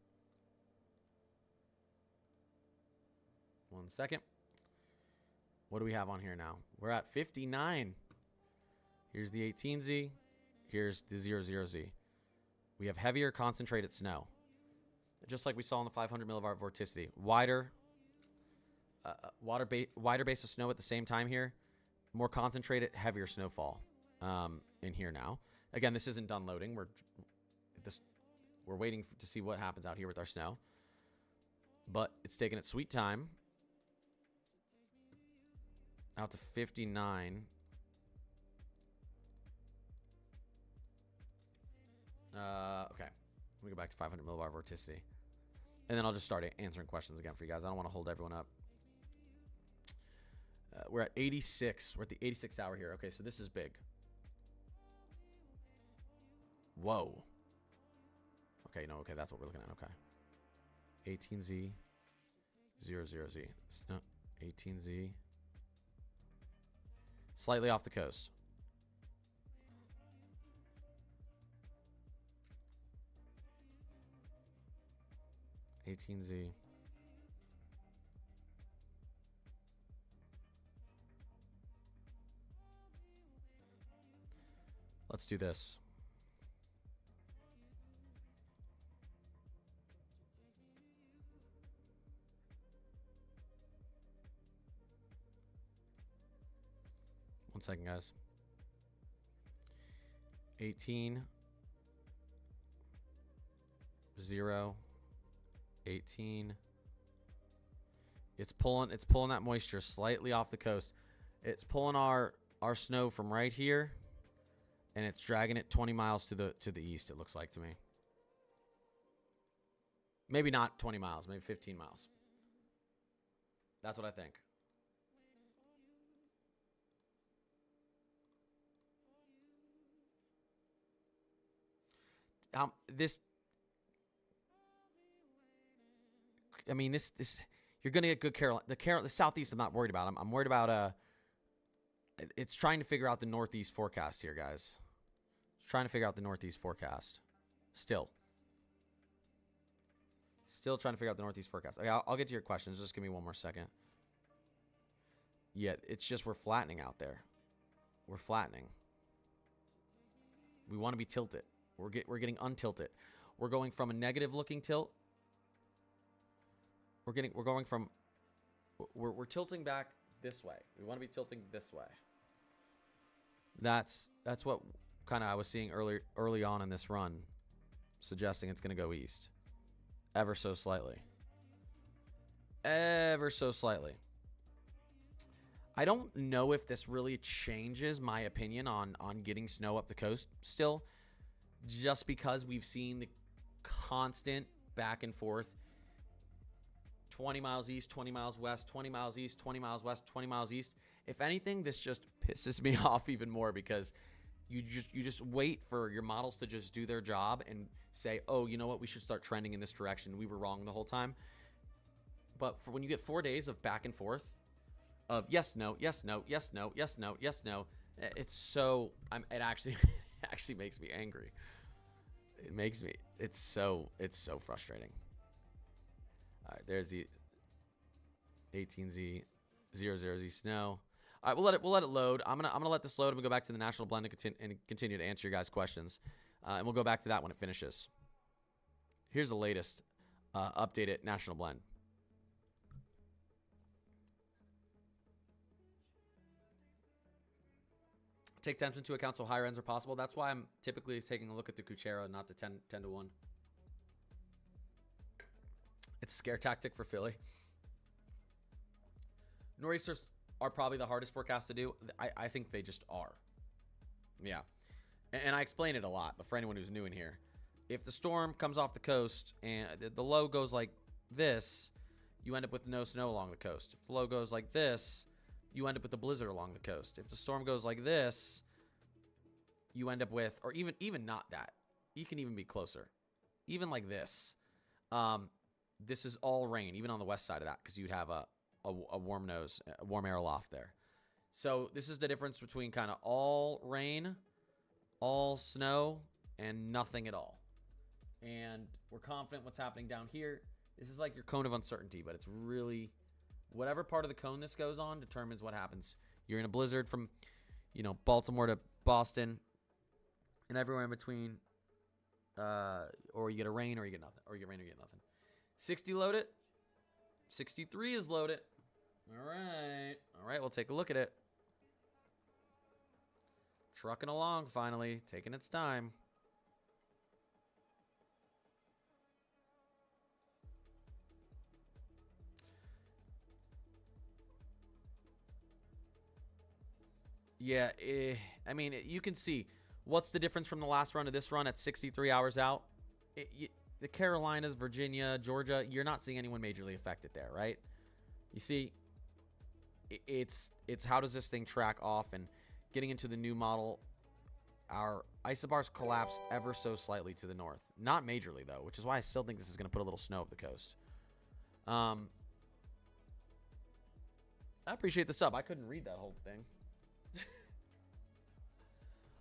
1 second. What do we have on here now? We're at 59. Here's the 18Z. Here's the 00Z. We have heavier concentrated snow. Just like we saw in the 500 millibar vorticity. Wider base of snow at the same time here. More concentrated, heavier snowfall in here now. Again, this isn't done loading. We're waiting to see what happens out here with our snow. But it's taking its sweet time. Out to 59. Okay. Let me go back to 500 millibar vorticity. And then I'll just start answering questions again for you guys. I don't want to hold everyone up. We're at 86. We're at the 86th hour here. Okay, so this is big. Whoa. Okay, no, okay, that's what we're looking at. Okay. 18Z, 00Z. No, 18Z. Slightly off the coast. $18Z. Let's do this. One second, guys. 18 0 18. It's pulling that moisture slightly off the coast. It's pulling our snow from right here, and it's dragging it 20 miles to the east, it looks like to me. Maybe not 20 miles, maybe 15 miles. That's what I think. This you're gonna get good Carolina. The southeast I'm not worried about. I'm worried about it's trying to figure out the northeast forecast here, guys. It's trying to figure out the northeast forecast. Still trying to figure out the northeast forecast. Okay, I'll get to your questions. Just give me one more second. Yeah, it's just we're flattening out there. We're flattening. We want to be tilted. We're getting untilted. We're going from a negative looking tilt. We're tilting back this way. We want to be tilting this way. That's what kind of I was seeing early on in this run, suggesting it's going to go east, ever so slightly. Ever so slightly. I don't know if this really changes my opinion on getting snow up the coast still, just because we've seen the constant back and forth. 20 miles east, 20 miles west, 20 miles east, 20 miles west, 20 miles east. If anything, this just pisses me off even more because you just wait for your models to just do their job and say, oh, you know what, we should start trending in this direction. We were wrong the whole time. But for when you get 4 days of back and forth of yes, no, yes, no, yes, no, yes, no, yes, no, it's so it actually makes me angry. It's so frustrating. All right, there's the 18Z 00Z snow. All right, we'll let it load. I'm gonna let this load. I'm gonna go back to the National Blend and continue to answer your guys' questions, and we'll go back to that when it finishes. Here's the latest updated National Blend. Take temps into account so higher ends are possible. That's why I'm typically taking a look at the Kuchera, not the 10 to 1. It's a scare tactic for Philly. Nor'easters are probably the hardest forecast to do. I think they just are. Yeah. And I explain it a lot, but for anyone who's new in here, if the storm comes off the coast and the low goes like this, you end up with no snow along the coast. If the low goes like this, you end up with a blizzard along the coast. If the storm goes like this, you end up with, or even not that. You can even be closer. Even like this. This is all rain, even on the west side of that, because you'd have a warm nose, a warm air aloft there. So this is the difference between kind of all rain, all snow, and nothing at all. And we're confident what's happening down here. This is like your cone of uncertainty, but it's really whatever part of the cone this goes on determines what happens. You're in a blizzard from, Baltimore to Boston and everywhere in between. Or you get a rain or you get nothing. Or you get rain or you get nothing. 60 loaded. 63 is loaded. All right, we'll take a look at it. Trucking along finally, taking its time. Yeah, I mean, you can see what's the difference from the last run to this run at 63 hours out. The Carolinas, Virginia, Georgia, you're not seeing anyone majorly affected there, right? You see, it's how does this thing track off, and getting into the new model, our isobars collapse ever so slightly to the north. Not majorly, though, which is why I still think this is going to put a little snow up the coast. I appreciate the sub. I couldn't read that whole thing.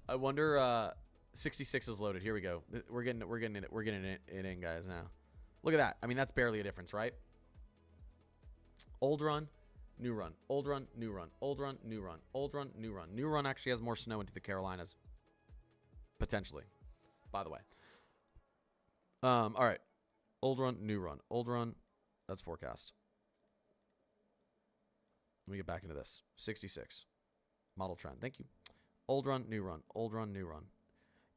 I wonder 66 is loaded. Here we go. We're getting it in, guys, now. Look at that. I mean, that's barely a difference, right? Old run, new run. Old run, new run. Old run, new run. Old run, new run. New run actually has more snow into the Carolinas. Potentially. By the way. All right. Old run, new run. Old run. That's forecast. Let me get back into this. 66. Model trend. Thank you. Old run, new run. Old run, new run.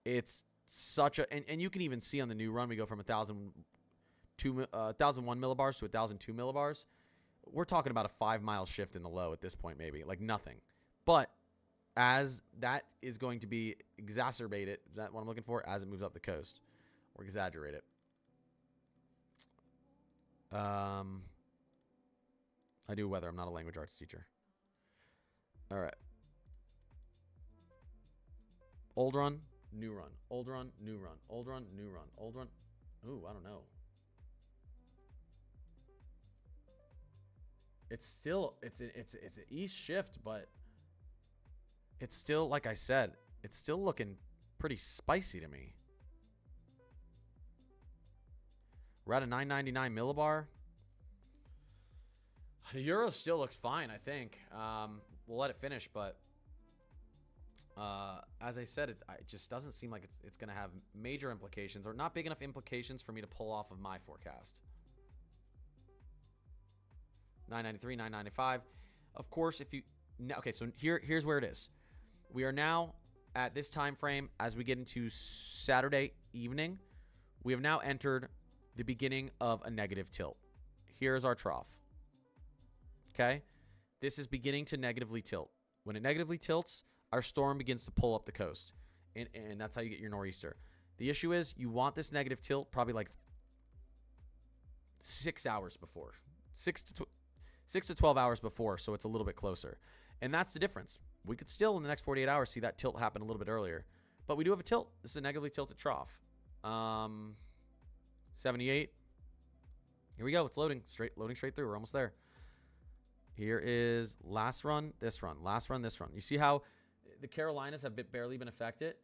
It's such a... And you can even see on the new run, we go from 1,001 millibars to 1,002 millibars. We're talking about a 5-mile shift in the low at this point, maybe. Like nothing. But as that is going to be exacerbated, is that what I'm looking for? As it moves up the coast. Or exaggerate it. I do weather. I'm not a language arts teacher. All right. Old run, new run. Old run, new run. Old run, new run. Old run. Ooh, I don't know. It's still it's an east shift, but it's still, like I said, it's still looking pretty spicy to me. We're at a 999 millibar. The euro still looks fine, I think. We'll let it finish, but as I said, it just doesn't seem like it's going to have major implications, or not big enough implications for me to pull off of my forecast. 993, 995. Of course, if you... Okay, so here's where it is. We are now at this time frame as we get into Saturday evening. We have now entered the beginning of a negative tilt. Here's our trough. Okay? This is beginning to negatively tilt. When it negatively tilts, our storm begins to pull up the coast. And that's how you get your nor'easter. The issue is you want this negative tilt probably like 6 hours before. 6 to 12 hours before, so it's a little bit closer. And that's the difference. We could still, in the next 48 hours, see that tilt happen a little bit earlier. But we do have a tilt. This is a negatively tilted trough. 78. Here we go. It's loading straight through. We're almost there. Here is last run, this run, last run, this run. You see how the Carolinas have barely been affected,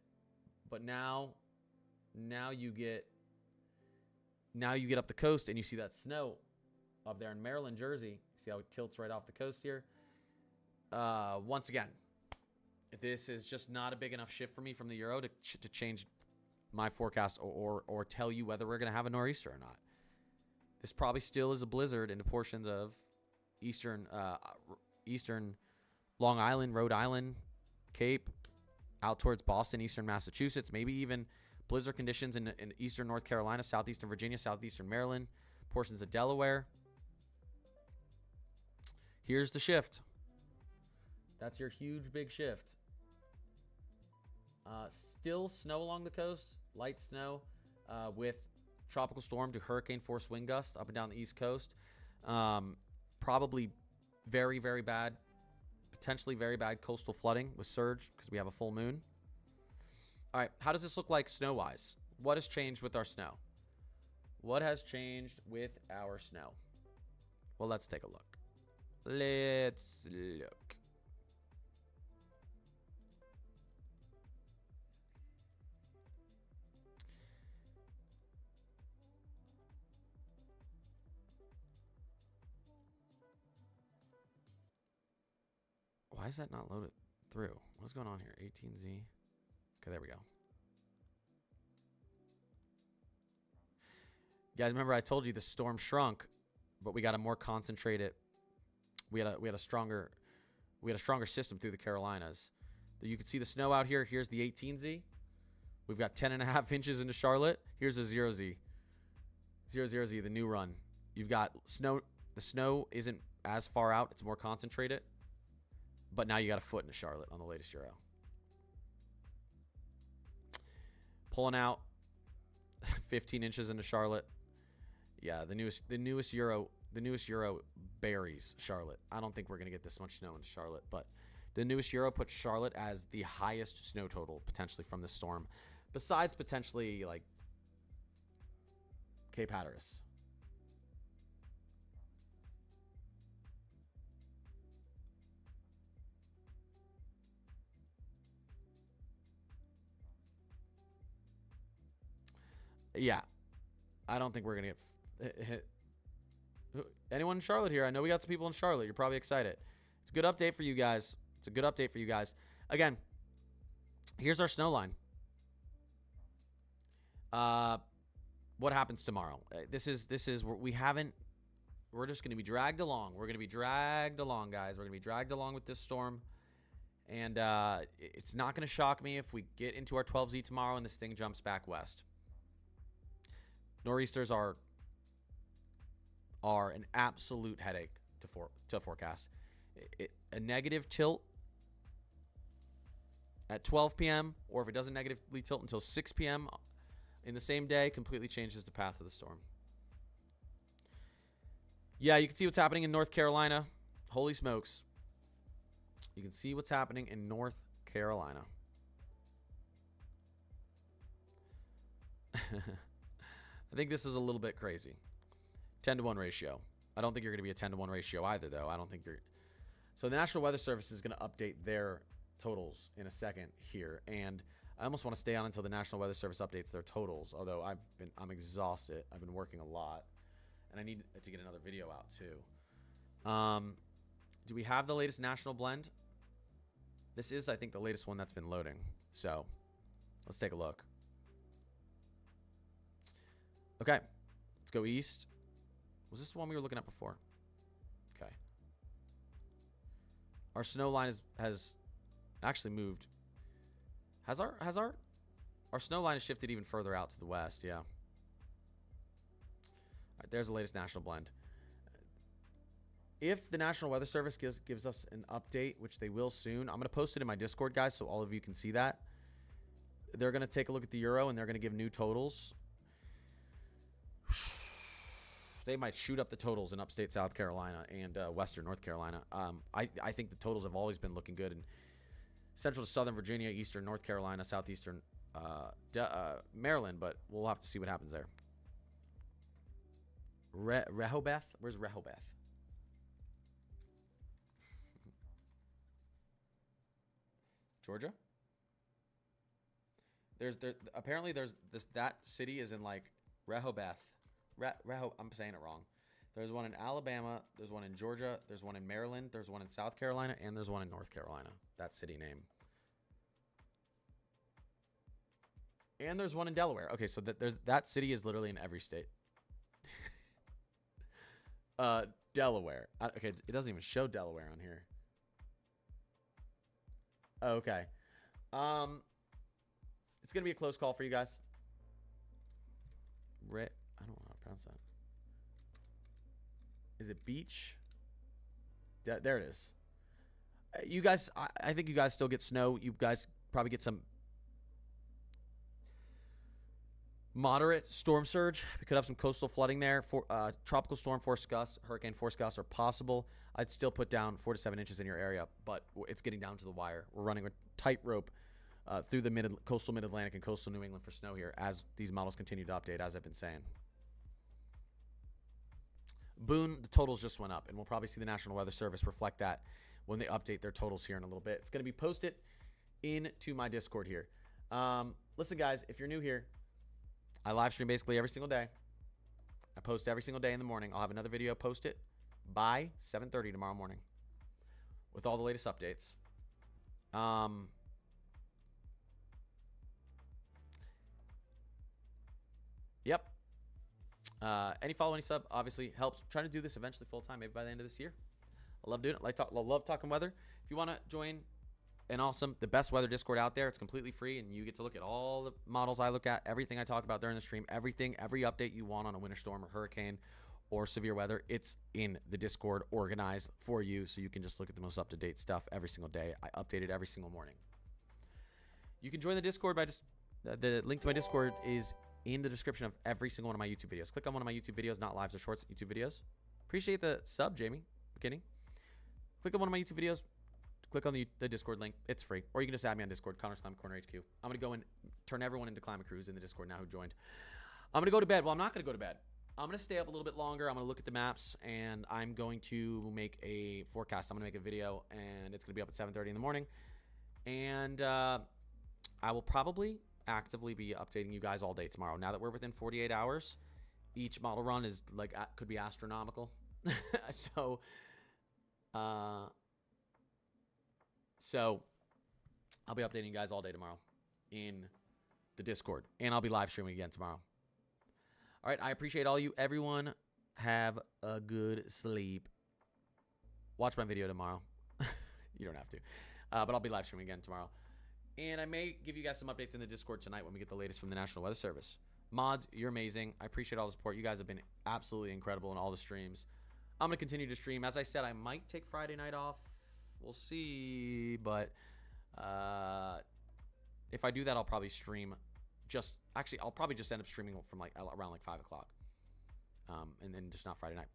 but now you get up the coast and you see that snow up there in Maryland, Jersey. See how it tilts right off the coast here. Once again, this is just not a big enough shift for me from the euro to change my forecast or tell you whether we're going to have a nor'easter or not. This probably still is a blizzard into portions of eastern Long Island, Rhode Island, Cape, out towards Boston, eastern Massachusetts, maybe even blizzard conditions in eastern North Carolina, southeastern Virginia, southeastern Maryland, portions of Delaware. Here's the shift. That's your huge, big shift. Still snow along the coast, light snow with tropical storm to hurricane force wind gusts up and down the East Coast. Probably very, very bad, potentially very bad coastal flooding with surge because we have a full moon. All right, how does this look like snow-wise? What has changed with our snow? What has changed with our snow? Well, let's take a look. Let's look. Why is that not loaded through? What's going on here? 18Z. Okay, there we go. You guys remember I told you the storm shrunk, but we got a more concentrated. We had a stronger system through the Carolinas. You can see the snow out here. Here's the 18Z. We've got 10.5 inches into Charlotte. Here's a 0Z. 00Z, the new run. You've got snow. The snow isn't as far out. It's more concentrated. But now you got a foot into Charlotte on the latest Euro. Pulling out 15 inches into Charlotte. Yeah, the newest Euro buries Charlotte. I don't think we're gonna get this much snow in Charlotte, but the newest Euro puts Charlotte as the highest snow total potentially from this storm, besides potentially like Cape Hatteras. Yeah, I don't think we're gonna get hit. Anyone in Charlotte here? I know we got some people in Charlotte. You're probably excited. It's a good update for you guys. It's a good update for you guys. Again, here's our snow line. What happens tomorrow? This is we haven't. We're just going to be dragged along. We're going to be dragged along, guys. We're going to be dragged along with this storm, and it's not going to shock me if we get into our 12Z tomorrow and this thing jumps back west. Nor'easters are an absolute headache to forecast. A negative tilt at 12 p.m. or if it doesn't negatively tilt until 6 p.m. in the same day completely changes the path of the storm. Yeah, you can see what's happening in North Carolina. Holy smokes. You can see what's happening in North Carolina. I think this is a little bit crazy. 10-to-1 ratio. I don't think you're going to be a 10-to-1 ratio either, though. I don't think you're... So the National Weather Service is going to update their totals in a second here. And I almost want to stay on until the National Weather Service updates their totals, although I'm exhausted. I've been working a lot. And I need to get another video out, too. Do we have the latest national blend? This is, I think, the latest one that's been loading. So let's take a look. Okay, let's go east. Was this the one we were looking at before? Okay. Our snow line has actually moved. Has our snow line has shifted even further out to the west? Yeah. All right, there's the latest national blend. If the National Weather Service gives us an update, which they will soon, I'm going to post it in my Discord, guys, so all of you can see that. They're going to take a look at the Euro, and they're going to give new totals. They might shoot up the totals in upstate South Carolina and western North Carolina. I think the totals have always been looking good in central to southern Virginia, eastern North Carolina, southeastern Maryland, but we'll have to see what happens there. Rehoboth? Where's Rehoboth? Georgia? Apparently that city is in like Rehoboth. I'm saying it wrong. There's one in Alabama, there's one in Georgia, there's one in Maryland, there's one in South Carolina, and there's one in North Carolina. That city name. And there's one in Delaware. Okay, so that city is literally in every state. Delaware. Okay, it doesn't even show Delaware on here. Oh, okay. It's gonna be a close call for you guys. I don't know how to pronounce that. Is it beach? There it is. You guys, I think you guys still get snow. You guys probably get some Moderate storm surge. We could have some coastal flooding there. Tropical storm force gusts, hurricane force gusts are possible. I'd still put down 4 to 7 inches in your area, but it's getting down to the wire. We're running a tightrope through the coastal mid-Atlantic and coastal New England for snow here as these models continue to update, as I've been saying. Boone, the totals just went up, and we'll probably see the National Weather Service reflect that when they update their totals here in a little bit. It's going to be posted into my Discord here. Listen, guys, if you're new here, I live stream basically every single day. I post every single day in the morning. I'll have another video posted by 7:30 tomorrow morning with all the latest updates. Yep. Any follow, any sub, obviously helps. Trying to do this eventually full time, maybe by the end of this year. I love doing it. Love talking weather. If you want to join the best weather Discord out there, it's completely free, and you get to look at all the models I look at, everything I talk about during the stream, every update you want on a winter storm or hurricane or severe weather. It's in the Discord, organized for you, so you can just look at the most up-to-date stuff every single day. I update it every single morning. You can join the Discord by just the link to my Discord is in the description of every single one of my YouTube videos. Click on one of my YouTube videos, not lives or shorts, YouTube videos. Appreciate the sub, Jamie. Beginning. Click on one of my YouTube videos. Click on the Discord link. It's free. Or you can just add me on Discord, Connor's Climate Corner HQ. I'm going to go and turn everyone into Climate Crews in the Discord now who joined. I'm going to go to bed. Well, I'm not going to go to bed. I'm going to stay up a little bit longer. I'm going to look at the maps, and I'm going to make a forecast. I'm going to make a video, and it's going to be up at 7:30 in the morning. And I will probably actively be updating you guys all day tomorrow. Now that we're within 48 hours, each model run is like could be astronomical. So I'll be updating you guys all day tomorrow in the Discord, and I'll be live streaming again tomorrow. All right, I appreciate all you. Everyone have a good sleep. Watch my video tomorrow. You don't have to, but I'll be live streaming again tomorrow. And I may give you guys some updates in the Discord tonight when we get the latest from the National Weather Service. Mods, you're amazing. I appreciate all the support. You guys have been absolutely incredible in all the streams. I'm going to continue to stream. As I said, I might take Friday night off. We'll see. But if I do that, I'll probably stream I'll probably just end up streaming from around 5 o'clock. And then just not Friday night.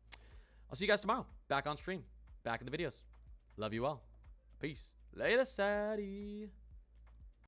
I'll see you guys tomorrow. Back on stream. Back in the videos. Love you all. Peace. Later, Sadie.